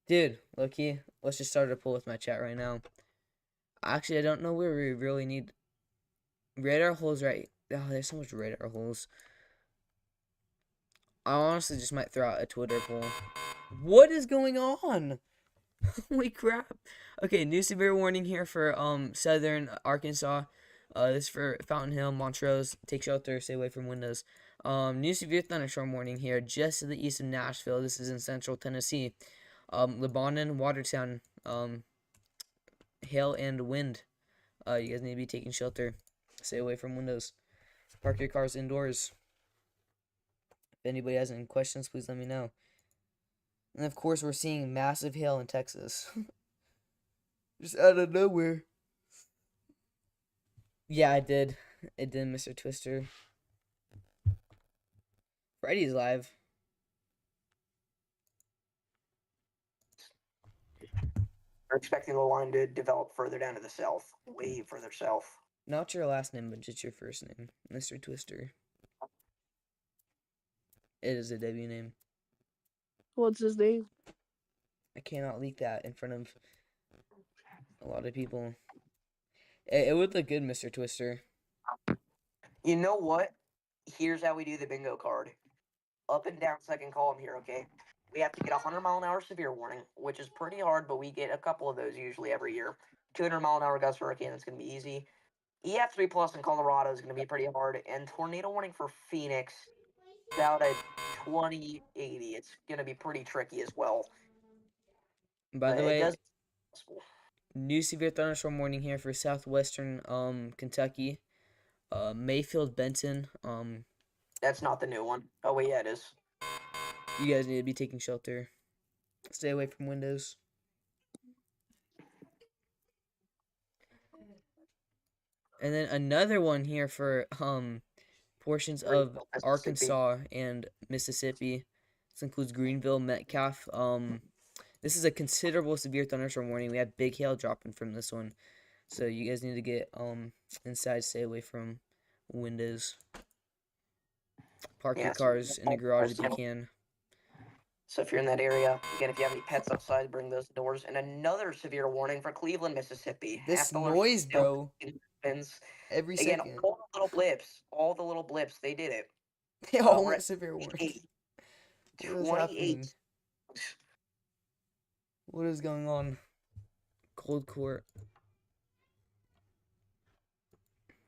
Dude, Loki, let's just start a poll with my chat right now. Actually, I don't know where we really need radar holes, right? Oh, there's so much radar holes. I honestly just might throw out a Twitter poll. What is going on? Holy crap. Okay, new severe warning here for southern Arkansas. This is for Fountain Hill, Montrose. Take shelter, stay away from windows. New severe thunderstorm warning here just to the east of Nashville. This is in central Tennessee. Lebanon, Watertown, hail and wind. You guys need to be taking shelter. Stay away from windows. Park your cars indoors. If anybody has any questions, please let me know. And of course, we're seeing massive hail in Texas. Just out of nowhere. Yeah, I did. It did, Mr. Twister. Freddy's live. We're expecting the line to develop further down to the south, way further south. Not your last name, but just your first name, Mr. Twister. It is a W name. What's his name? I cannot leak that in front of a lot of people. It would look good, Mr. Twister. You know what? Here's how we do the bingo card. Up and down second column here, okay? We have to get a 100-mile-an-hour severe warning, which is pretty hard, but we get a couple of those usually every year. 200-mile-an-hour gust hurricane, it's going to be easy. EF3 plus in Colorado is going to be pretty hard, and tornado warning for Phoenix, about a 2080. It's going to be pretty tricky as well. By But the it way, does. new severe thunderstorm warning here for southwestern Kentucky. Mayfield, Benton. That's not the new one. Oh wait, yeah, it is. You guys need to be taking shelter. Stay away from windows. And then another one here for portions of Greenville, Mississippi. Arkansas and Mississippi. This includes Greenville, Metcalf. This is a considerable severe thunderstorm warning. We have big hail dropping from this one. So you guys need to get inside, stay away from windows. Park your cars in the garage if you can. So if you're in that area, again, if you have any pets outside, bring those indoors. And another severe warning for Cleveland, Mississippi. This $5 noise, bro. happens. Every Again, second. all the little blips, they did it. They all went severe warning. What is 28. happening? What is going on? Cold court.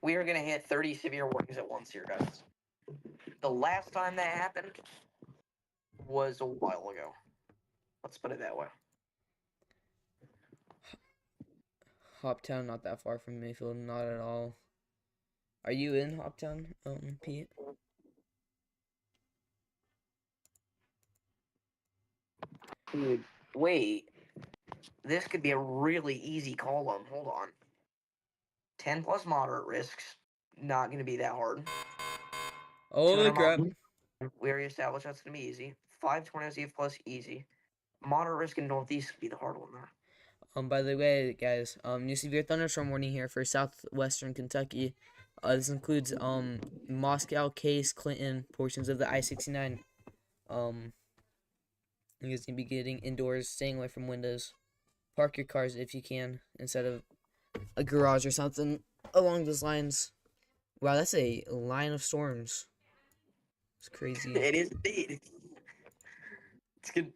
We are going to hit 30 severe warnings at once here, guys. The last time that happened was a while ago. Let's put it that way. Hoptown, not that far from Mayfield, not at all. Are you in Hoptown, Pete? Dude, wait. This could be a really easy column. Hold on. 10 plus moderate risks. Not going to be that hard. Holy crap. We already established that's going to be easy. 5 tornadoes EF plus easy. Moderate risk in northeast could be the hard one there. By the way, guys, new severe thunderstorm warning here for southwestern Kentucky. This includes Moscow, Case, Clinton, portions of the I-69. You guys need to be getting indoors, staying away from windows. Park your cars if you can, instead of a garage or something along those lines. Wow, that's a line of storms. It's crazy. It is indeed. It's good.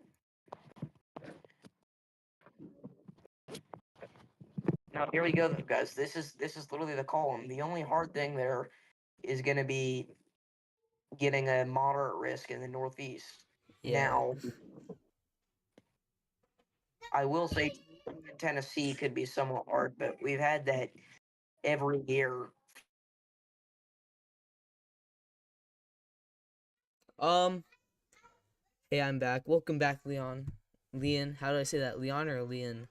Now here we go, though, guys. This is literally the column. The only hard thing there is going to be getting a moderate risk in the northeast. Yeah. Now, I will say Tennessee could be somewhat hard, but we've had that every year. Um. Hey, I'm back. Welcome back, Leon. Leon. How do I say that? Leon or Leon?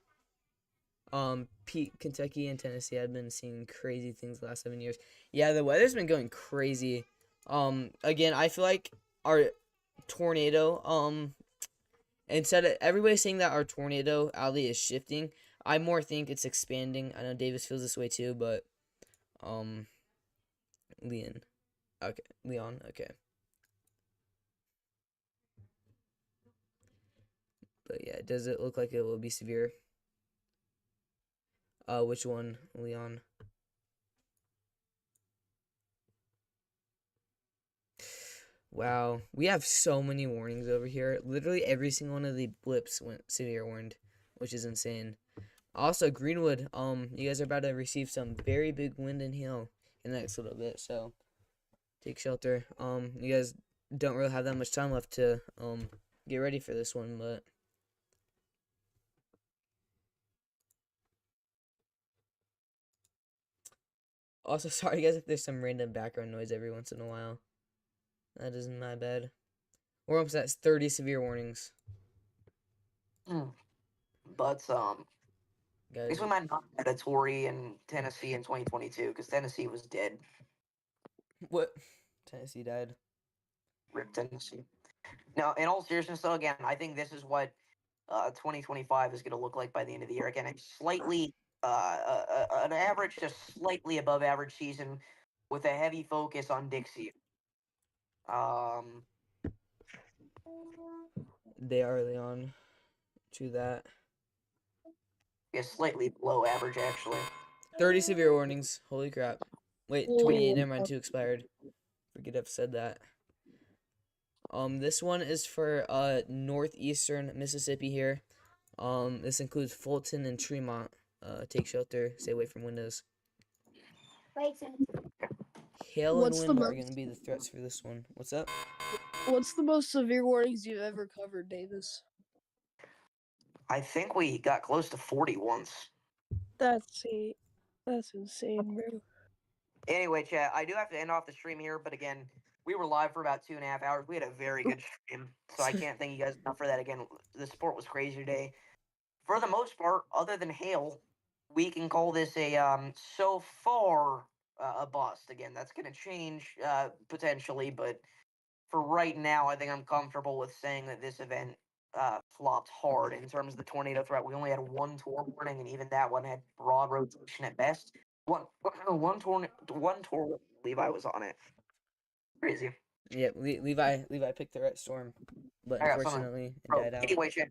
Pete, Kentucky and Tennessee have been seeing crazy things the last 7 years. Yeah, the weather's been going crazy. Again, I feel like our tornado, instead of everybody saying that our tornado alley is shifting, I more think it's expanding. I know Davis feels this way too, but, Leon. Okay, Leon, okay. But yeah, does it look like it will be severe? Which one, Leon? Wow, we have so many warnings over here. Literally every single one of the blips went severe warned, which is insane. Also, Greenwood, you guys are about to receive some very big wind and hail in the next little bit, so take shelter. You guys don't really have that much time left to get ready for this one, but also sorry guys if there's some random background noise every once in a while. That isn't my bad. We're almost at 30 severe warnings, But guys. this one might not have a Tory in Tennessee in 2022 because Tennessee was dead. What? Tennessee died. Rip Tennessee. Now, in all seriousness, though, again, I think this is what 2025 is going to look like by the end of the year. Again, it's slightly an average to slightly above average season with a heavy focus on Dixie. Um, They are early on to that. yeah, slightly below average actually. 30 severe warnings. Holy crap. Wait, 28. Never mind. 2 expired. Forget I've said that. This one is for northeastern Mississippi here. This includes Fulton and Tremont. Take shelter. Stay away from windows. Hail and What's the wind are going to most? be the threats for this one. What's up? What's the most severe warnings you've ever covered, Davis? I think we got close to 40 once. That's insane, bro. Anyway, chat, I do have to end off the stream here, but again, we were live for about 2.5 hours. We had a very good stream, so I can't thank you guys enough for that. Again, the support was crazy today. For the most part, other than hail, we can call this a so far a bust. Again, that's going to change potentially, but for right now, I think I'm comfortable with saying that this event flopped hard in terms of the tornado threat. We only had one tour warning, and even that one had broad rotation at best. One tour. Levi was on it. Crazy. Yep, Levi picked the right storm, but I got something. unfortunately it Bro, died out. anyway, chat.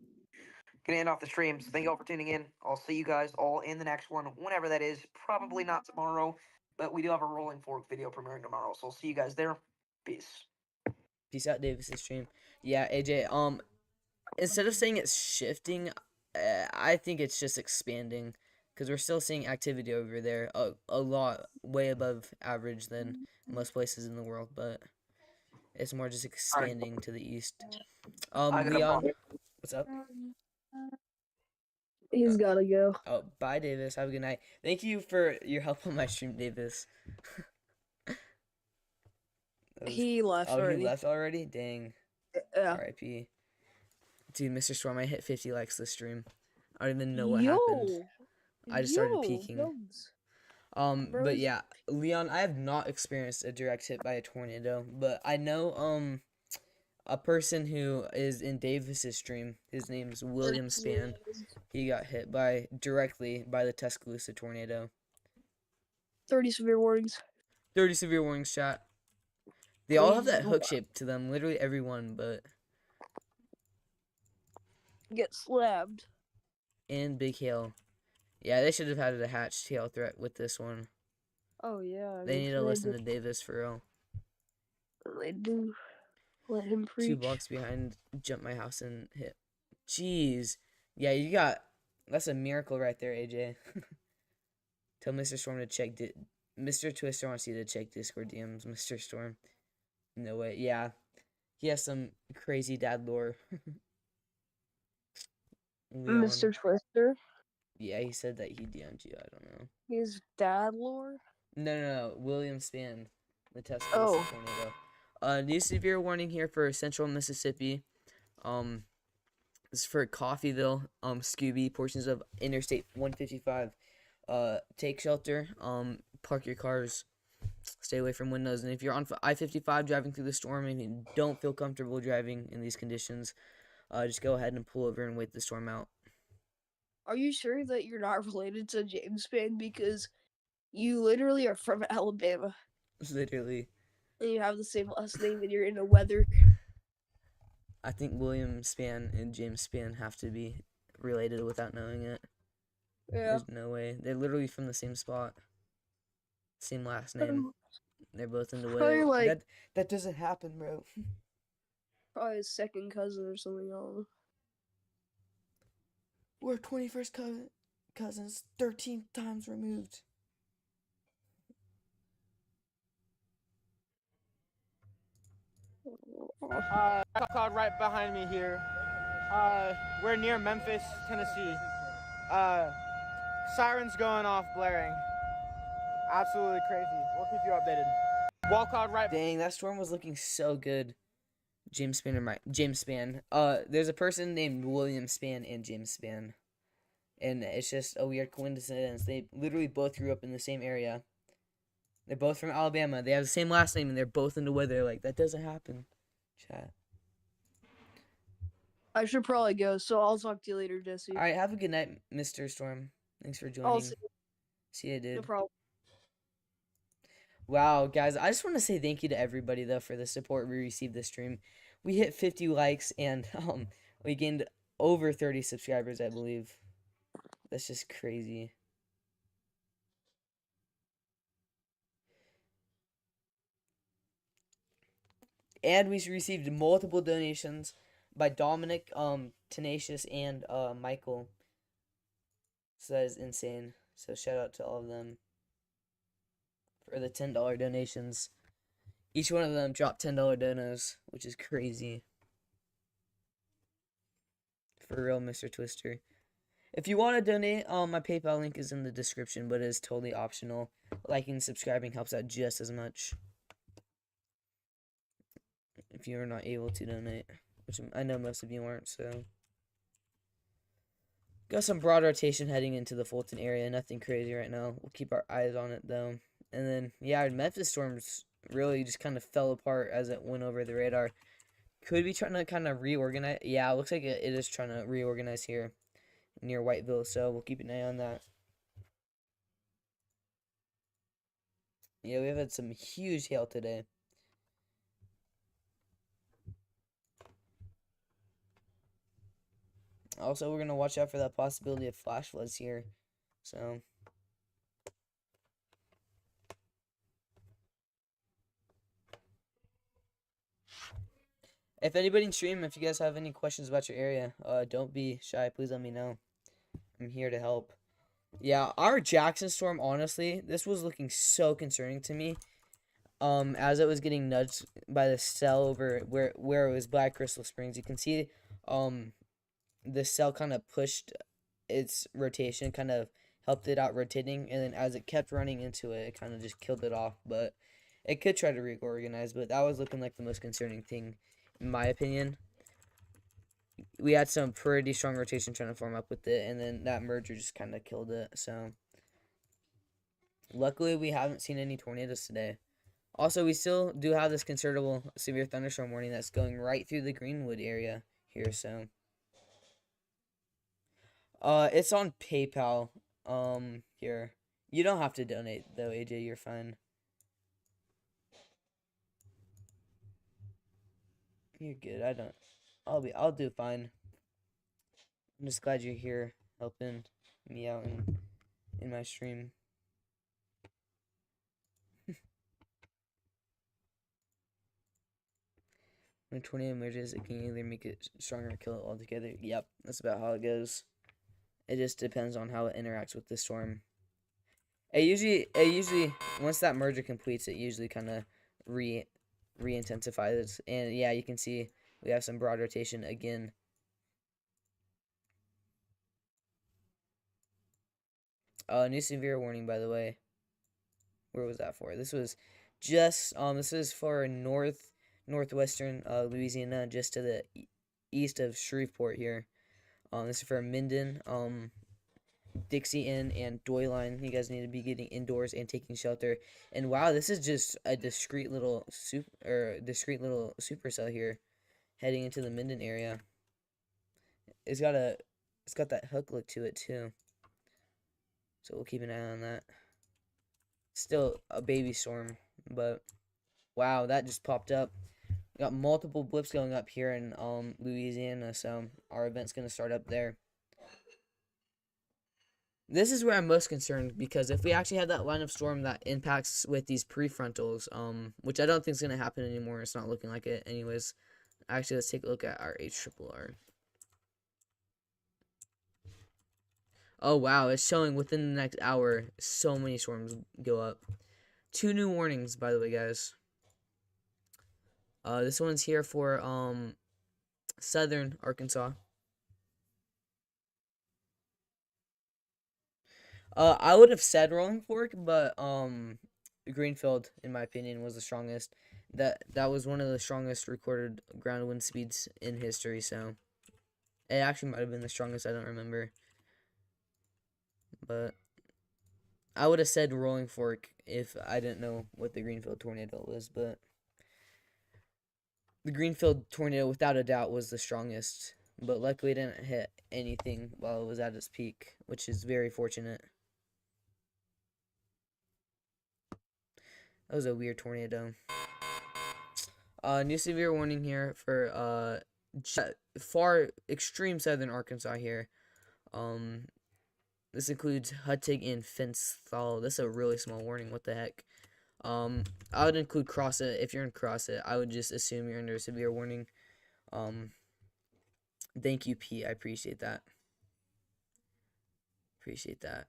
Gonna end off the stream. So thank you all for tuning in. I'll see you guys all in the next one, whenever that is. Probably not tomorrow, but we do have a Rolling Fork video premiering tomorrow. So I'll see you guys there. Peace. Peace out, Davis' stream. Yeah, AJ. Instead of saying it's shifting, I think it's just expanding because we're still seeing activity over there, a lot way above average than most places in the world, but it's more just expanding to the east. I gotta Leon, pop. what's up? He's gotta go. Oh, bye, Davis. Have a good night. Thank you for your help on my stream, Davis. He left Oh, already. he left already? Dang. Yeah. R.I.P. Dude, Mr. Storm, I hit 50 likes this stream. I don't even know what happened. I just started peeking. Bros. But Bros. yeah, Leon, I have not experienced a direct hit by a tornado, but I know a person who is in Davis's stream. His name's William Span. He got hit directly by the Tuscaloosa tornado. 30 severe warnings. 30 severe warnings, chat. They all have that hook shape to them, literally every one, but Get slabbed. and big hail. Yeah, they should have had a hatched tail threat with this one. Oh yeah, I They mean need to listen to Davis for real. they do. Let him 2 preach. blocks behind, jump my house and hit. Jeez. Yeah, you got. That's a miracle right there, AJ. Tell Mr. Storm to check. Mr. Twister wants you to check Discord DMs, Mr. Storm. No way. Yeah. He has some crazy dad lore. Leon. Mr. Twister. Yeah, he said that he DM'd you. I don't know. His dad lore. No. William Span. The Tuscaloosa Oh. tornado. New severe warning here for central Mississippi. This is for Coffeeville, Scooby, portions of Interstate 155. Take shelter. Park your cars. Stay away from windows. And if you're on I-55 driving through the storm and you don't feel comfortable driving in these conditions, just go ahead and pull over and wait the storm out. Are you sure that you're not related to James Span? Because you literally are from Alabama. Literally. And you have the same last name and you're in the weather. I think William Span and James Span have to be related without knowing it. Yeah. There's no way. They're literally from the same spot. Same last name. They're both in the Probably way. like That doesn't happen, bro. probably his second cousin or something. I don't know. We're 21st cousins, 13 times removed. Cloud right behind me here. We're near Memphis, Tennessee. Sirens going off, blaring. Absolutely crazy. We'll keep you updated. Wall cloud right. Dang, that storm was looking so good. James Span. There's a person named William Span and James Span. And it's just a weird coincidence. They literally both grew up in the same area. They're both from Alabama. They have the same last name and they're both in the weather. Like, that doesn't happen. Chat. I should probably go, so I'll talk to you later, Jesse. Alright, have a good night, Mr. Storm. Thanks for joining. I'll See you, dude. no problem. Wow, guys, I just want to say thank you to everybody, though, for the support we received this stream. We hit 50 likes, and we gained over 30 subscribers, I believe. That's just crazy. And we received multiple donations by Dominic, Tenacious, and Michael. So that is insane. So shout out to all of them for the $10 donations. Each one of them dropped $10 donos, which is crazy. For real, Mr. Twister. If you want to donate, my PayPal link is in the description, but it is totally optional. Liking and subscribing helps out just as much. If you are not able to donate, which I know most of you aren't, so. Got some broad rotation heading into the Fulton area. Nothing crazy right now. We'll keep our eyes on it, though. And then, yeah, Memphis storms really just kind of fell apart as it went over the radar. Could be trying to kind of reorganize. Yeah, it looks like it is trying to reorganize here near Whiteville, so we'll keep an eye on that. Yeah, we've had some huge hail today. Also, we're going to watch out for that possibility of flash floods here. So, if anybody in stream, if you guys have any questions about your area, don't be shy. Please let me know. I'm here to help. Yeah, our Jackson storm, honestly, this was looking so concerning to me. As it was getting nudged by the cell over where it was Black Crystal Springs, you can see, the cell kind of pushed its rotation, kind of helped it out rotating, and then as it kept running into it, it kind of just killed it off. But it could try to reorganize, but that was looking like the most concerning thing, in my opinion. We had some pretty strong rotation trying to form up with it, and then that merger just kind of killed it. So, luckily, we haven't seen any tornadoes today. Also, we still do have this considerable severe thunderstorm warning that's going right through the Greenwood area here, so. It's on PayPal, here. You don't have to donate, though, AJ, you're fine. You're good, I'll do fine. I'm just glad you're here, helping me out and in my stream. When a tornado emerges, it can either make it stronger or kill it altogether. Yep, that's about how it goes. It just depends on how it interacts with the storm. It usually once that merger completes, it usually kind of re-intensifies. And yeah, you can see we have some broad rotation again. New severe warning, by the way. Where was that for? This was just this is for northwestern Louisiana, just to the east of Shreveport here. This is for Minden, Dixie Inn, and Doyline. You guys need to be getting indoors and taking shelter. And wow, this is just a discreet little supercell here, heading into the Minden area. It's got that hook look to it too. So we'll keep an eye on that. Still a baby storm, but wow, that just popped up. We got multiple blips going up here in Louisiana, so our event's gonna start up there. This is where I'm most concerned, because if we actually have that line of storm that impacts with these prefrontals, which I don't think is gonna happen anymore, it's not looking like it anyways. Actually, let's take a look at our HRRR. Oh wow, it's showing within the next hour so many storms go up. 2 new warnings, by the way, guys. This one's here for southern Arkansas. I would have said Rolling Fork, but Greenfield, in my opinion, was the strongest. That was one of the strongest recorded ground wind speeds in history. So it actually might have been the strongest. I don't remember, but I would have said Rolling Fork if I didn't know what the Greenfield tornado was. But the Greenfield tornado, without a doubt, was the strongest. But luckily, it didn't hit anything while it was at its peak, which is very fortunate. That was a weird tornado. New severe warning here for far extreme southern Arkansas here. This includes Huttig and Fenthal. This is a really small warning. What the heck? I would include Crossett. If you're in Crossett, I would just assume you're under a severe warning. Thank you, Pete. I appreciate that. Appreciate that.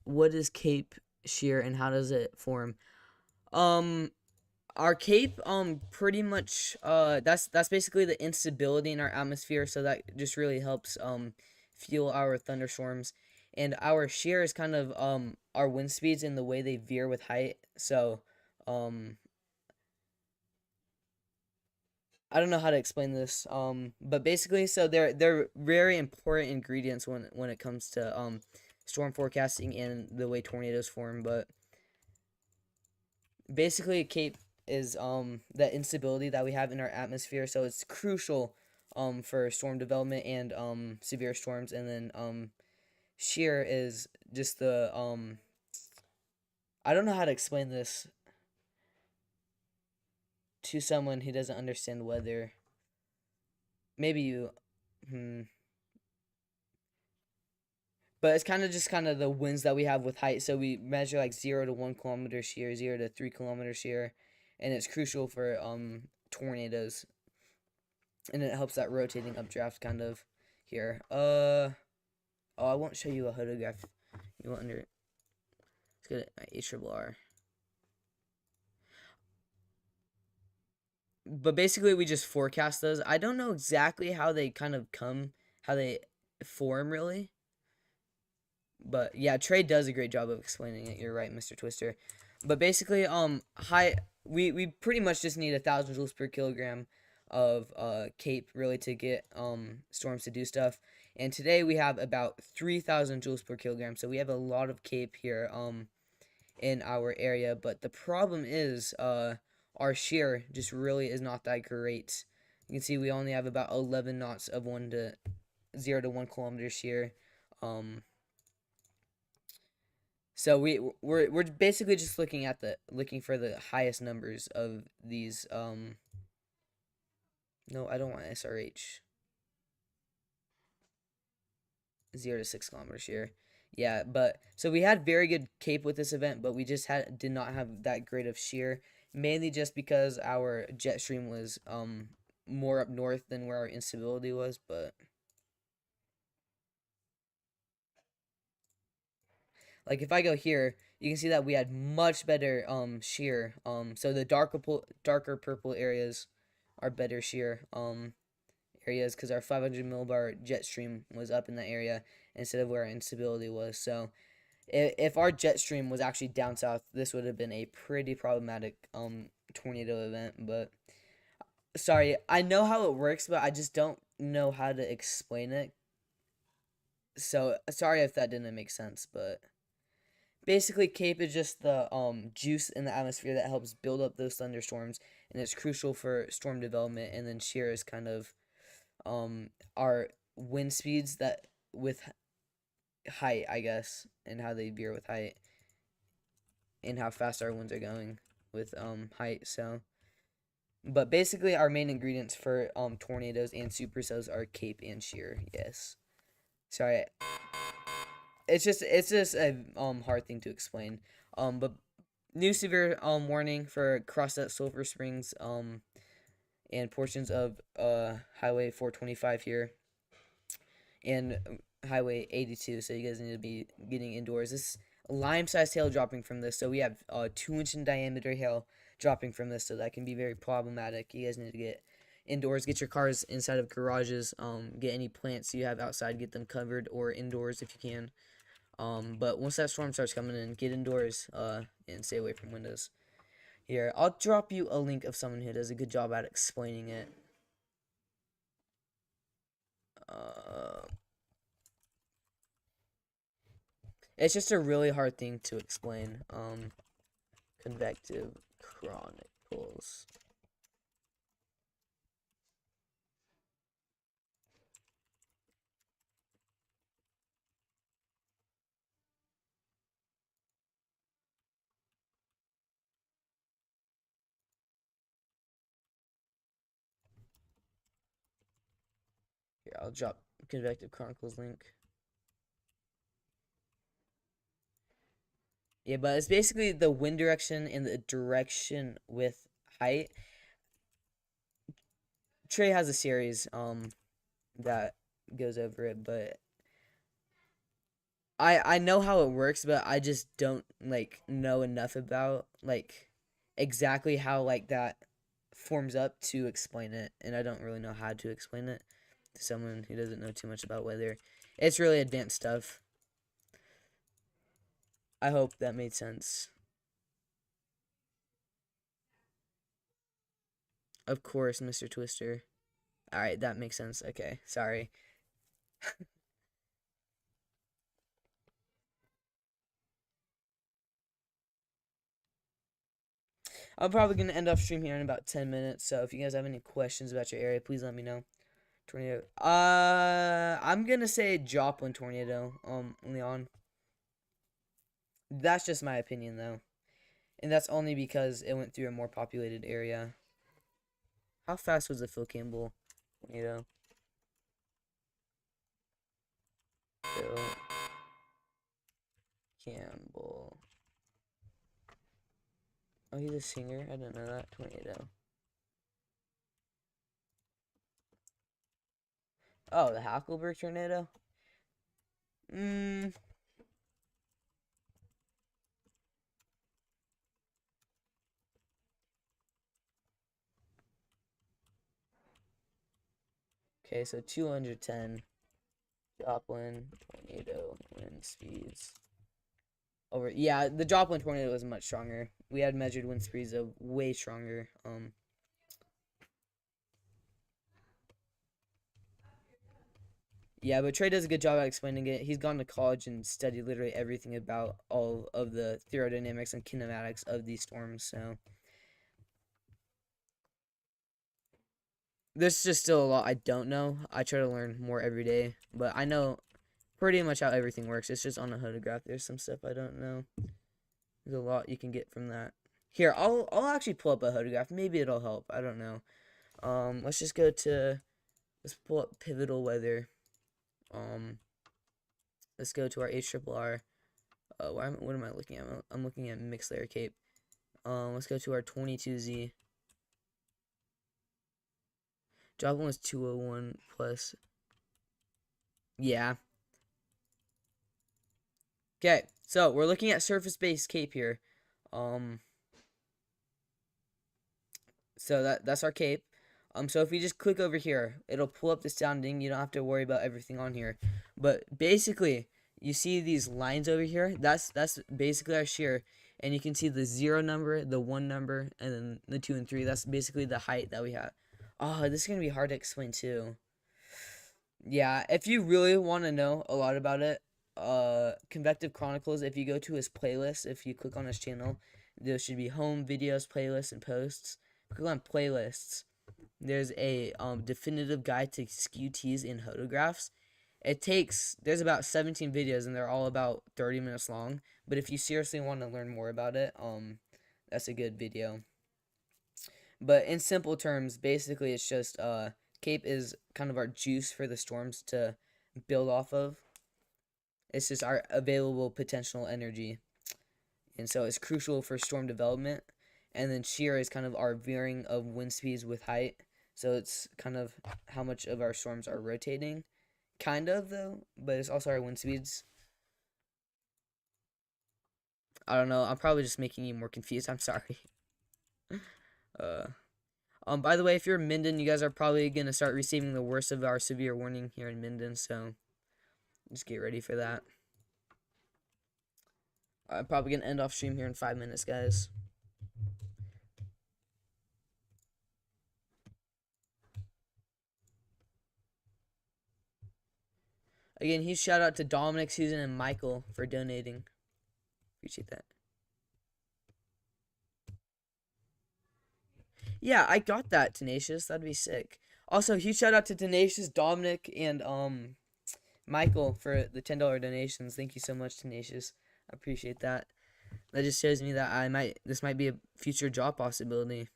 What is Cape Shear and how does it form? Our cape, pretty much, that's basically the instability in our atmosphere, so that just really helps, fuel our thunderstorms. And our shear is kind of, our wind speeds and the way they veer with height. So, I don't know how to explain this, but basically, so they're very important ingredients when it comes to, storm forecasting and the way tornadoes form. But basically, cape is that instability that we have in our atmosphere, so it's crucial for storm development and severe storms. And then shear is just the I don't know how to explain this to someone who doesn't understand weather. Maybe you but it's kind of the winds that we have with height. So we measure like 0 to 1 kilometer shear, 0 to 3 kilometer shear, and it's crucial for tornadoes. And it helps that rotating updraft kind of here. Oh, I won't show you a photograph. You want under. Let's get it. My HRRR. But basically, we just forecast those. I don't know exactly how they how they form really. But yeah, Trey does a great job of explaining it. You're right, Mr. Twister. But basically, we pretty much just need 1,000 joules per kilogram of cape really to get storms to do stuff. And today we have about 3,000 joules per kilogram, so we have a lot of cape here in our area. But the problem is our shear just really is not that great You can see we only have about 11 knots of 0 to 1 kilometer shear. So we're basically just looking for the highest numbers of these. No, I don't want SRH. 0 to 6 kilometers shear. Yeah, but so we had very good cape with this event, but we just did not have that great of shear, mainly just because our jet stream was more up north than where our instability was. But like if I go here, you can see that we had much better shear. So the darker purple areas are better shear areas because our 500 millibar jet stream was up in that area instead of where our instability was. So if our jet stream was actually down south, this would have been a pretty problematic tornado event. But sorry, I know how it works, but I just don't know how to explain it. So sorry if that didn't make sense, but basically cape is just the juice in the atmosphere that helps build up those thunderstorms, and it's crucial for storm development. And then shear is kind of our wind speeds that with height, I guess, and how they veer with height, and how fast our winds are going with height. So, but basically, our main ingredients for tornadoes and supercells are cape and shear. Yes. Sorry, it's just a hard thing to explain. But new severe warning for Crosset Sulphur Springs and portions of Highway 425 here and Highway 82. So you guys need to be getting indoors. This lime-sized hail dropping from this. So we have 2-inch in diameter hail dropping from this. So that can be very problematic. You guys need to get indoors. Get your cars inside of garages. Get any plants you have outside. Get them covered or indoors if you can. But once that storm starts coming in, get indoors and stay away from windows. Here, I'll drop you a link of someone who does a good job at explaining it. It's just a really hard thing to explain. Convective Chronicles. Here, I'll drop Convective Chronicles link. Yeah, but it's basically the wind direction and the direction with height. Trey has a series that goes over it, but I know how it works, but I just don't like know enough about like exactly how like that forms up to explain it, and I don't really know how to explain it to someone who doesn't know too much about weather. It's really advanced stuff. I hope that made sense. Of course, Mr. Twister. All right, that makes sense. Okay, sorry. I'm probably going to end off stream here in about 10 minutes. So if you guys have any questions about your area, please let me know. Tornado. I'm going to say Joplin tornado, Leon. That's just my opinion, though. And that's only because it went through a more populated area. How fast was the Phil Campbell tornado? Phil Campbell. Oh, he's a singer? I didn't know that. Tornado. Oh, the Hackleberg tornado? Okay, so 210. Joplin tornado wind speeds. Over, yeah, the Joplin tornado was much stronger. We had measured wind speeds of way stronger. Yeah, but Trey does a good job at explaining it. He's gone to college and studied literally everything about all of the theorodynamics and kinematics of these storms. So there's just still a lot I don't know. I try to learn more every day, but I know pretty much how everything works. It's just on a photograph. There's some stuff I don't know. There's a lot you can get from that. Here, I'll actually pull up a photograph. Maybe it'll help. I don't know. Let's just go to, let's pull up pivotal weather. Let's go to our HRRR. What am I looking at? I'm looking at mixed layer cape. Let's go to our 22Z. Job one was 201 plus. Yeah. Okay, so we're looking at surface-based cape here. So that's our cape. So if we just click over here, it'll pull up the sounding. You don't have to worry about everything on here. But basically, you see these lines over here? That's basically our shear. And you can see the 0 number, the 1 number, and then the 2 and 3. That's basically the height that we have. Oh, this is going to be hard to explain too. Yeah, if you really want to know a lot about it, Convective Chronicles, if you go to his playlist, if you click on his channel, there should be home, videos, playlists, and posts. Click on playlists. There's a definitive guide to skew tees in photographs. There's about 17 videos and they're all about 30 minutes long. But if you seriously want to learn more about it, that's a good video. But in simple terms, basically it's just cape is kind of our juice for the storms to build off of. It's just our available potential energy. And so it's crucial for storm development. And then shear is kind of our veering of wind speeds with height. So it's kind of how much of our storms are rotating. Kind of, though. But it's also our wind speeds. I don't know. I'm probably just making you more confused. I'm sorry. By the way, if you're in Minden, you guys are probably going to start receiving the worst of our severe warning here in Minden. So just get ready for that. I'm probably going to end off stream here in 5 minutes, guys. Again, huge shout out to Dominic, Susan, and Michael for donating. Appreciate that. Yeah, I got that, Tenacious. That'd be sick. Also, huge shout out to Tenacious, Dominic, and Michael for the $10 donations. Thank you so much, Tenacious. I appreciate that. That just shows me that this might be a future job possibility.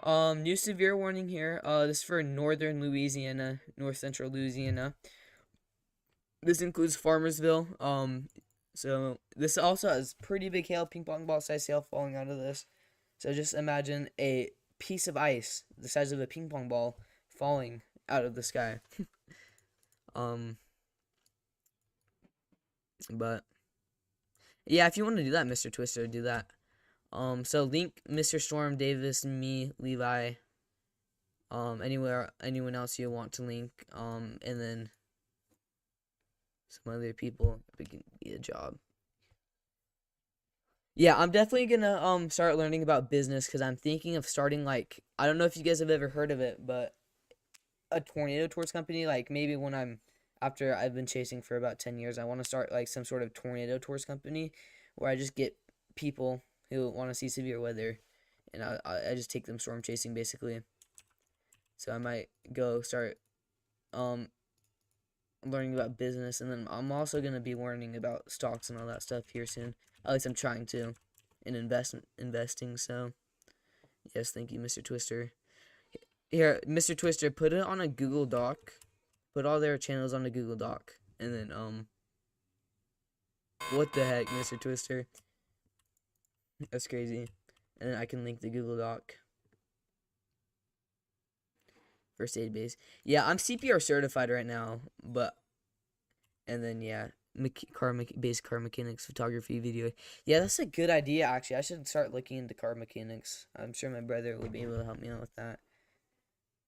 New severe warning here. This is for northern Louisiana, north central Louisiana. This includes Farmersville. So this also has pretty big hail, ping pong ball size hail falling out of this. So just imagine a piece of ice the size of a ping pong ball falling out of the sky. But yeah, if you want to do that, Mr. Twister, do that. So link Mr. Storm, Davis, me, Levi, anyone else you want to link, and then some other people, if it can be a job. Yeah, I'm definitely gonna start learning about business because I'm thinking of starting, like, I don't know if you guys have ever heard of it, but a tornado tours company. Like maybe after I've been chasing for about 10 years, I want to start like some sort of tornado tours company where I just get people who want to see severe weather, and I just take them storm chasing basically. So I might go start learning about business, and then I'm also gonna be learning about stocks and all that stuff here soon. At least I'm trying to, in investing. So yes, thank you, Mr. Twister. Here, Mr. Twister, put it on a Google Doc. Put all their channels on a Google Doc, and then what the heck, Mr. Twister? That's crazy. And then I can link the Google Doc. First aid base. Yeah, I'm CPR certified right now, and then yeah, basic car mechanics, photography, video. Yeah, that's a good idea actually. I should start looking into car mechanics. I'm sure my brother would be able to help me out with that,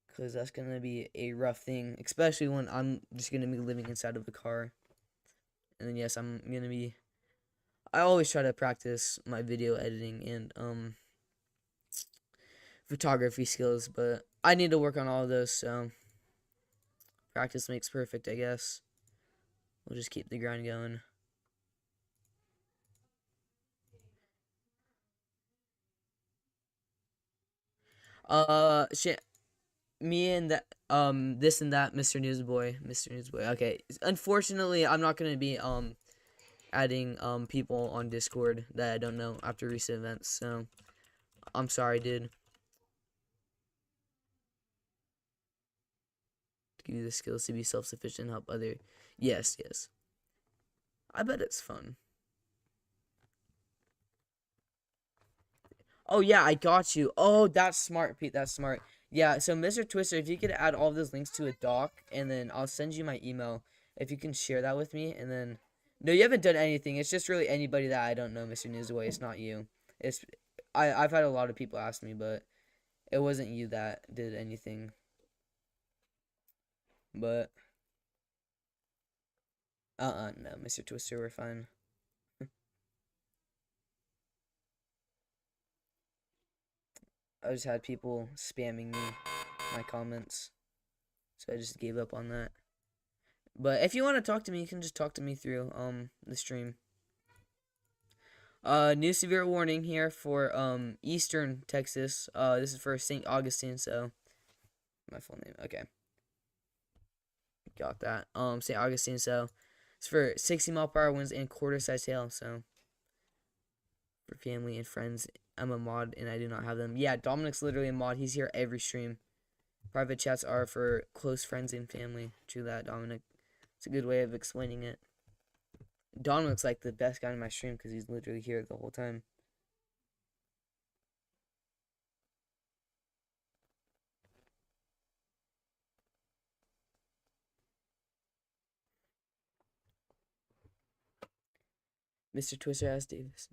because that's gonna be a rough thing, especially when I'm just gonna be living inside of the car. And then yes, I always try to practice my video editing and photography skills, but I need to work on all of those, so practice makes perfect, I guess. We'll just keep the grind going. Me and that this and that Mr. Newsboy. Okay. Unfortunately, I'm not gonna be adding people on Discord that I don't know after recent events. So I'm sorry, dude. Give you the skills to be self-sufficient and help other. Yes, yes. I bet it's fun. Oh yeah, I got you. Oh, that's smart, Pete. That's smart. Yeah, so Mr. Twister, if you could add all those links to a doc, and then I'll send you my email. If you can share that with me, and then no, you haven't done anything. It's just really anybody that I don't know, Mr. Newsaway. It's not you. It's I've had a lot of people ask me, but it wasn't you that did anything. But no, Mr. Twister, we're fine. I just had people spamming me my comments, so I just gave up on that. But if you want to talk to me, you can just talk to me through the stream. New severe warning here for Eastern Texas. This is for St. Augustine, so my full name. Okay. Got that. St. Augustine, so it's for 60-mile-per-hour winds and quarter-sized hail, so for family and friends. I'm a mod and I do not have them. Yeah, Dominic's literally a mod. He's here every stream. Private chats are for close friends and family. True that, Dominic. It's a good way of explaining it. Dominic's like the best guy in my stream because he's literally here the whole time. Mr. Twister asked Davis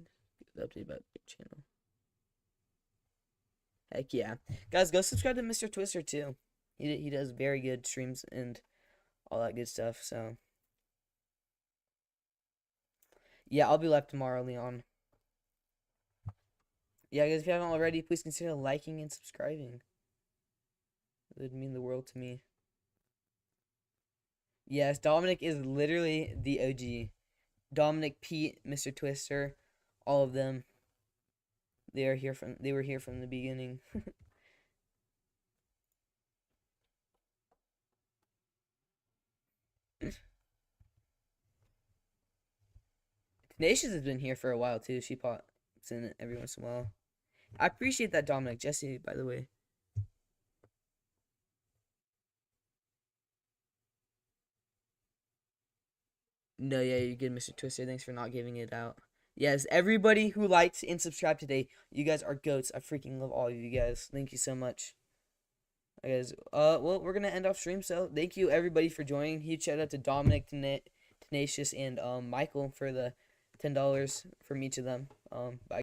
update about your channel. Heck yeah. Guys, go subscribe to Mr. Twister too. He does very good streams and all that good stuff, so. Yeah, I'll be live tomorrow, Leon. Yeah, guys, if you haven't already, please consider liking and subscribing. It would mean the world to me. Yes, Dominic is literally the OG. Dominic, Pete, Mr. Twister, all of them. They were here from the beginning. Tennesse has been here for a while too. She pops in it every once in a while. I appreciate that, Dominic. Jesse, by the way. No, yeah, you're good, Mr. Twister. Thanks for not giving it out. Yes, everybody who liked and subscribed today, you guys are goats. I freaking love all of you guys. Thank you so much. Guys, well, we're gonna end off stream, so thank you everybody for joining. Huge shout out to Dominic, Tenacious, and Michael for the $10 from each of them. Bye.